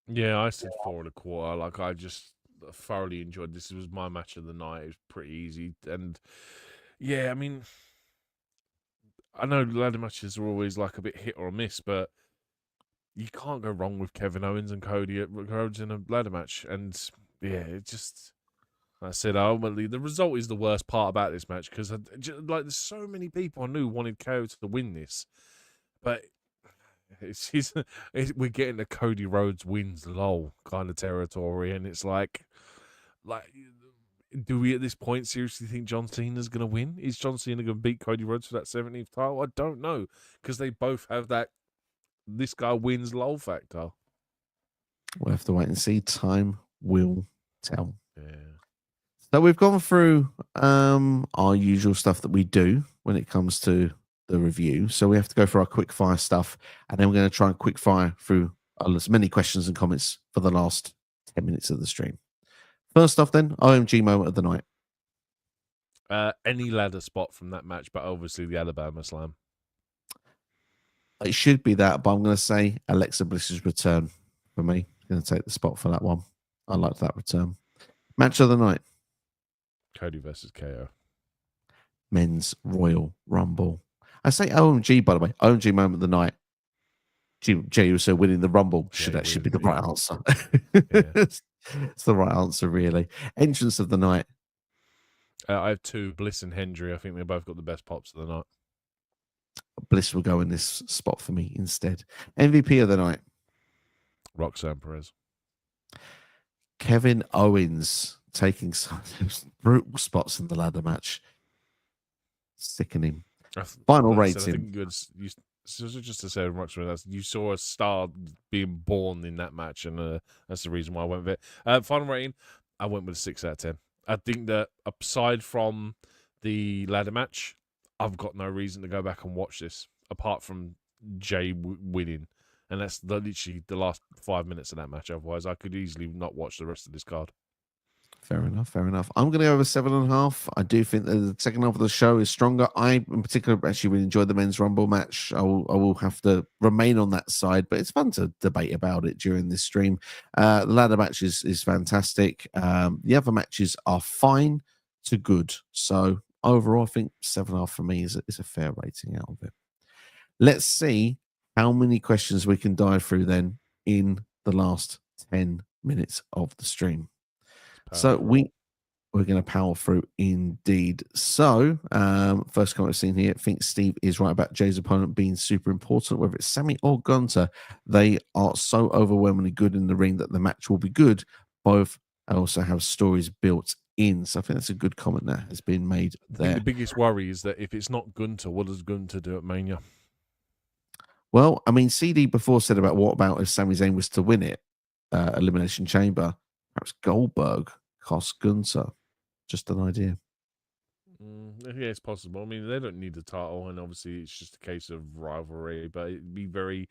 Yeah, I said 4.25. Like, I just thoroughly enjoyed this. It was my match of the night. It was pretty easy, and yeah, I mean, I know ladder matches are always like a bit hit or miss, but you can't go wrong with Kevin Owens and Cody Rhodes in a ladder match. And yeah, it just, like I said, ultimately the result is the worst part about this match because like there's so many people I knew wanted KO to win this, but we're getting the Cody Rhodes wins lol kind of territory, and it's like do we at this point seriously think John Cena's going to win? Is John Cena going to beat Cody Rhodes for that 17th title? I don't know, because they both have that this guy wins lull factor. We'll have to wait and see. Time will tell. Yeah. So we've gone through our usual stuff that we do when it comes to the review. So we have to go for our quick fire stuff, and then we're going to try and quick fire through as many questions and comments for the last 10 minutes of the stream. First off, then, OMG moment of the night. Any ladder spot from that match, but obviously the Alabama Slam. It should be that, but I'm going to say Alexa Bliss's return for me. I'm going to take the spot for that one. I like that return. Match of the night. Cody versus KO. Men's Royal Rumble. I say OMG, by the way. OMG moment of the night. Jey Uso winning the Rumble should actually be the right answer. Yeah. It's the right answer, really. Entrance of the night. I have two, Bliss and Hendry. I think they both got the best pops of the night. Bliss will go in this spot for me instead. MVP of the night. Roxanne Perez. Kevin Owens taking some brutal spots in the ladder match. Sickening. Final rating. I think just to say, you saw a star being born in that match, and that's the reason why I went with it. Final rating, I went with a 6 out of 10. I think that aside from the ladder match, I've got no reason to go back and watch this apart from Jey winning, and that's literally the last 5 minutes of that match. Otherwise, I could easily not watch the rest of this card. Fair enough, fair enough. I'm going to go over 7.5. I do think that the second half of the show is stronger. I, in particular, actually really enjoyed the men's Rumble match. I will have to remain on that side, but it's fun to debate about it during this stream. The ladder match is fantastic. The other matches are fine to good. So overall, I think 7.5 for me is a fair rating out of it. Let's see how many questions we can dive through then in the last 10 minutes of the stream. So we're going to power through indeed. So first comment I've seen here, I think Steve is right about Jay's opponent being super important. Whether it's Sammy or Gunter, they are so overwhelmingly good in the ring that the match will be good. Both also have stories built in. So I think that's a good comment that has been made there. I think the biggest worry is that if it's not Gunter, what does Gunter do at Mania? Well, I mean, CD before said about what about if Sami Zayn was to win it, Elimination Chamber, perhaps Goldberg cost Gunter. Just an idea. Yeah, it's possible. I mean, they don't need the title, and obviously it's just a case of rivalry. But it'd be very,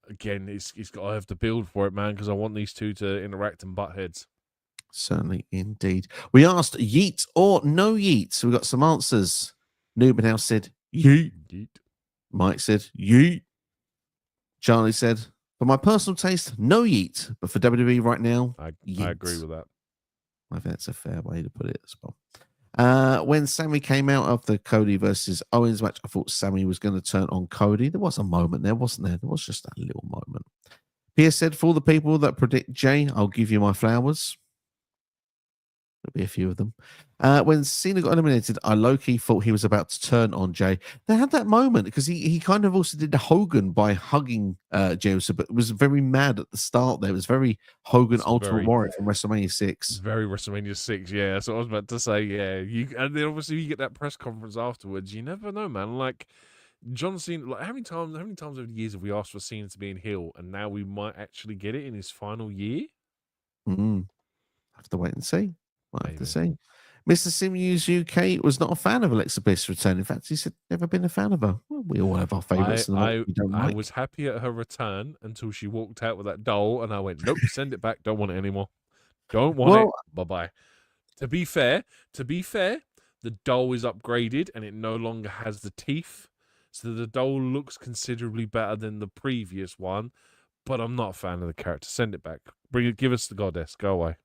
again, it's got to have to build for it, man, because I want these two to interact and butt heads. Certainly, indeed. We asked yeet or no yeet. So we got some answers. Newman House said yeet. Yeet. Mike said yeet. Charlie said, for my personal taste, no yeet. But for WWE right now, I yeet. agree with that. I think that's a fair way to put it as well. When Sammy came out of the Cody versus Owens match, I thought Sammy was going to turn on Cody. There was a moment there, wasn't there? There was just a little moment. Pierce said, for all the people that predict Jey, I'll give you my flowers. There'll be a few of them. When Cena got eliminated, I low-key thought he was about to turn on Jey. They had that moment because he kind of also did Hogan by hugging Jey Uso, but was very mad at the start there. It was very Hogan Ultimate Warrior from WrestleMania 6. Very WrestleMania 6, yeah. That's what I was about to say, yeah. And then obviously you get that press conference afterwards. You never know, man. Like, John Cena, like how many times over the years have we asked for Cena to be in heel, and now we might actually get it in his final year? Have to wait and see. Might have to see. Mr. Simews UK was not a fan of Alexa Bliss return. In fact, he said never been a fan of her. Well, we all have our favourites. I was happy at her return until she walked out with that doll, and I went, nope, send it back. Don't want it anymore. Don't want it. Bye-bye. To be fair, the doll is upgraded, and it no longer has the teeth. So the doll looks considerably better than the previous one, but I'm not a fan of the character. Send it back. Give us the goddess. Go away.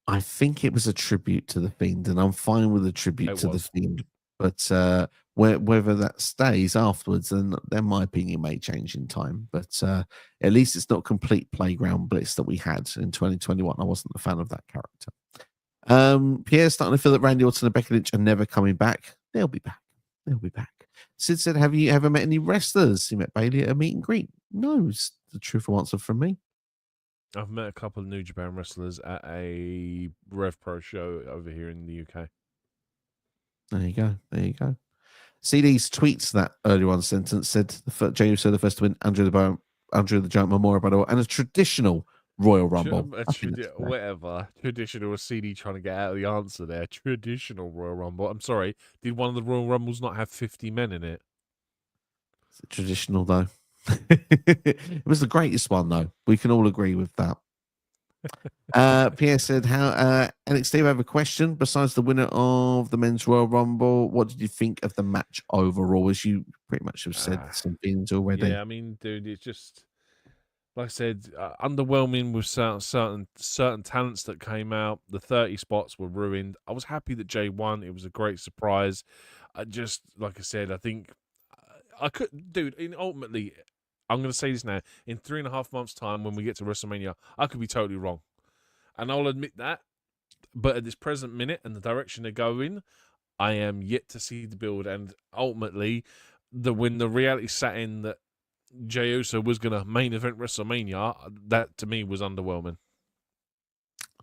I think it was a tribute to the Fiend, and I'm fine with a tribute to the Fiend. But whether that stays afterwards, then my opinion may change in time. But at least it's not complete playground bliss that we had in 2021. I wasn't a fan of that character. Pierre's starting to feel that Randy Orton and Becky Lynch are never coming back. They'll be back. They'll be back. Sid said, have you ever met any wrestlers? He met Bailey at a meet and greet. No, it's the truthful answer from me. I've met a couple of New Japan wrestlers at a Rev Pro show over here in the UK. There you go. There you go. CD's tweets that earlier on sentence said Jey Uso the first to win Andre the Giant Memorial Battle and a traditional Royal Rumble. Whatever. Traditional CD trying to get out of the answer there. Traditional Royal Rumble. I'm sorry. Did one of the Royal Rumbles not have 50 men in it? Is it traditional though? It was the greatest one though. We can all agree with that. Pierre said, "How NXT have a question besides the winner of the men's Royal Rumble? What did you think of the match overall?" As you pretty much have said some things already. Yeah, I mean, dude, it's just like I said, underwhelming with certain talents that came out. The 30 spots were ruined. I was happy that Jey won. It was a great surprise. Just like I said, I think I could, dude. Ultimately, I'm going to say this now. In 3.5 months' time, when we get to WrestleMania, I could be totally wrong. And I'll admit that. But at this present minute and the direction they're going, I am yet to see the build. And ultimately, when the reality sat in that Jey Uso was going to main event WrestleMania, that to me was underwhelming.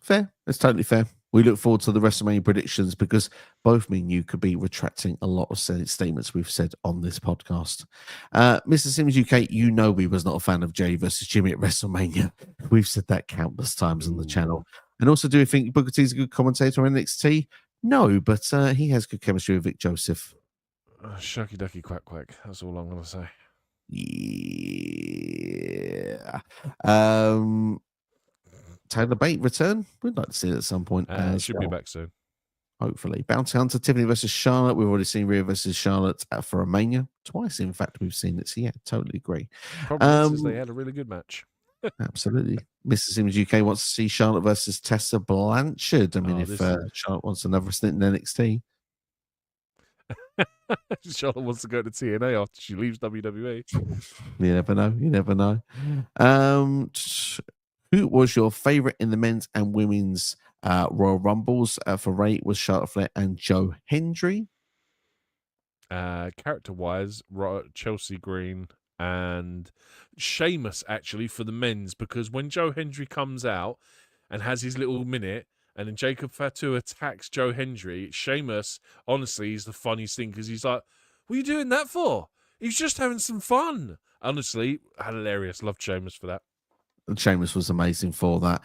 Fair. It's totally fair. We look forward to the WrestleMania predictions because both me and you could be retracting a lot of statements we've said on this podcast. Mr. Sims UK, you know we was not a fan of Jey versus Jimmy at WrestleMania. We've said that countless times on the channel. And also, do you think Booker T is a good commentator on NXT? No, but he has good chemistry with Vic Joseph. Shucky ducky quack quack. That's all I'm going to say. Yeah. Taylor Bate return. We'd like to see it at some point. Should be back soon. Hopefully. Bounty Hunter, Tiffany versus Charlotte. We've already seen Rhea versus Charlotte for a Mania. Twice, in fact, we've seen it. So, yeah, totally agree. Problem is they had a really good match. Absolutely. Mr. Sims UK wants to see Charlotte versus Tessa Blanchard. I mean, if Charlotte wants another stint in NXT. Charlotte wants to go to TNA after she leaves WWE. You never know. You never know. Who was your favorite in the men's and women's Royal Rumbles? For Ray, was Charlotte Flair and Joe Hendry. Character-wise, Chelsea Green and Sheamus, actually, for the men's, because when Joe Hendry comes out and has his little minute, and then Jacob Fatu attacks Joe Hendry, Sheamus, honestly, is the funniest thing, because he's like, what are you doing that for? He's just having some fun. Honestly, hilarious. Loved Sheamus for that. Sheamus was amazing for that.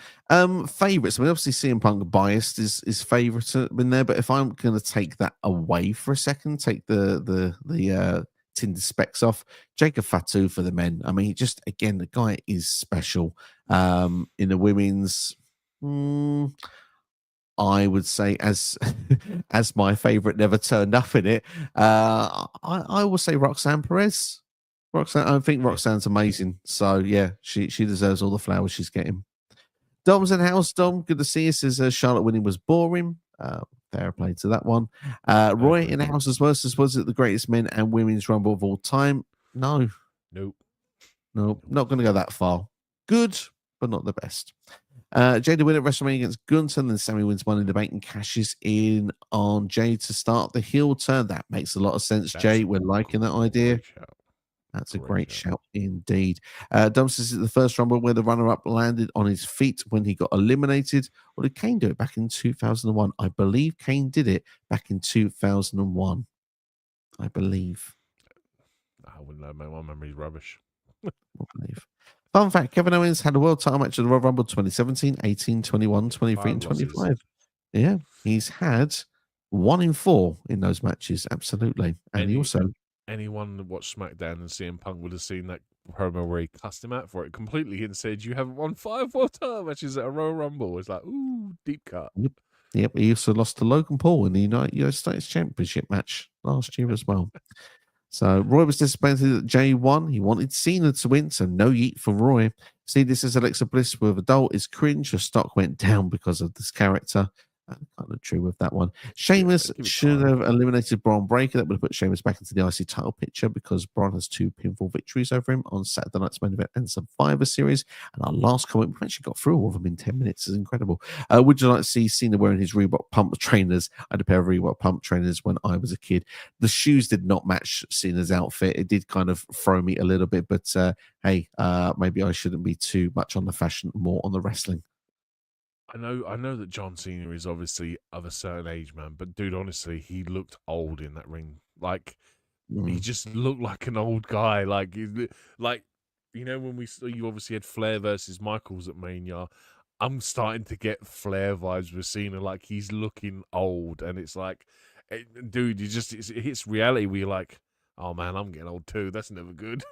Favorites. I mean, obviously, CM Punk biased is favorite in there, but if I'm going to take that away for a second, take the Tinder specs off, Jacob Fatu for the men. I mean, just again, the guy is special. In the women's, I would say as my favorite never turned up in it. I will say Roxanne Perez. Roxanne, I think Roxanne's amazing. So yeah, she deserves all the flowers she's getting. Dom's in house. Dom, good to see you. Says Charlotte winning was boring. Fair play to that one. Roy in the house as well. Says, was it the greatest men and women's rumble of all time? No. Nope. Not going to go that far. Good, but not the best. Jey to win at WrestleMania against Gunther, and then Sammy wins Money in the Bank and cashes in on Jey to start the heel turn. That makes a lot of sense, Jey. We're liking that idea. That's a great shout indeed. Dom says it's the first Rumble where the runner-up landed on his feet when he got eliminated. Or did Kane do it back in 2001? I believe Kane did it back in 2001. I believe. I wouldn't know, mate. My memory's rubbish. I believe. Fun fact, Kevin Owens had a world title match at the Royal Rumble 2017, 18, 21, 23, and 25. Yeah, he's had 1 in 4 in those matches. Absolutely. And he also... Anyone that watched SmackDown and CM Punk would have seen that promo where he cussed him out for it completely and said, you haven't won 5 world title matches at a Royal Rumble. It's like, ooh, deep cut. Yep. He also lost to Logan Paul in the United States Championship match last year as well. So Roy was disappointed that Jey won. He wanted Cena to win, so no yeet for Roy. See, this is Alexa Bliss with Adult is cringe. Her stock went down because of this character. Kind of true with that one. Yeah, Sheamus give it should time. have eliminated Braun Breaker. That would have put Sheamus back into the IC title picture because Braun has 2 pinfall victories over him on Saturday night's main event and Survivor Series. And our last comment, we've actually got through all of them in 10 minutes. It's incredible. Would you like to see Cena wearing his Reebok pump trainers? I had a pair of Reebok pump trainers when I was a kid. The shoes did not match Cena's outfit. It did kind of throw me a little bit, but hey, maybe I shouldn't be too much on the fashion, more on the wrestling. I know that John Cena is obviously of a certain age, man, but dude, honestly, he looked old in that ring. Like he Mm. just looked like an old guy. Like when you obviously had Flair versus Michaels at Mania. I'm starting to get Flair vibes with Cena. Like he's looking old, and it's like, dude, it hits reality where you're like, oh man, I'm getting old too. That's never good.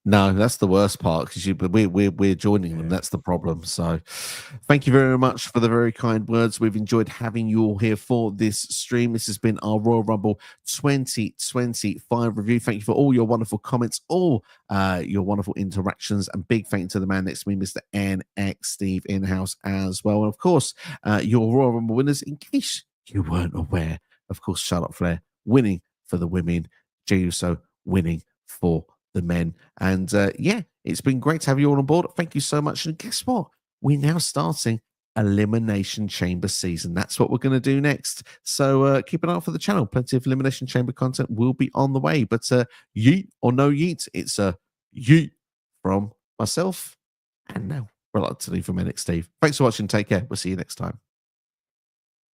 No, that's the worst part because we're joining them. Yeah. That's the problem. So, thank you very much for the very kind words. We've enjoyed having you all here for this stream. This has been our Royal Rumble 2025 review. Thank you for all your wonderful comments, all your wonderful interactions, and big thank you to the man next to me, Mr. NX Steve in-house as well. And of course, your Royal Rumble winners, in case you weren't aware, of course, Charlotte Flair winning for the women, Jey Uso winning for the men. And yeah, it's been great to have you all on board. Thank you so much. And guess what? We're now starting Elimination Chamber season. That's what we're going to do next. So keep an eye out for the channel. Plenty of Elimination Chamber content will be on the way. But yeet or no yeet, it's a yeet from myself. And now, reluctantly from NX Steve. Thanks for watching. Take care. We'll see you next time.